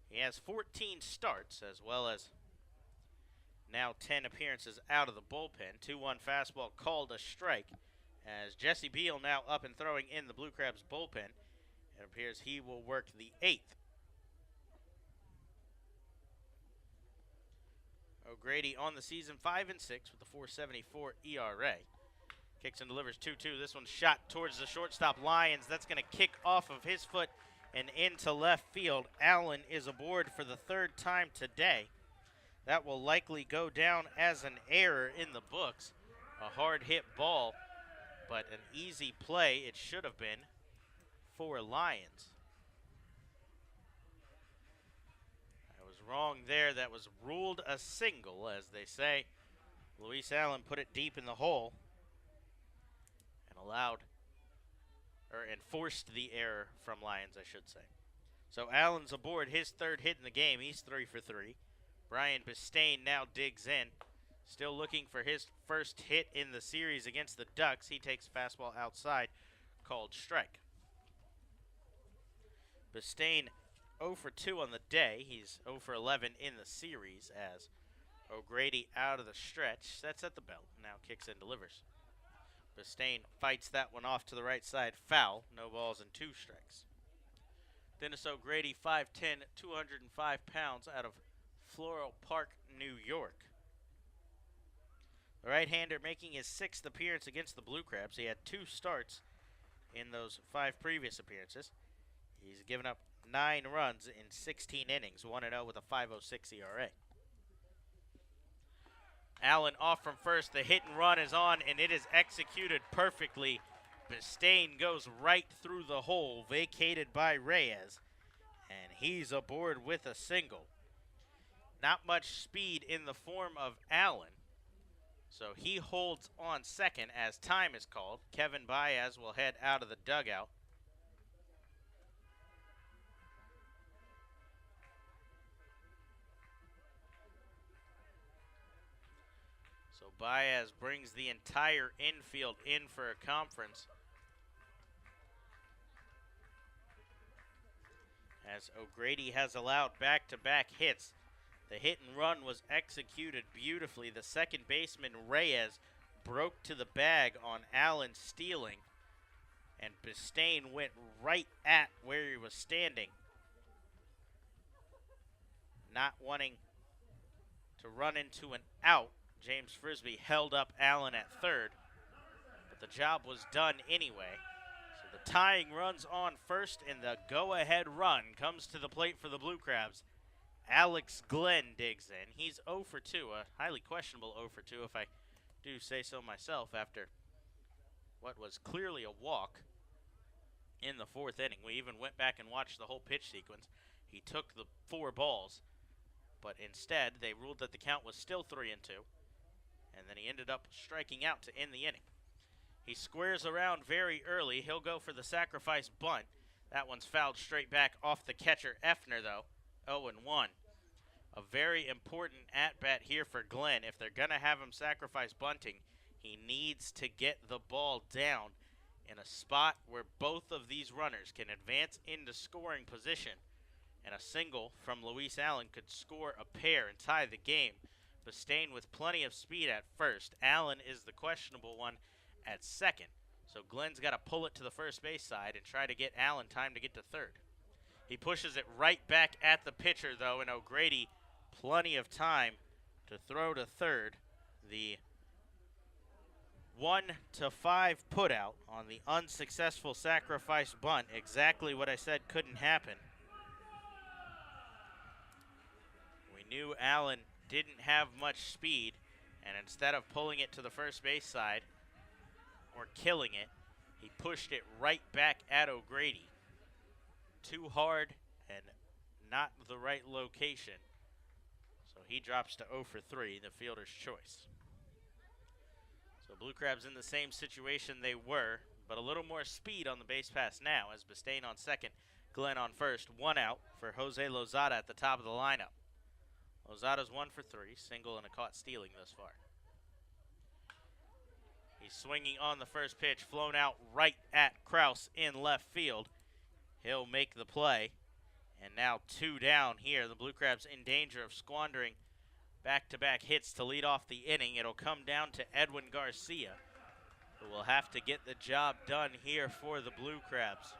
He has 14 starts as well as now 10 appearances out of the bullpen. 2-1 fastball called a strike as Jesse Beal now up and throwing in the Blue Crabs bullpen. It appears he will work the 8th. O'Grady on the season 5-6 with a 4.74 ERA. Kicks and delivers 2-2. This one's shot towards the shortstop Lyons. That's going to kick off of his foot and into left field. Allen is aboard for the 3rd time today. That will likely go down as an error in the books. A hard hit ball, but an easy play it should have been for Lyons. I was wrong there. That was ruled a single, as they say. Luis Allen put it deep in the hole and enforced the error from Lyons, I should say. So Allen's aboard his third hit in the game. He's 3 for 3. Brian Bistain now digs in. Still looking for his first hit in the series against the Ducks. He takes fastball outside, called strike. Bistain 0 for 2 on the day. He's 0 for 11 in the series as O'Grady out of the stretch, sets at the belt, now kicks and delivers. Bistain fights that one off to the right side, foul, no balls and 2 strikes. Dennis O'Grady, 5'10", 205 pounds, out of Floral Park, New York. The right-hander making his 6th appearance against the Blue Crabs. He had 2 starts in those 5 previous appearances. He's given up 9 runs in 16 innings, 1-0 with a 5.06 ERA. Allen off from first. The hit and run is on, and it is executed perfectly. Bistain goes right through the hole, vacated by Reyes, and he's aboard with a single. Not much speed in the form of Allen, so he holds on second as time is called. Kevin Baez will head out of the dugout. So Baez brings the entire infield in for a conference, as O'Grady has allowed back-to-back hits. The hit and run was executed beautifully. The second baseman, Reyes, broke to the bag on Allen stealing, and Bistain went right at where he was standing, not wanting to run into an out. James Frisbee held up Allen at third, but the job was done anyway. So the tying run's on first, and the go-ahead run comes to the plate for the Blue Crabs. Alex Glenn digs in. He's 0 for 2, a highly questionable 0 for 2 if I do say so myself, after what was clearly a walk in the 4th inning. We even went back and watched the whole pitch sequence. He took the 4 balls, but instead they ruled that the count was still 3-2, and then he ended up striking out to end the inning. He squares around very early. He'll go for the sacrifice bunt. That one's fouled straight back off the catcher, Effner, though. 0-1. A very important at-bat here for Glenn. If they're going to have him sacrifice bunting, he needs to get the ball down in a spot where both of these runners can advance into scoring position, and a single from Luis Allen could score a pair and tie the game. Bistain with plenty of speed at first. Allen is the questionable one at second, so Glenn's got to pull it to the first base side and try to get Allen time to get to third. He pushes it right back at the pitcher, though, and O'Grady plenty of time to throw to third. The 1-5 putout on the unsuccessful sacrifice bunt. Exactly what I said couldn't happen. We knew Allen didn't have much speed, and instead of pulling it to the first base side or killing it, he pushed it right back at O'Grady. Too hard and not the right location. So he drops to 0 for 3, the fielder's choice. So Blue Crabs in the same situation they were, but a little more speed on the base pass now, as Bistain on second, Glenn on first. 1 out for Jose Lozada at the top of the lineup. Lozada's 1 for 3, single and a caught stealing thus far. He's swinging on the first pitch, flown out right at Kraus in left field. He'll make the play, and now 2 down here. The Blue Crabs in danger of squandering back-to-back hits to lead off the inning. It'll come down to Edwin Garcia, who will have to get the job done here for the Blue Crabs.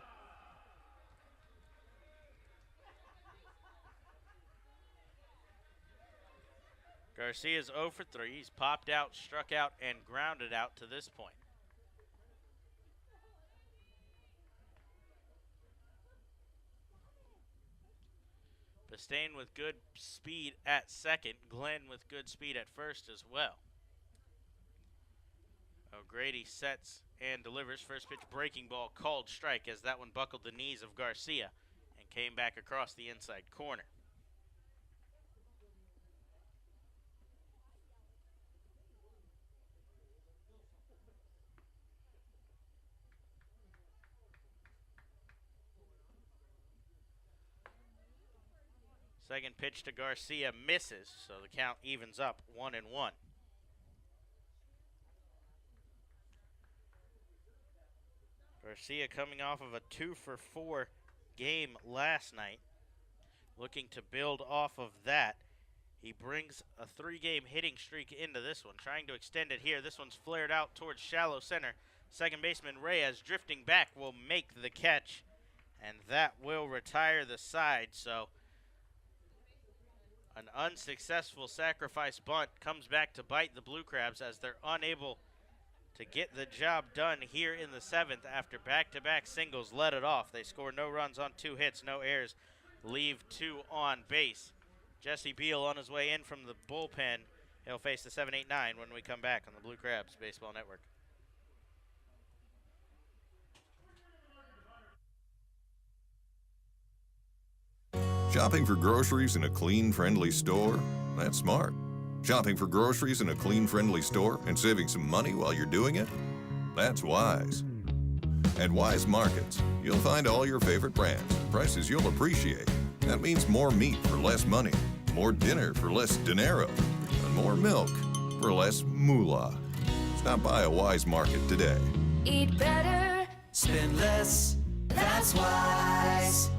Garcia's 0 for 3. He's popped out, struck out, and grounded out to this point. Bistain with good speed at second. Glenn with good speed at first as well. O'Grady sets and delivers. First pitch breaking ball called strike, as that one buckled the knees of Garcia and came back across the inside corner. Second pitch to Garcia misses, so the count evens up 1-1. Garcia coming off of a 2-for-4 game last night, looking to build off of that. He brings a 3-game hitting streak into this one, trying to extend it here. This one's flared out towards shallow center. Second baseman Reyes drifting back will make the catch, and that will retire the side. So an unsuccessful sacrifice bunt comes back to bite the Blue Crabs as they're unable to get the job done here in the 7th after back-to-back singles let it off. They score no runs on 2 hits, no errors, leave 2 on base. Jesse Beal on his way in from the bullpen. He'll face the 7-8-9 when we come back on the Blue Crabs Baseball Network. Shopping for groceries in a clean, friendly store? That's smart. Shopping for groceries in a clean, friendly store and saving some money while you're doing it? That's wise. At Wise Markets, you'll find all your favorite brands, prices you'll appreciate. That means more meat for less money, more dinner for less dinero, and more milk for less moolah. Stop by a Wise Market today. Eat better, spend less, that's wise.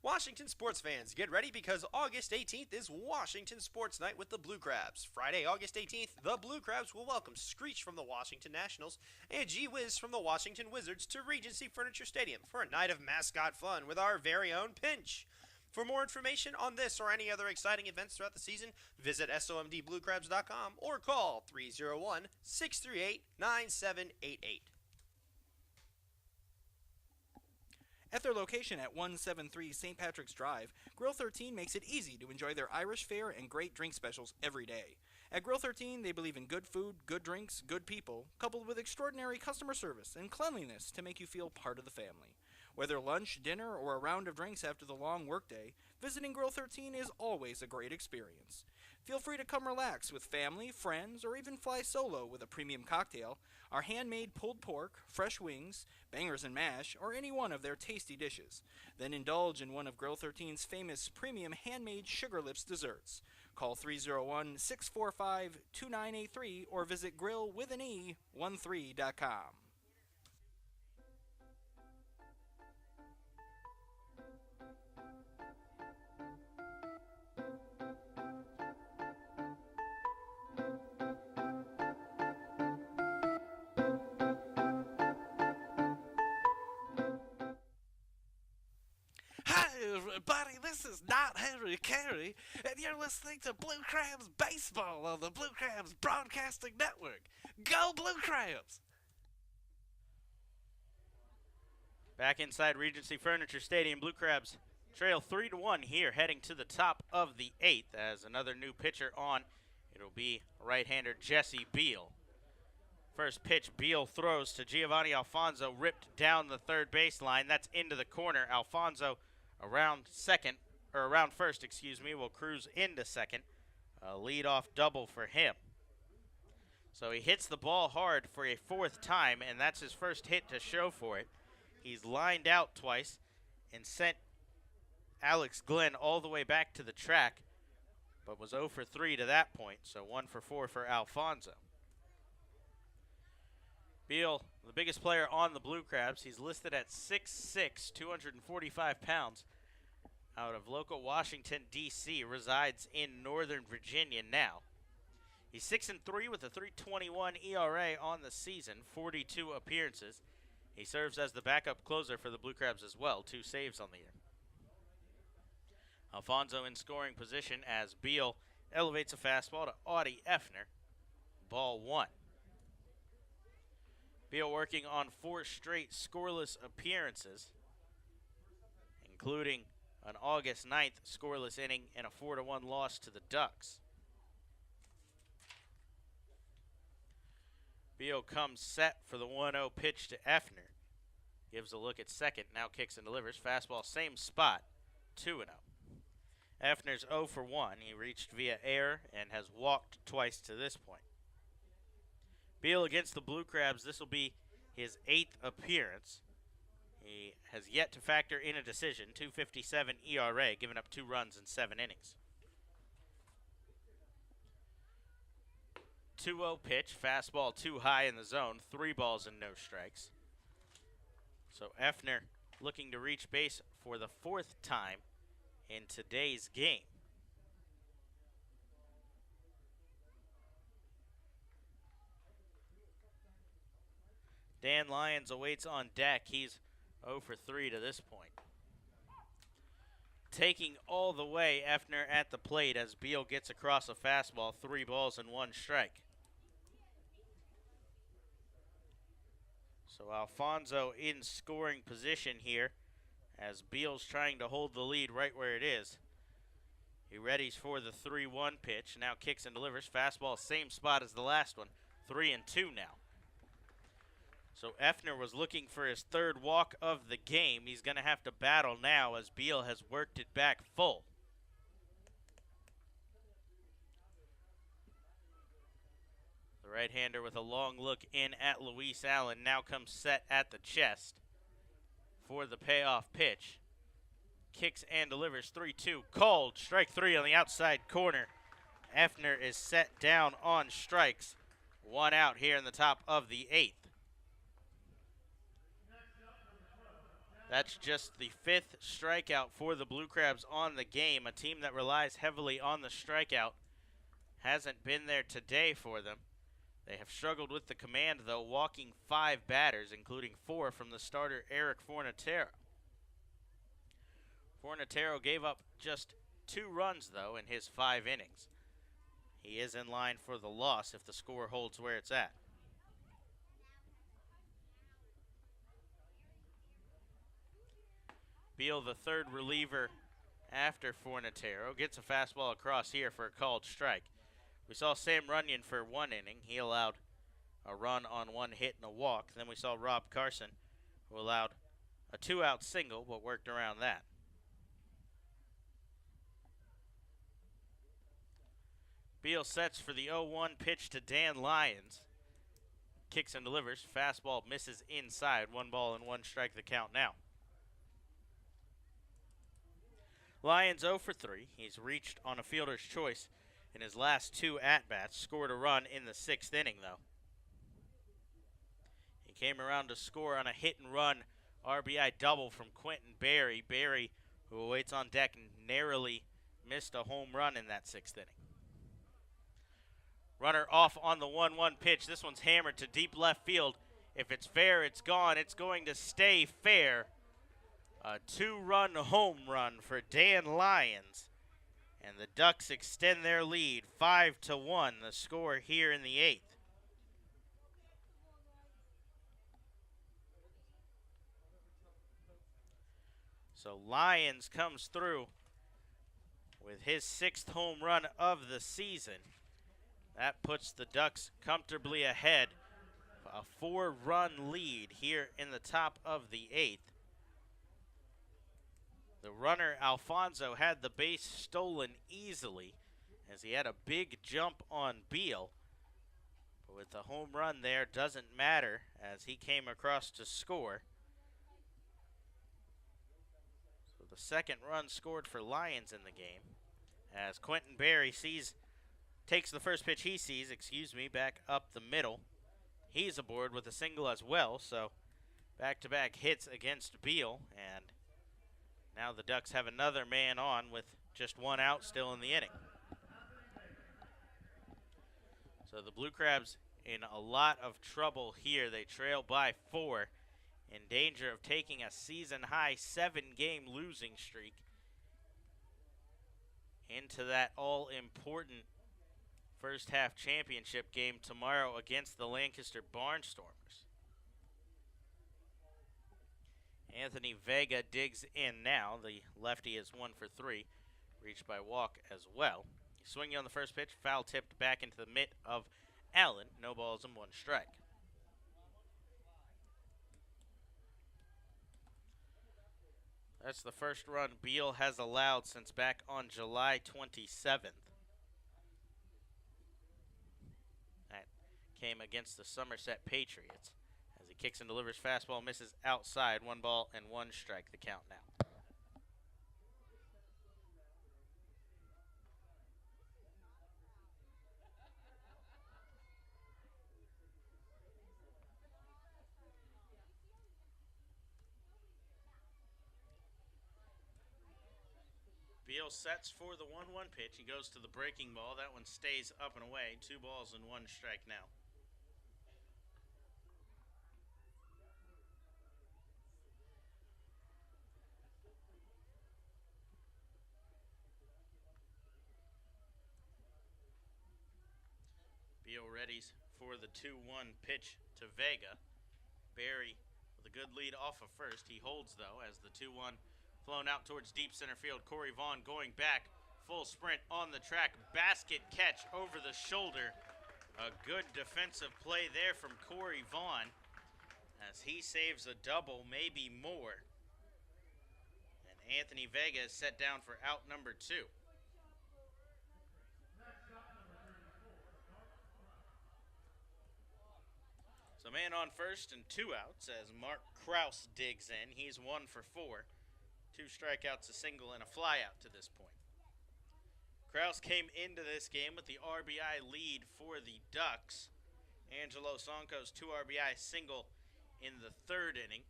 Washington sports fans, get ready because August 18th is Washington Sports Night with the Blue Crabs. Friday, August 18th, the Blue Crabs will welcome Screech from the Washington Nationals and Gee Whiz from the Washington Wizards to Regency Furniture Stadium for a night of mascot fun with our very own Pinch. For more information on this or any other exciting events throughout the season, visit somdbluecrabs.com or call 301-638-9788. At their location at 173 St. Patrick's Drive, Grill 13 makes it easy to enjoy their Irish fare and great drink specials every day. At Grill 13, they believe in good food, good drinks, good people, coupled with extraordinary customer service and cleanliness to make you feel part of the family. Whether lunch, dinner, or a round of drinks after the long workday, visiting Grill 13 is always a great experience. Feel free to come relax with family, friends, or even fly solo with a premium cocktail, our handmade pulled pork, fresh wings, bangers and mash, or any one of their tasty dishes. Then indulge in one of Grill 13's famous premium handmade Sugar Lips desserts. Call 301-645-2983 or visit grillwithane13.com. Everybody, this is not Henry Carey, and you're listening to Blue Crabs Baseball on the Blue Crabs Broadcasting Network. Go Blue Crabs! Back inside Regency Furniture Stadium, Blue Crabs trail 3-1 here, heading to the top of the 8th as another new pitcher on. It'll be right-hander Jesse Beal. First pitch, Beal throws to Giovanni Alfonso, ripped down the third baseline. That's into the corner. Alfonso around first, will cruise into second. A leadoff double for him. So he hits the ball hard for a 4th time, and that's his first hit to show for it. He's lined out twice and sent Alex Glenn all the way back to the track, but was 0 for 3 to that point, so 1 for 4 for Alfonso. Beal, the biggest player on the Blue Crabs, he's listed at 6'6", 245 pounds. Out of local Washington, D.C., resides in Northern Virginia now. He's 6-3 with a 3.21 ERA on the season, 42 appearances. He serves as the backup closer for the Blue Crabs as well, 2 saves on the year. Alfonso in scoring position as Beal elevates a fastball to Audie Effner. Ball 1. Beal working on 4 straight scoreless appearances, including an August 9th scoreless inning and a 4-1 loss to the Ducks. Beal comes set for the 1-0 pitch to Effner. Gives a look at second, now kicks and delivers. Fastball, same spot, 2-0. Effner's 0 for 1. He reached via error and has walked twice to this point. Beal against the Blue Crabs, this will be his 8th appearance. He has yet to factor in a decision. 2.57 ERA, giving up 2 runs in 7 innings. 2-0 pitch, fastball too high in the zone, 3 balls and no strikes. So Effner looking to reach base for the 4th time in today's game. Dan Lyons awaits on deck. He's 0 for 3 to this point. Taking all the way, Effner at the plate as Beal gets across a fastball, 3 balls and 1 strike. So Alfonso in scoring position here as Beal's trying to hold the lead right where it is. He readies for the 3-1 pitch. Now kicks and delivers. Fastball, same spot as the last one. 3-2 now. So Effner was looking for his 3rd walk of the game. He's going to have to battle now as Beal has worked it back full. The right-hander with a long look in at Luis Allen now comes set at the chest for the payoff pitch. Kicks and delivers 3-2. Called. Strike 3 on the outside corner. Effner is set down on strikes. 1 out here in the top of the 8th. That's just the 5th strikeout for the Blue Crabs on the game. A team that relies heavily on the strikeout hasn't been there today for them. They have struggled with the command, though, walking 5 batters, including 4 from the starter Eric Fornatero. Fornatero gave up just 2 runs, though, in his 5 innings. He is in line for the loss if the score holds where it's at. Beal, the 3rd reliever after Fornatero, gets a fastball across here for a called strike. We saw Sam Runyon for 1 inning. He allowed a run on 1 hit and a walk. Then we saw Rob Carson, who allowed a 2-out single, but worked around that. Beal sets for the 0-1 pitch to Dan Lyons. Kicks and delivers. Fastball misses inside. 1 ball and 1 strike the count now. Lyons 0 for 3. He's reached on a fielder's choice in his last 2 at-bats. Scored a run in the 6th inning, though. He came around to score on a hit-and-run RBI double from Quentin Berry. Berry, who awaits on deck, narrowly missed a home run in that 6th inning. Runner off on the 1-1 pitch. This one's hammered to deep left field. If it's fair, it's gone. It's going to stay fair. A 2-run home run for Dan Lyons. And the Ducks extend their lead 5-1, the score here in the 8th. So Lyons comes through with his 6th home run of the season. That puts the Ducks comfortably ahead. A 4-run lead here in the top of the 8th. The runner, Alfonso, had the base stolen easily as he had a big jump on Beal. But with the home run there, doesn't matter as he came across to score. So the 2nd run scored for Lyons in the game as Quentin Berry takes the first pitch he sees, back up the middle. He's aboard with a single as well, so back-to-back hits against Beal, and now the Ducks have another man on with just 1 out still in the inning. So the Blue Crabs in a lot of trouble here. They trail by 4, in danger of taking a season-high 7-game losing streak into that all-important first-half championship game tomorrow against the Lancaster Barnstormers. Anthony Vega digs in now. The lefty is 1 for 3, reached by walk as well. Swinging on the first pitch, foul tipped back into the mitt of Allen. No balls and 1 strike. That's the first run Beal has allowed since back on July 27th. That came against the Somerset Patriots as he kicks and delivers. Fastball misses outside. 1 ball and 1 strike, the count now. Beal sets for the 1-1 pitch. He goes to the breaking ball. That one stays up and away. 2 balls and 1 strike now. Beal readies for the 2-1 pitch to Vega. Barry with a good lead off of first. He holds, though, as the 2-1 flown out towards deep center field. Corey Vaughn going back. Full sprint on the track. Basket catch over the shoulder. A good defensive play there from Corey Vaughn as he saves a double, maybe more. And Anthony Vega is set down for out number 2. So man on first and 2 outs as Mark Kraus digs in. He's 1 for 4. 2 strikeouts, a single, and a flyout to this point. Kraus came into this game with the RBI lead for the Ducks. Angelo Sonko's 2 RBI single in the 3rd inning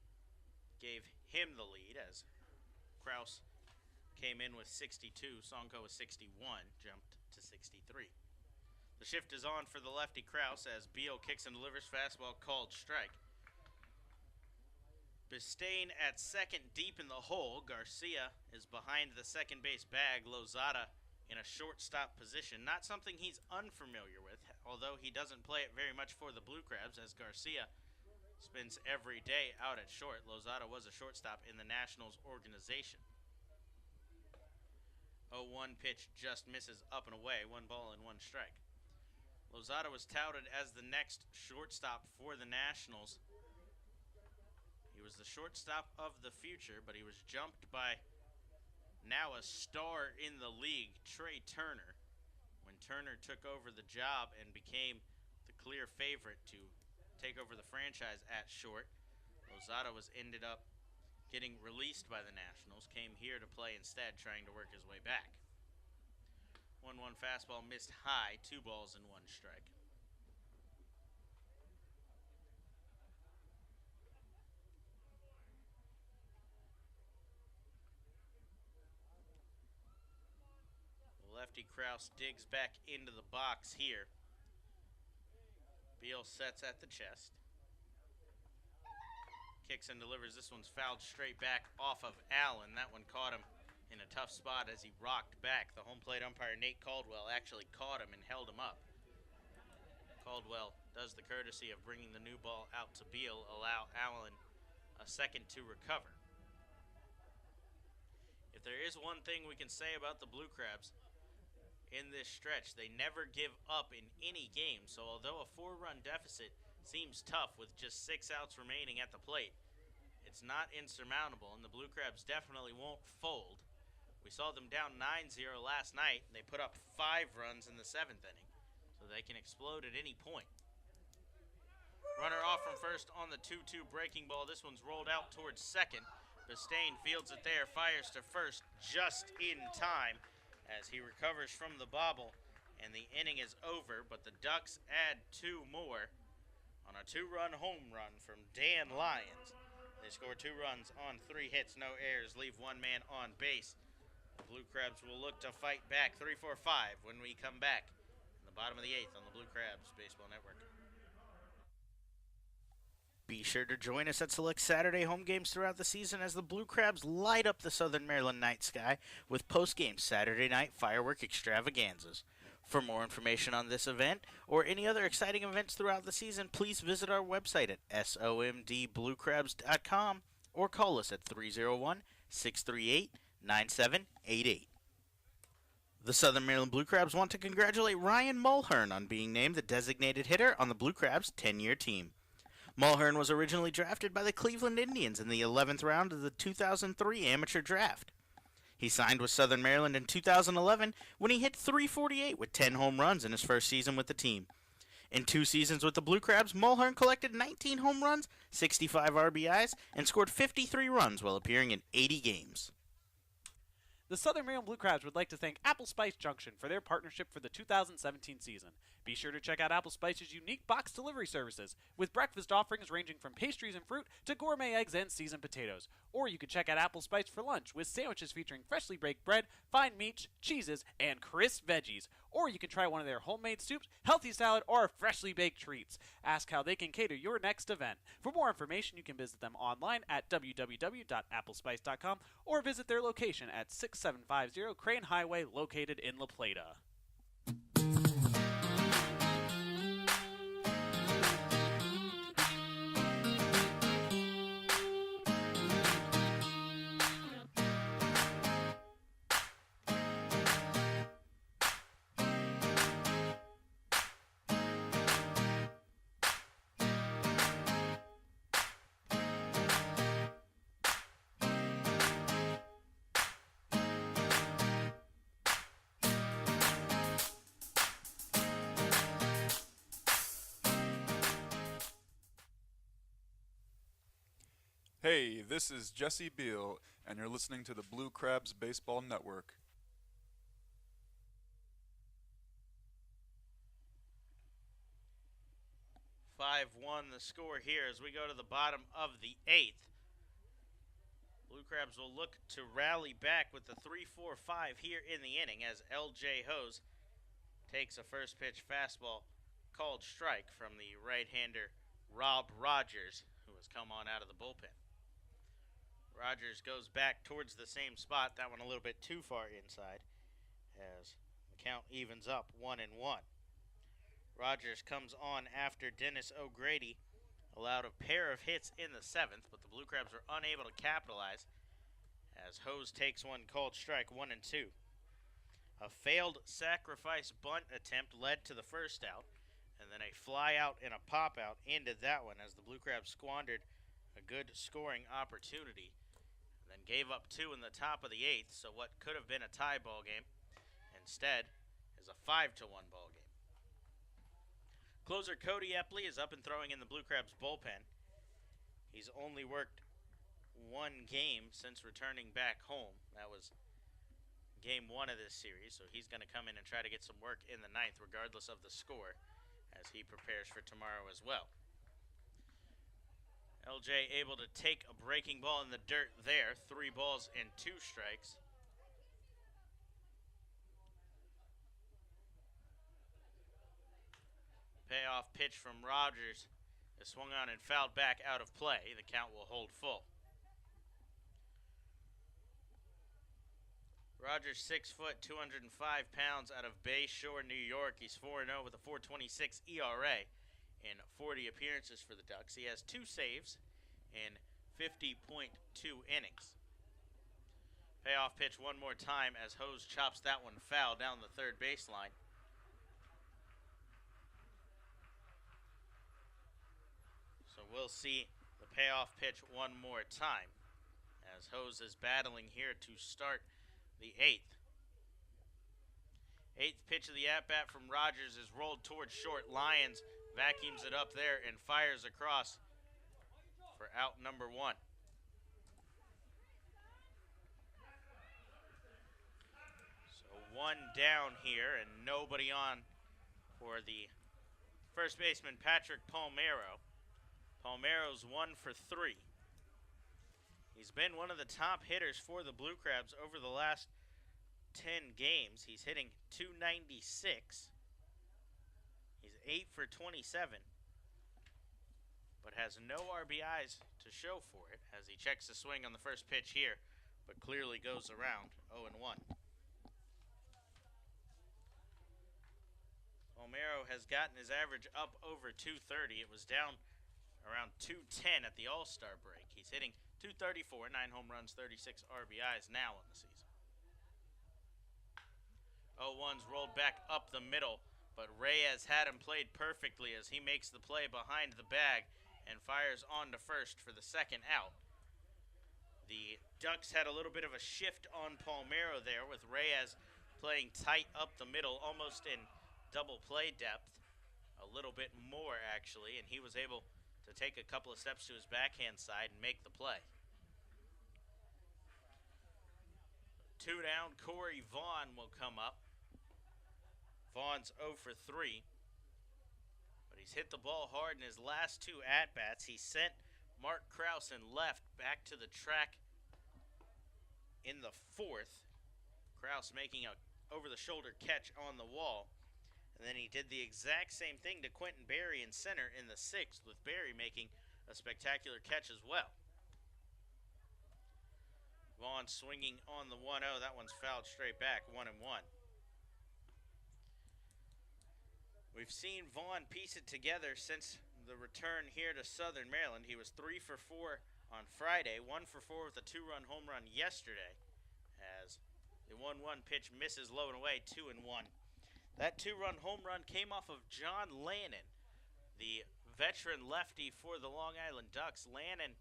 gave him the lead as Kraus came in with 62. Sonko with 61, jumped to 63. The shift is on for the lefty Kraus as Beal kicks and delivers. Fastball called strike. Bistain at second deep in the hole. Garcia is behind the second base bag. Lozada in a shortstop position. Not something he's unfamiliar with, although he doesn't play it very much for the Blue Crabs as Garcia spends every day out at short. Lozada was a shortstop in the Nationals organization. 0-1 pitch just misses up and away. 1 ball and 1 strike. Lozada was touted as the next shortstop for the Nationals. He was the shortstop of the future, but he was jumped by now a star in the league, Trey Turner, when Turner took over the job and became the clear favorite to take over the franchise at short. Lozada ended up getting released by the Nationals, came here to play instead, trying to work his way back. 1-1 fastball missed high, 2 balls and 1 strike. Lefty Kraus digs back into the box here. Beal sets at the chest. Kicks and delivers. This one's fouled straight back off of Allen. That one caught him in a tough spot as he rocked back. The home plate umpire, Nate Caldwell, actually caught him and held him up. Caldwell does the courtesy of bringing the new ball out to Beal, allow Allen a second to recover. If there is one thing we can say about the Blue Crabs in this stretch, they never give up in any game. So although a 4-run deficit seems tough with just 6 outs remaining at the plate, it's not insurmountable, and the Blue Crabs definitely won't fold. We saw them down 9-0 last night, and they put up 5 runs in the 7th inning, so they can explode at any point. Runner off from first on the 2-2 breaking ball. This one's rolled out towards second. Bistain fields it there, fires to first just in time as he recovers from the bobble, and the inning is over, but the Ducks add 2 more on a 2-run home run from Dan Lyons. They score 2 runs on 3 hits, no errors, leave 1 man on base. The Blue Crabs will look to fight back 3-4-5 when we come back in the bottom of the 8th on the Blue Crabs Baseball Network. Be sure to join us at select Saturday home games throughout the season as the Blue Crabs light up the Southern Maryland night sky with post-game Saturday night firework extravaganzas. For more information on this event or any other exciting events throughout the season, please visit our website at somdbluecrabs.com or call us at 301-638-9788. The Southern Maryland Blue Crabs want to congratulate Ryan Mulhern on being named the designated hitter on the Blue Crabs' 10-year team. Mulhern was originally drafted by the Cleveland Indians in the 11th round of the 2003 amateur draft. He signed with Southern Maryland in 2011 when he hit .348 with 10 home runs in his first season with the team. In 2 seasons with the Blue Crabs, Mulhern collected 19 home runs, 65 RBIs, and scored 53 runs while appearing in 80 games. The Southern Maryland Blue Crabs would like to thank Apple Spice Junction for their partnership for the 2017 season. Be sure to check out Apple Spice's unique box delivery services, with breakfast offerings ranging from pastries and fruit to gourmet eggs and seasoned potatoes. Or you can check out Apple Spice for lunch, with sandwiches featuring freshly baked bread, fine meats, cheeses, and crisp veggies. Or you can try one of their homemade soups, healthy salad, or freshly baked treats. Ask how they can cater your next event. For more information, you can visit them online at www.applespice.com or visit their location at 6750 Crane Highway, located in La Plata. Hey, this is Jesse Beal, and you're listening to the Blue Crabs Baseball Network. 5-1 the score here as we go to the bottom of the 8th. Blue Crabs will look to rally back with the 3-4-5 here in the inning as L.J. Hose takes a first pitch fastball called strike from the right-hander Rob Rogers, who has come on out of the bullpen. Rogers goes back towards the same spot, that one a little bit too far inside, as the count evens up 1-1. Rogers comes on after Dennis O'Grady allowed a pair of hits in the 7th, but the Blue Crabs were unable to capitalize as Hose takes one called strike 1-2. A failed sacrifice bunt attempt led to the first out, and then a fly out and a pop out ended that one as the Blue Crabs squandered a good scoring opportunity, and then gave up 2 in the top of the 8th, so what could have been a tie ball game instead is a 5-1 ball game. Closer Cody Epley is up and throwing in the Blue Crabs bullpen. He's only worked 1 game since returning back home. That was game 1 of this series, so he's going to come in and try to get some work in the 9th regardless of the score as he prepares for tomorrow as well. LJ able to take a breaking ball in the dirt there. 3 balls and 2 strikes. Payoff pitch from Rogers is swung on and fouled back out of play. The count will hold full. Rogers, 6 foot, 205 pounds, out of Bay Shore, New York. He's 4-0 with a 4.26 ERA in 40 appearances for the Ducks. He has 2 saves in 50.2 innings. Payoff pitch one more time as Hose chops that one foul down the third baseline. So we'll see the payoff pitch one more time as Hose is battling here to start the 8th. 8th pitch of the at-bat from Rogers is rolled towards short. Lyons vacuums it up there and fires across for out number 1. So 1 down here and nobody on for the first baseman Patrick Palmero. Palmero's 1 for 3. He's been one of the top hitters for the Blue Crabs over the last 10 games. He's hitting .296. He's 8 for 27, but has no RBIs to show for it as he checks the swing on the first pitch here, but clearly goes around 0-1. Palmero has gotten his average up over 230. It was down around 210 at the All-Star break. He's hitting .234, 9 home runs, 36 RBIs now in the season. 0-1's rolled back up the middle, but Reyes had him played perfectly as he makes the play behind the bag and fires on to first for the second out. The Ducks had a little bit of a shift on Palmero there with Reyes playing tight up the middle, almost in double play depth. A a little bit more, actually, and he was able to take a couple of steps to his backhand side and make the play. 2 down, Corey Vaughn will come up. Vaughn's 0 for 3. But he's hit the ball hard in his last 2 at-bats. He sent Mark Krause in left back to the track in the 4th. Krause making a over-the-shoulder catch on the wall. And then he did the exact same thing to Quentin Berry in center in the 6th, with Berry making a spectacular catch as well. Vaughn swinging on the 1-0. That one's fouled straight back, 1-1. We've seen Vaughn piece it together since the return here to Southern Maryland. He was 3 for 4 on Friday, 1 for 4 with a 2-run home run yesterday, as the 1-1 pitch misses low and away, 2-1. That 2-run home run came off of John Lannon, the veteran lefty for the Long Island Ducks. Lannon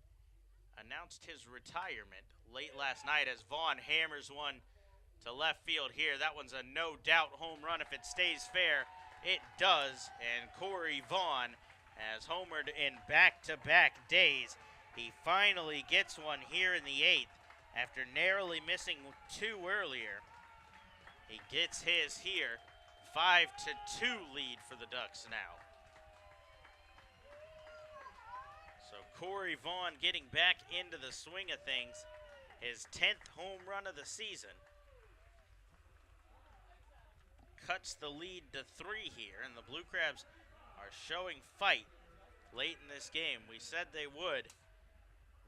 announced his retirement late last night as Vaughn hammers one to left field here. That one's a no-doubt home run if it stays fair. It does, and Corey Vaughn has homered in back-to-back days. He finally gets one here in the 8th after narrowly missing 2 earlier. He gets his here. 5-2 lead for the Ducks now. So Corey Vaughn getting back into the swing of things. His 10th home run of the season. Cuts the lead to 3 here, and the Blue Crabs are showing fight late in this game. We said they would.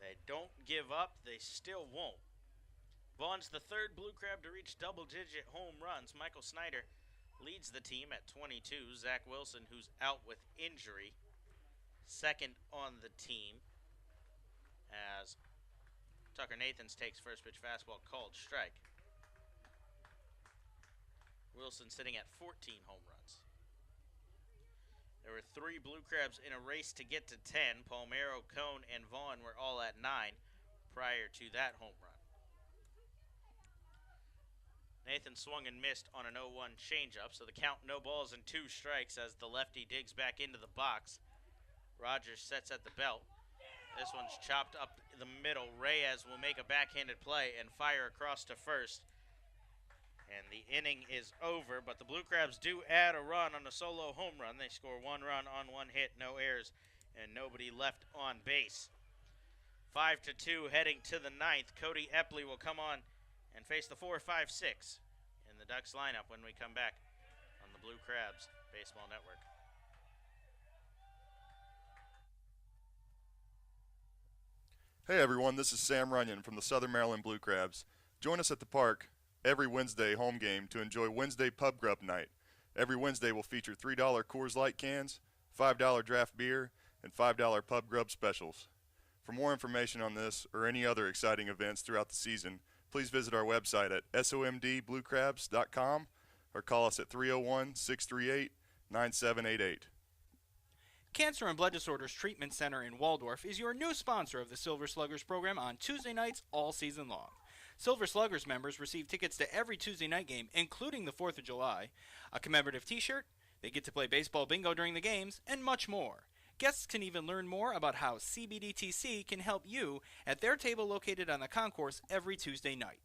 They don't give up. They still won't. Vaughn's the 3rd Blue Crab to reach double-digit home runs. Michael Snyder leads the team at 22. Zach Wilson, who's out with injury, 2nd on the team, as Tucker Nathans takes first pitch fastball called strike. Wilson sitting at 14 home runs. There were 3 Blue Crabs in a race to get to 10. Palmero, Cone, and Vaughn were all at 9 prior to that home run. Nathan swung and missed on an 0-1 changeup, so the count no balls and 2 strikes as the lefty digs back into the box. Rogers sets at the belt. This one's chopped up the middle. Reyes will make a backhanded play and fire across to first. And the inning is over, but the Blue Crabs do add a run on a solo home run. They score 1 run on 1 hit, no errors, and nobody left on base. 5-2 heading to the 9th. Cody Epley will come on and face the 4-5-6 in the Ducks lineup when we come back on the Blue Crabs Baseball Network. Hey everyone, this is Sam Runyon from the Southern Maryland Blue Crabs. Join us at the park every Wednesday home game to enjoy Wednesday Pub Grub Night. Every Wednesday will feature $3 Coors Light cans, $5 draft beer, and $5 Pub Grub specials. For more information on this or any other exciting events throughout the season, please visit our website at somdbluecrabs.com or call us at 301-638-9788. Cancer and Blood Disorders Treatment Center in Waldorf is your new sponsor of the Silver Sluggers program on Tuesday nights all season long. Silver Sluggers members receive tickets to every Tuesday night game, including the 4th of July, a commemorative t-shirt, they get to play baseball bingo during the games, and much more. Guests can even learn more about how CBDTC can help you at their table located on the concourse every Tuesday night.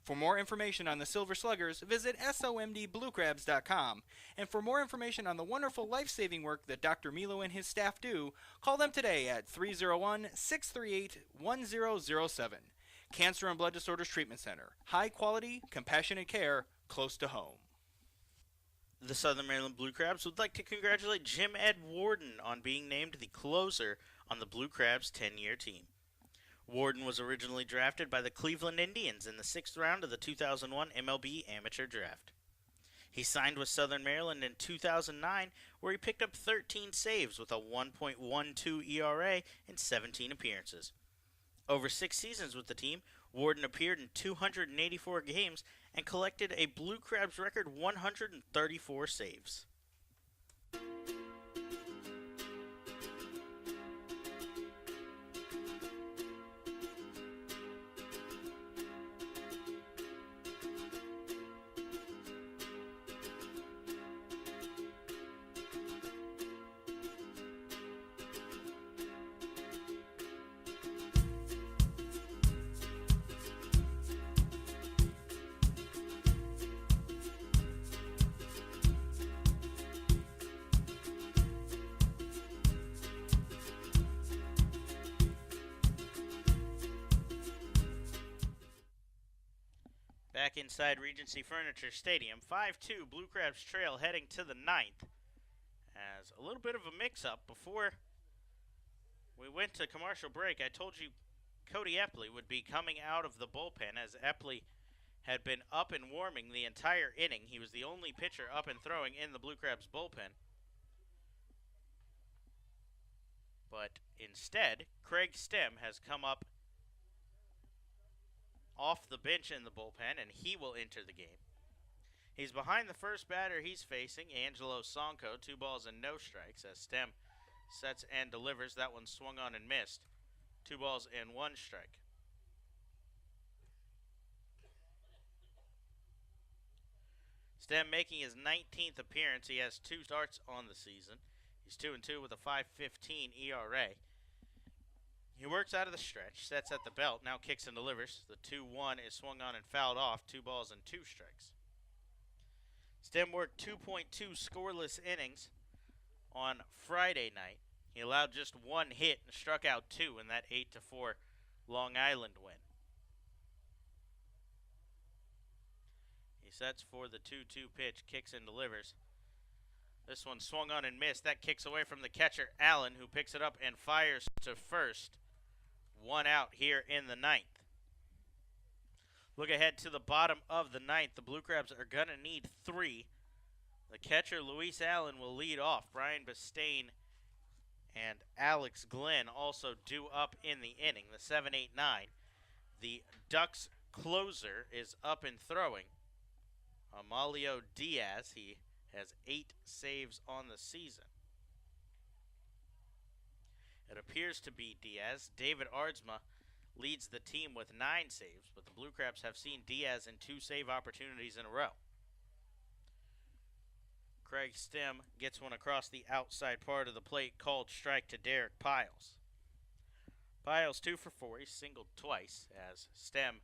For more information on the Silver Sluggers, visit somdbluecrabs.com. And for more information on the wonderful life-saving work that Dr. Milo and his staff do, call them today at 301-638-1007. Cancer and Blood Disorders Treatment Center. High quality, compassionate care, close to home. The Southern Maryland Blue Crabs would like to congratulate Jim Ed Warden on being named the closer on the Blue Crabs' 10-year team. Warden was originally drafted by the Cleveland Indians in the 6th round of the 2001 MLB Amateur Draft. He signed with Southern Maryland in 2009, where he picked up 13 saves with a 1.12 ERA in 17 appearances. Over 6 seasons with the team, Warden appeared in 284 games and collected a Blue Crabs record 134 saves. Back inside Regency Furniture Stadium, 5-2 Blue Crabs trail heading to the ninth. As a little bit of a mix-up before we went to commercial break, I told you Cody Epley would be coming out of the bullpen as Epley had been up and warming the entire inning. He was the only pitcher up and throwing in the Blue Crabs bullpen. But instead, Craig Stem has come up off the bench in the bullpen, and he will enter the game. He's behind the first batter he's facing, Angelo Sonko, 2 balls and no strikes, as Stem sets and delivers. That one swung on and missed. 2 balls and 1 strike. Stem making his 19th appearance. He has 2 starts on the season. He's 2-2 with a 5.15 ERA. He works out of the stretch, sets at the belt, now kicks and delivers. The 2-1 is swung on and fouled off, 2 balls and 2 strikes. Stem worked 2.2 scoreless innings on Friday night. He allowed just 1 hit and struck out 2 in that 8-4 Long Island win. He sets for the 2-2 pitch, kicks and delivers. This one swung on and missed. That kicks away from the catcher, Allen, who picks it up and fires to first. 1 out here in the ninth. Look ahead to the bottom of the ninth. The Blue Crabs are going to need 3. The catcher, Luis Allen, will lead off. Brian Bastain and Alex Glenn also due up in the inning. The 7-8-9. The Ducks closer is up and throwing. Amalio Diaz, he has 8 saves on the season. It appears to be Diaz. David Ardsma leads the team with 9 saves, but the Blue Crabs have seen Diaz in 2 save opportunities in a row. Craig Stem gets one across the outside part of the plate, called strike to Derek Piles. Piles 2 for 4. He's singled twice as Stem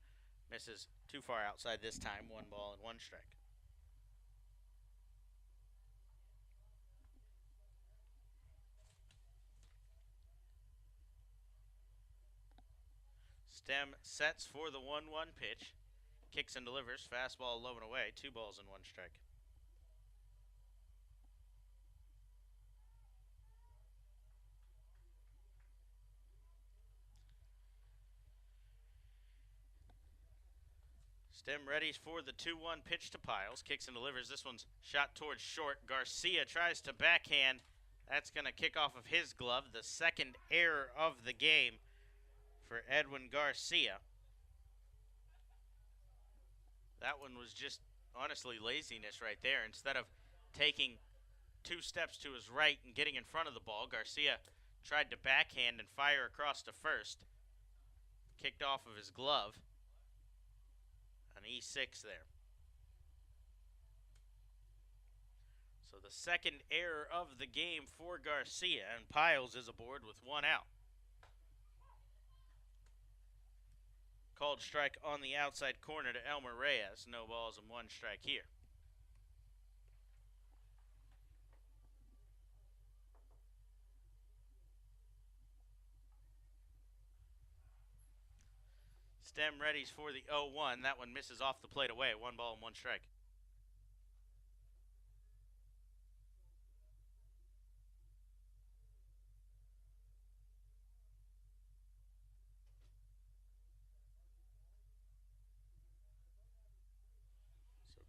misses too far outside this time. 1 ball and 1 strike. Stem sets for the 1-1 pitch, kicks and delivers, fastball low and away, 2 balls and 1 strike. Stem readies for the 2-1 pitch to Piles, kicks and delivers. This one's shot towards short. Garcia tries to backhand. That's going to kick off of his glove, the second error of the game for Edwin Garcia. That one was just honestly laziness right there. Instead of taking 2 steps to his right and getting in front of the ball, Garcia tried to backhand and fire across to first. Kicked off of his glove. An E6 there. So the second error of the game for Garcia, and Piles is aboard with 1 out. Called strike on the outside corner to Elmer Reyes. No balls and 1 strike here. Stem readies for the 0-1. That one misses off the plate away. 1 ball and 1 strike.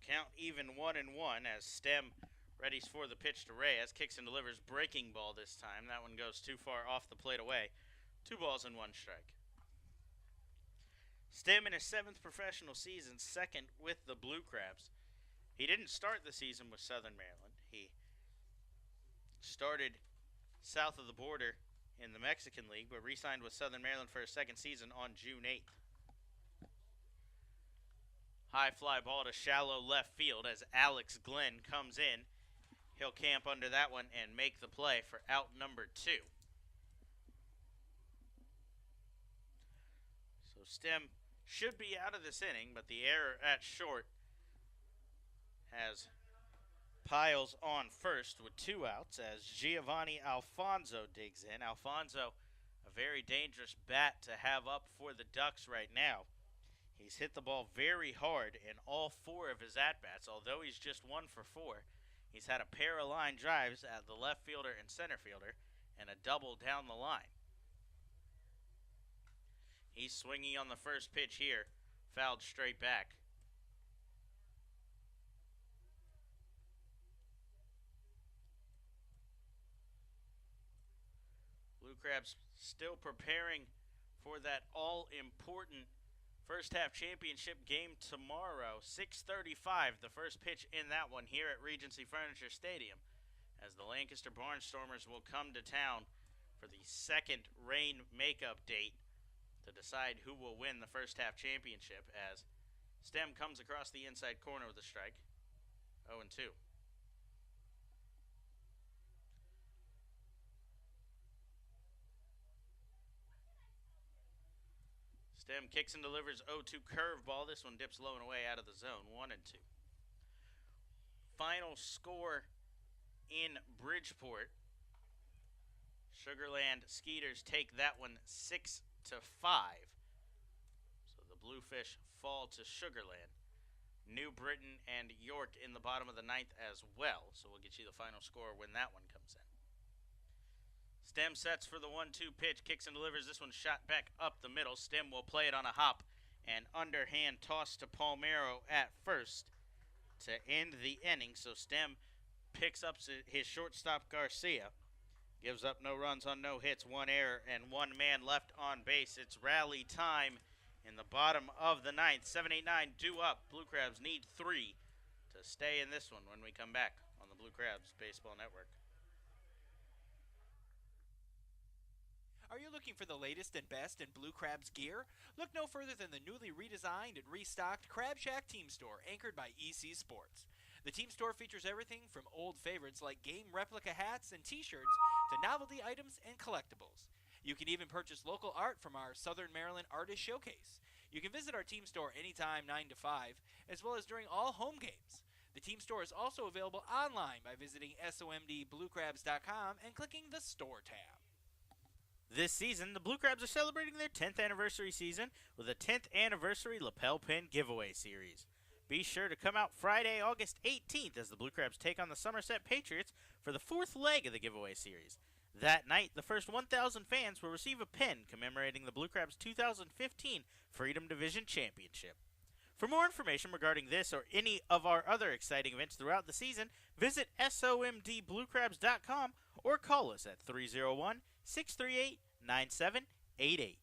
Count even 1-1 as Stem readies for the pitch to Reyes. Kicks and delivers, breaking ball this time. That one goes too far off the plate away. 2 balls and 1 strike. Stem in his 7th professional season, 2nd with the Blue Crabs. He didn't start the season with Southern Maryland. He started south of the border in the Mexican League, but re-signed with Southern Maryland for his 2nd season on June 8th. High fly ball to shallow left field as Alex Glenn comes in. He'll camp under that one and make the play for out number 2. So Stem should be out of this inning, but the error at short has Piles on first with 2 outs as Giovanni Alfonso digs in. Alfonso, a very dangerous bat to have up for the Ducks right now. He's hit the ball very hard in all 4 of his at-bats, although he's just 1 for 4. He's had a pair of line drives at the left fielder and center fielder and a double down the line. He's swinging on the first pitch here, fouled straight back. Blue Crabs still preparing for that all-important first half championship game tomorrow. 6:35, the first pitch in that one here at Regency Furniture Stadium, as the Lancaster Barnstormers will come to town for the second rain makeup date to decide who will win the first half championship, as Stem comes across the inside corner with a strike. 0-2. Stem kicks and delivers 0-2 curveball. This one dips low and away out of the zone. 1-2. Final score in Bridgeport. Sugarland Skeeters take that one 6-5. So the Bluefish fall to Sugarland. New Britain and York in the bottom of the 9th as well. So we'll get you the final score when that one comes in. Stem sets for the 1-2 pitch, kicks and delivers. This one shot back up the middle. Stem will play it on a hop and underhand toss to Palmero at first to end the inning. So Stem picks up his shortstop Garcia. Gives up no runs on no hits, 1 error, and 1 man left on base. It's rally time in the bottom of the 9th. 7-8-9 due up. Blue Crabs need 3 to stay in this one when we come back on the Blue Crabs Baseball Network. Are you looking for the latest and best in Blue Crabs gear? Look no further than the newly redesigned and restocked Crab Shack Team Store, anchored by EC Sports. The Team Store features everything from old favorites like game replica hats and t-shirts to novelty items and collectibles. You can even purchase local art from our Southern Maryland Artist Showcase. You can visit our Team Store anytime 9 to 5, as well as during all home games. The Team Store is also available online by visiting somdbluecrabs.com and clicking the Store tab. This season, the Blue Crabs are celebrating their 10th anniversary season with a 10th anniversary lapel pin giveaway series. Be sure to come out Friday, August 18th as the Blue Crabs take on the Somerset Patriots for the 4th leg of the giveaway series. That night, the first 1,000 fans will receive a pin commemorating the Blue Crabs' 2015 Freedom Division Championship. For more information regarding this or any of our other exciting events throughout the season, visit somdbluecrabs.com or call us at 301-638-9788.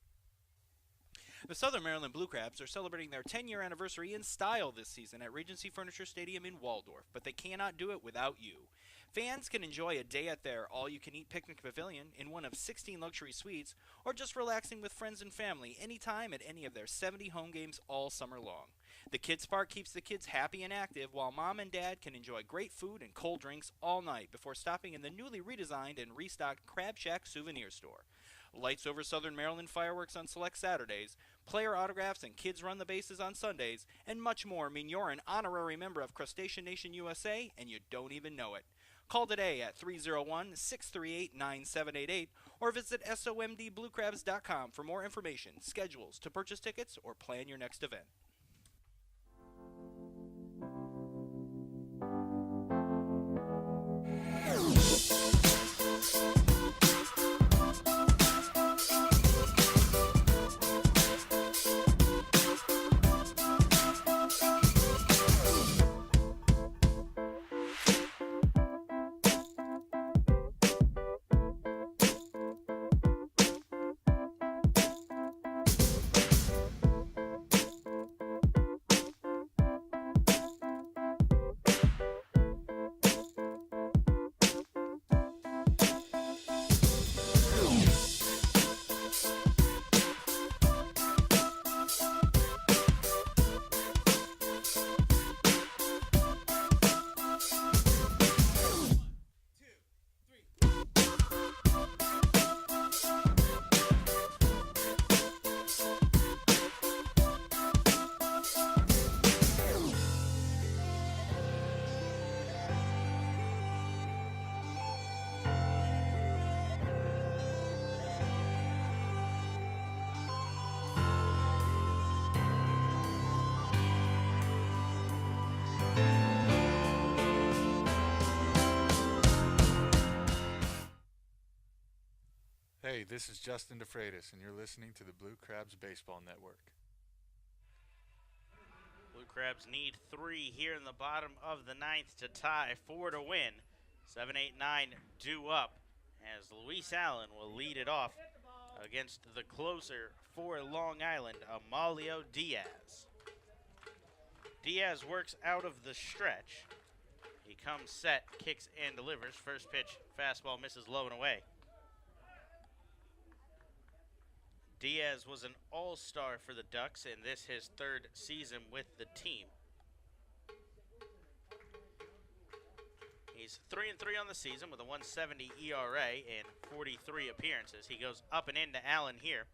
The Southern Maryland Blue Crabs are celebrating their 10-year anniversary in style this season at Regency Furniture Stadium in Waldorf, but they cannot do it without you. Fans can enjoy a day at their all-you-can-eat picnic pavilion in one of 16 luxury suites, or just relaxing with friends and family anytime at any of their 70 home games all summer long. The Kids Park keeps the kids happy and active, while Mom and Dad can enjoy great food and cold drinks all night before stopping in the newly redesigned and restocked Crab Shack souvenir store. Lights over Southern Maryland fireworks on select Saturdays, player autographs and kids run the bases on Sundays, and much more mean you're an honorary member of Crustacean Nation USA and you don't even know it. Call today at 301-638-9788 or visit somdbluecrabs.com for more information, schedules, to purchase tickets, or plan your next event. Hey, this is Justin DeFreitas, and you're listening to the Blue Crabs Baseball Network. Blue Crabs need 3 here in the bottom of the 9th to tie, 4 to win. 7, 8, 9 due up as Luis Allen will lead it off against the closer for Long Island, Amalio Diaz. Diaz works out of the stretch. He comes set, kicks and delivers. First pitch, fastball misses low and away. Diaz was an all-star for the Ducks, and this his 3rd season with the team. He's 3-3 on the season with a 1.70 ERA and 43 appearances. He goes up and into Allen here,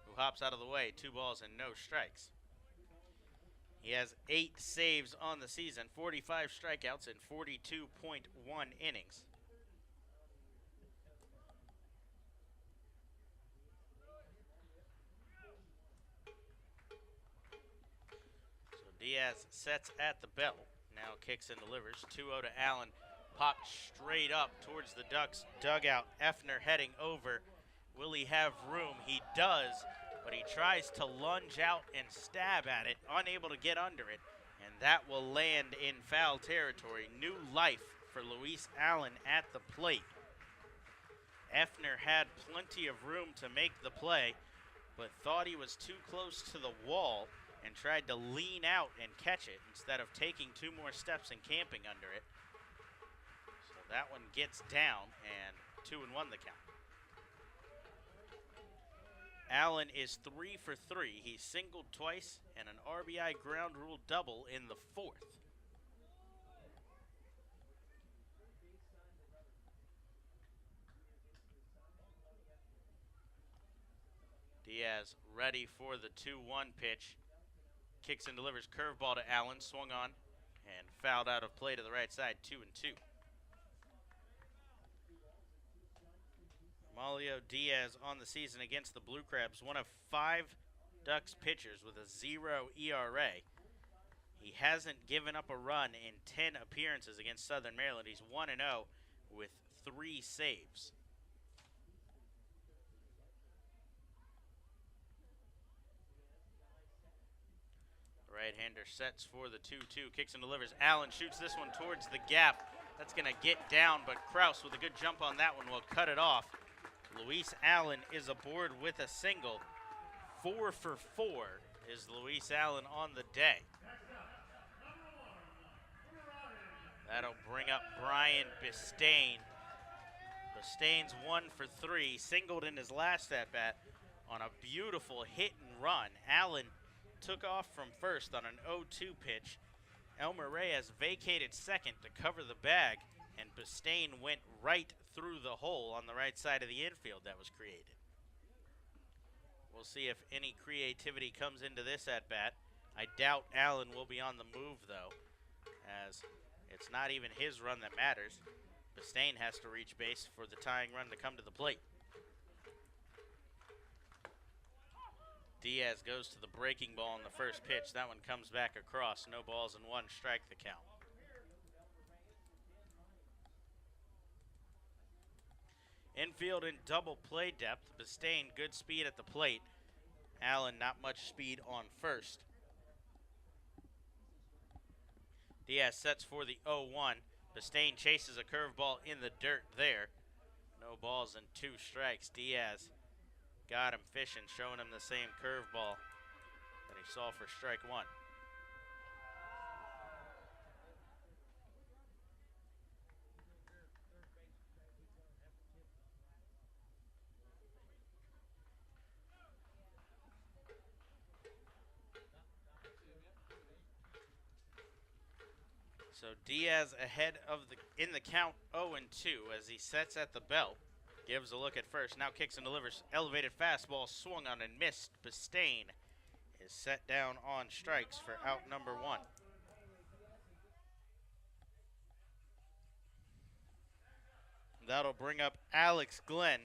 who hops out of the way. 2 balls and no strikes. He has 8 saves on the season, 45 strikeouts, and 42.1 innings. So Diaz sets at the bell. Now kicks and delivers. 2-0 to Allen. Popped straight up towards the Ducks dugout. Effner heading over. Will he have room? He does, but he tries to lunge out and stab at it, unable to get under it, and that will land in foul territory. New life for Luis Allen at the plate. Effner had plenty of room to make the play, but thought he was too close to the wall and tried to lean out and catch it instead of taking 2 more steps and camping under it. So that one gets down, and 2-1 the count. Allen is 3 for 3. He singled twice and an RBI ground rule double in the 4th. Diaz ready for the 2-1 pitch. Kicks and delivers curveball to Allen. Swung on and fouled out of play to the right side. 2-2. Amalio Diaz on the season against the Blue Crabs, one of 5 Ducks pitchers with a 0 ERA. He hasn't given up a run in 10 appearances against Southern Maryland. He's 1-0 with 3 saves. Right-hander sets for the 2-2, kicks and delivers. Allen shoots this one towards the gap. That's going to get down, but Kraus with a good jump on that one will cut it off. Luis Allen is aboard with a single. 4 for 4 is Luis Allen on the day. That'll bring up Brian Bistain. Bistain's 1 for 3, singled in his last at-bat on a beautiful hit and run. Allen took off from first on an 0-2 pitch. Elmer Reyes vacated second to cover the bag, and Bistain went right through the hole on the right side of the infield that was created. We'll see if any creativity comes into this at-bat. I doubt Allen will be on the move, though, as it's not even his run that matters. Bistain has to reach base for the tying run to come to the plate. Diaz goes to the breaking ball on the first pitch. That one comes back across. No balls and 1 strike the count. Infield in double play depth. Bistain, good speed at the plate. Allen, not much speed on first. Diaz sets for the 0-1. Bistain chases a curveball in the dirt there. No balls and 2 strikes. Diaz got him fishing, showing him the same curveball that he saw for strike 1. So Diaz ahead of in the count 0-2 as he sets at the belt. Gives a look at first. Now kicks and delivers. Elevated fastball swung on and missed. Bistain is set down on strikes for out number 1. That'll bring up Alex Glenn.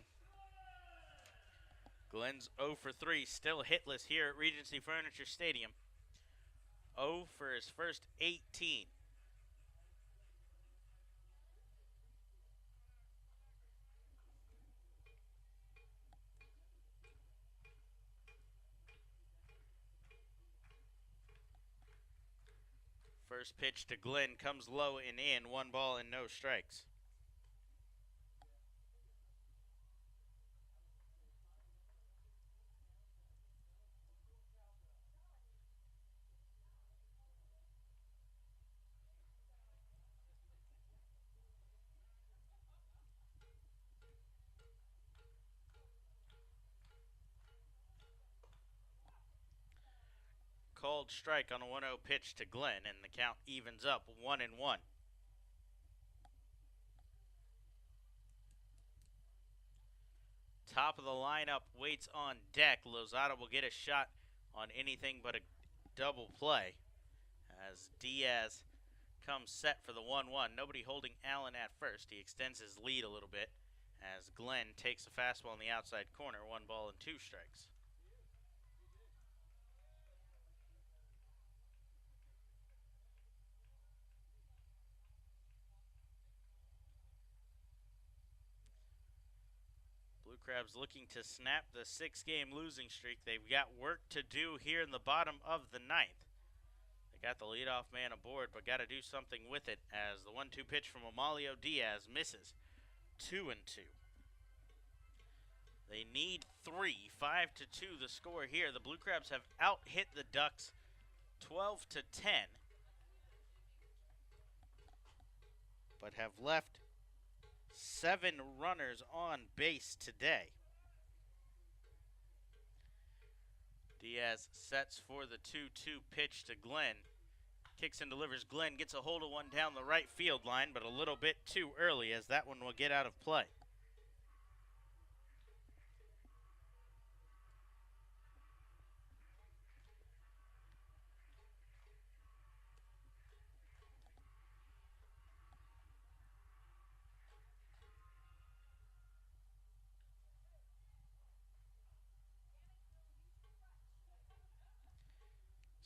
Glenn's 0 for 3, still hitless here at Regency Furniture Stadium. 0 for his first 18. First pitch to Glenn comes low and in. 1 ball and no strikes. Called strike on a 1-0 pitch to Glenn, and the count evens up 1-1. Top of the lineup waits on deck. Lozada will get a shot on anything but a double play as Diaz comes set for the 1-1. Nobody holding Allen at first. He extends his lead a little bit as Glenn takes a fastball in the outside corner. 1 ball and 2 strikes. Blue Crabs looking to snap the 6-game losing streak. They've got work to do here in the bottom of the 9th. They got the leadoff man aboard, but got to do something with it as the 1-2 pitch from Amalio Diaz misses. 2-2. They need 3. 5-2 the score here. The Blue Crabs have out-hit the Ducks 12-10, but have left 7 runners on base today. Diaz sets for the 2-2 pitch to Glenn. Kicks and delivers. Glenn gets a hold of one down the right field line, but a little bit too early as that one will get out of play.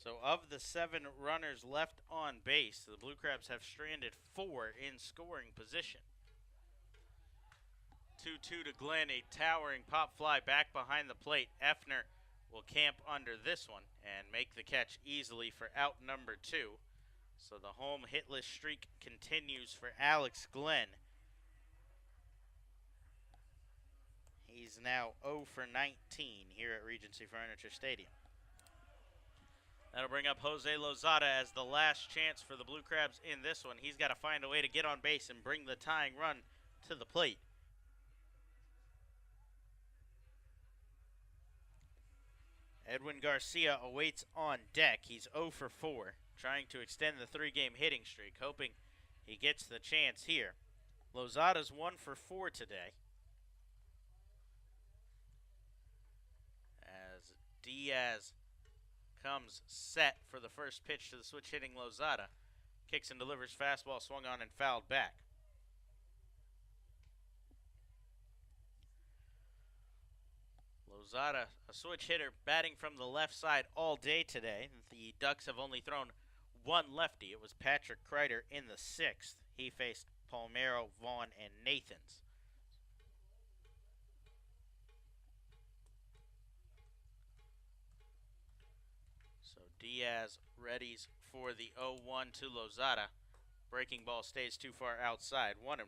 So of the 7 runners left on base, the Blue Crabs have stranded 4 in scoring position. 2-2 to Glenn, a towering pop fly back behind the plate. Effner will camp under this one and make the catch easily for out number 2. So the home hitless streak continues for Alex Glenn. He's now 0 for 19 here at Regency Furniture Stadium. That'll bring up Jose Lozada as the last chance for the Blue Crabs in this one. He's got to find a way to get on base and bring the tying run to the plate. Edwin Garcia awaits on deck. He's 0 for 4, trying to extend the 3-game hitting streak, hoping he gets the chance here. Lozada's 1 for 4 today. As Diaz comes set for the first pitch to the switch hitting Lozada. Kicks and delivers, fastball swung on and fouled back. Lozada, a switch hitter, batting from the left side all day today. The Ducks have only thrown 1 lefty. It was Patrick Kreider in the 6th. He faced Palmero, Vaughn, and Nathans. So Diaz readies for the 0-1 to Lozada. Breaking ball stays too far outside, 1-1.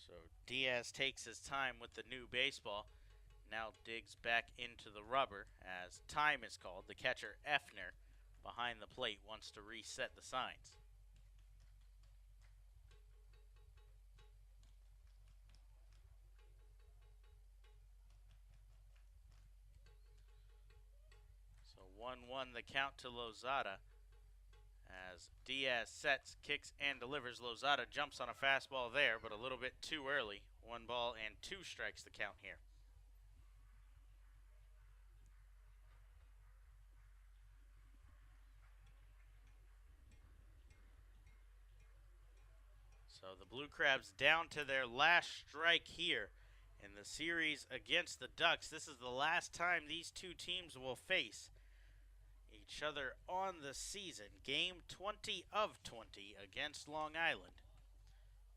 So Diaz takes his time with the new baseball. Now digs back into the rubber as time is called. The catcher, Effner, behind the plate, wants to reset the signs. So 1-1 the count to Lozada. As Diaz sets, kicks, and delivers. Lozada jumps on a fastball there, but a little bit too early. 1 ball and 2 strikes the count here. So the Blue Crabs down to their last strike here In the series against the Ducks, this is the last time these two teams will face each other on the season. Game 20 of 20 against Long Island.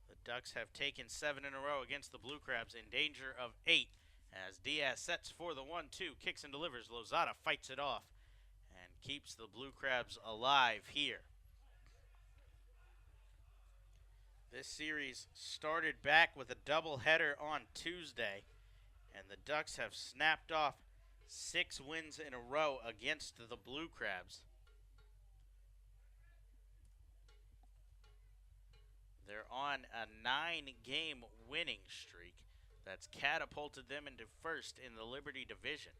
The Ducks have taken 7 in a row against the Blue Crabs, in danger of 8 as Diaz sets for the 1-2, kicks and delivers. Lozada fights it off and keeps the Blue Crabs alive here. This series started back with a doubleheader on Tuesday, and the Ducks have snapped off 6 wins in a row against the Blue Crabs. They're on a 9-game winning streak that's catapulted them into first in the Liberty Division.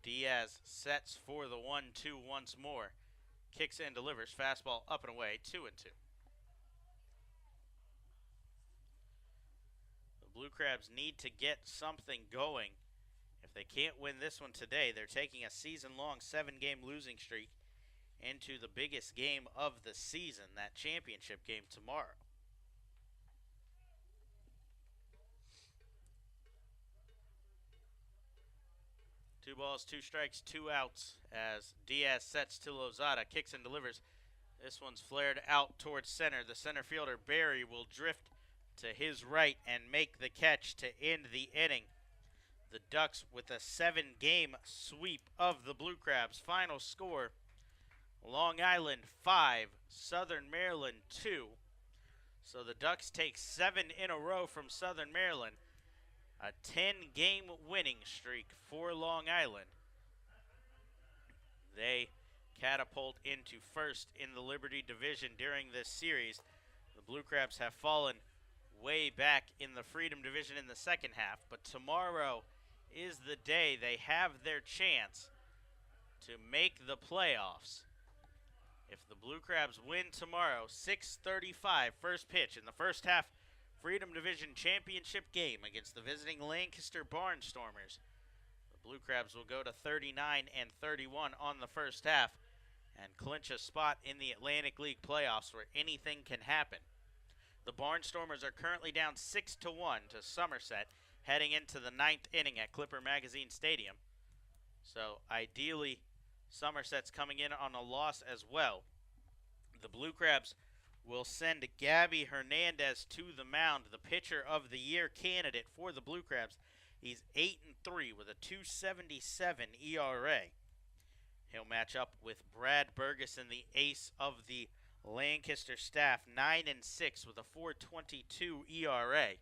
Diaz sets for the 1-2 once more. Kicks and delivers. Fastball up and away. 2-2. The Blue Crabs need to get something going. If they can't win this one today, they're taking a season-long 7-game losing streak into the biggest game of the season, that championship game tomorrow. Two balls, 2 strikes, 2 outs as Diaz sets to Lozada, kicks and delivers. This one's flared out towards center. The center fielder, Barry, will drift to his right and make the catch to end the inning. The Ducks with a 7-game sweep of the Blue Crabs. Final score, Long Island 5, Southern Maryland 2. So the Ducks take 7 in a row from Southern Maryland. A 10-game winning streak for Long Island. They catapult into first in the Liberty Division during this series. The Blue Crabs have fallen way back in the Freedom Division in the second half, but tomorrow is the day they have their chance to make the playoffs. If the Blue Crabs win tomorrow, 6:35 first pitch in the first half Freedom Division Championship game against the visiting Lancaster Barnstormers. The Blue Crabs will go to 39-31 on the first half and clinch a spot in the Atlantic League playoffs where anything can happen. The Barnstormers are currently down 6-1 to Somerset, heading into the 9th inning at Clipper Magazine Stadium. So ideally, Somerset's coming in on a loss as well. The Blue Crabs will send Gabby Hernandez to the mound, the pitcher of the year candidate for the Blue Crabs. He's 8-3 with a 2.77 ERA. He'll match up with Brad Bergeson, the ace of the Lancaster staff, 9-6 with a 4.22 ERA.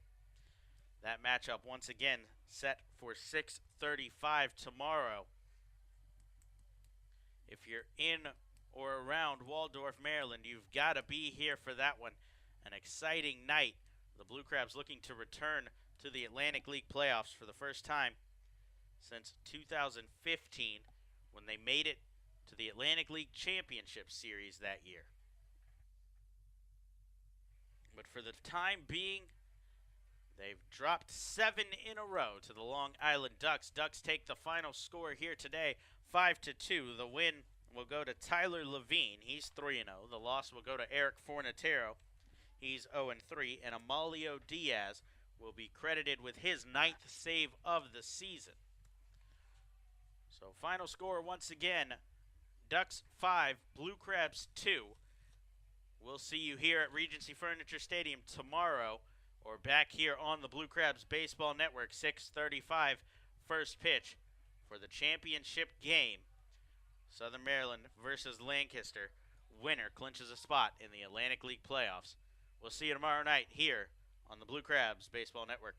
That matchup once again set for 6:35 tomorrow. If you're in or around Waldorf, Maryland, you've got to be here for that one. An exciting night. The Blue Crabs looking to return to the Atlantic League playoffs for the first time since 2015, when they made it to the Atlantic League Championship Series that year. But for the time being, they've dropped 7 in a row to the Long Island Ducks. Ducks take the final score here today, 5-2. The win will go to Tyler Levine. He's 3-0. The loss will go to Eric Fornatero. He's 0-3. And Amalio Diaz will be credited with his 9th save of the season. So final score once again, Ducks 5, Blue Crabs 2. We'll see you here at Regency Furniture Stadium tomorrow, or back here on the Blue Crabs Baseball Network, 6:35 first pitch for the championship game. Southern Maryland versus Lancaster. Winner clinches a spot in the Atlantic League playoffs. We'll see you tomorrow night here on the Blue Crabs Baseball Network.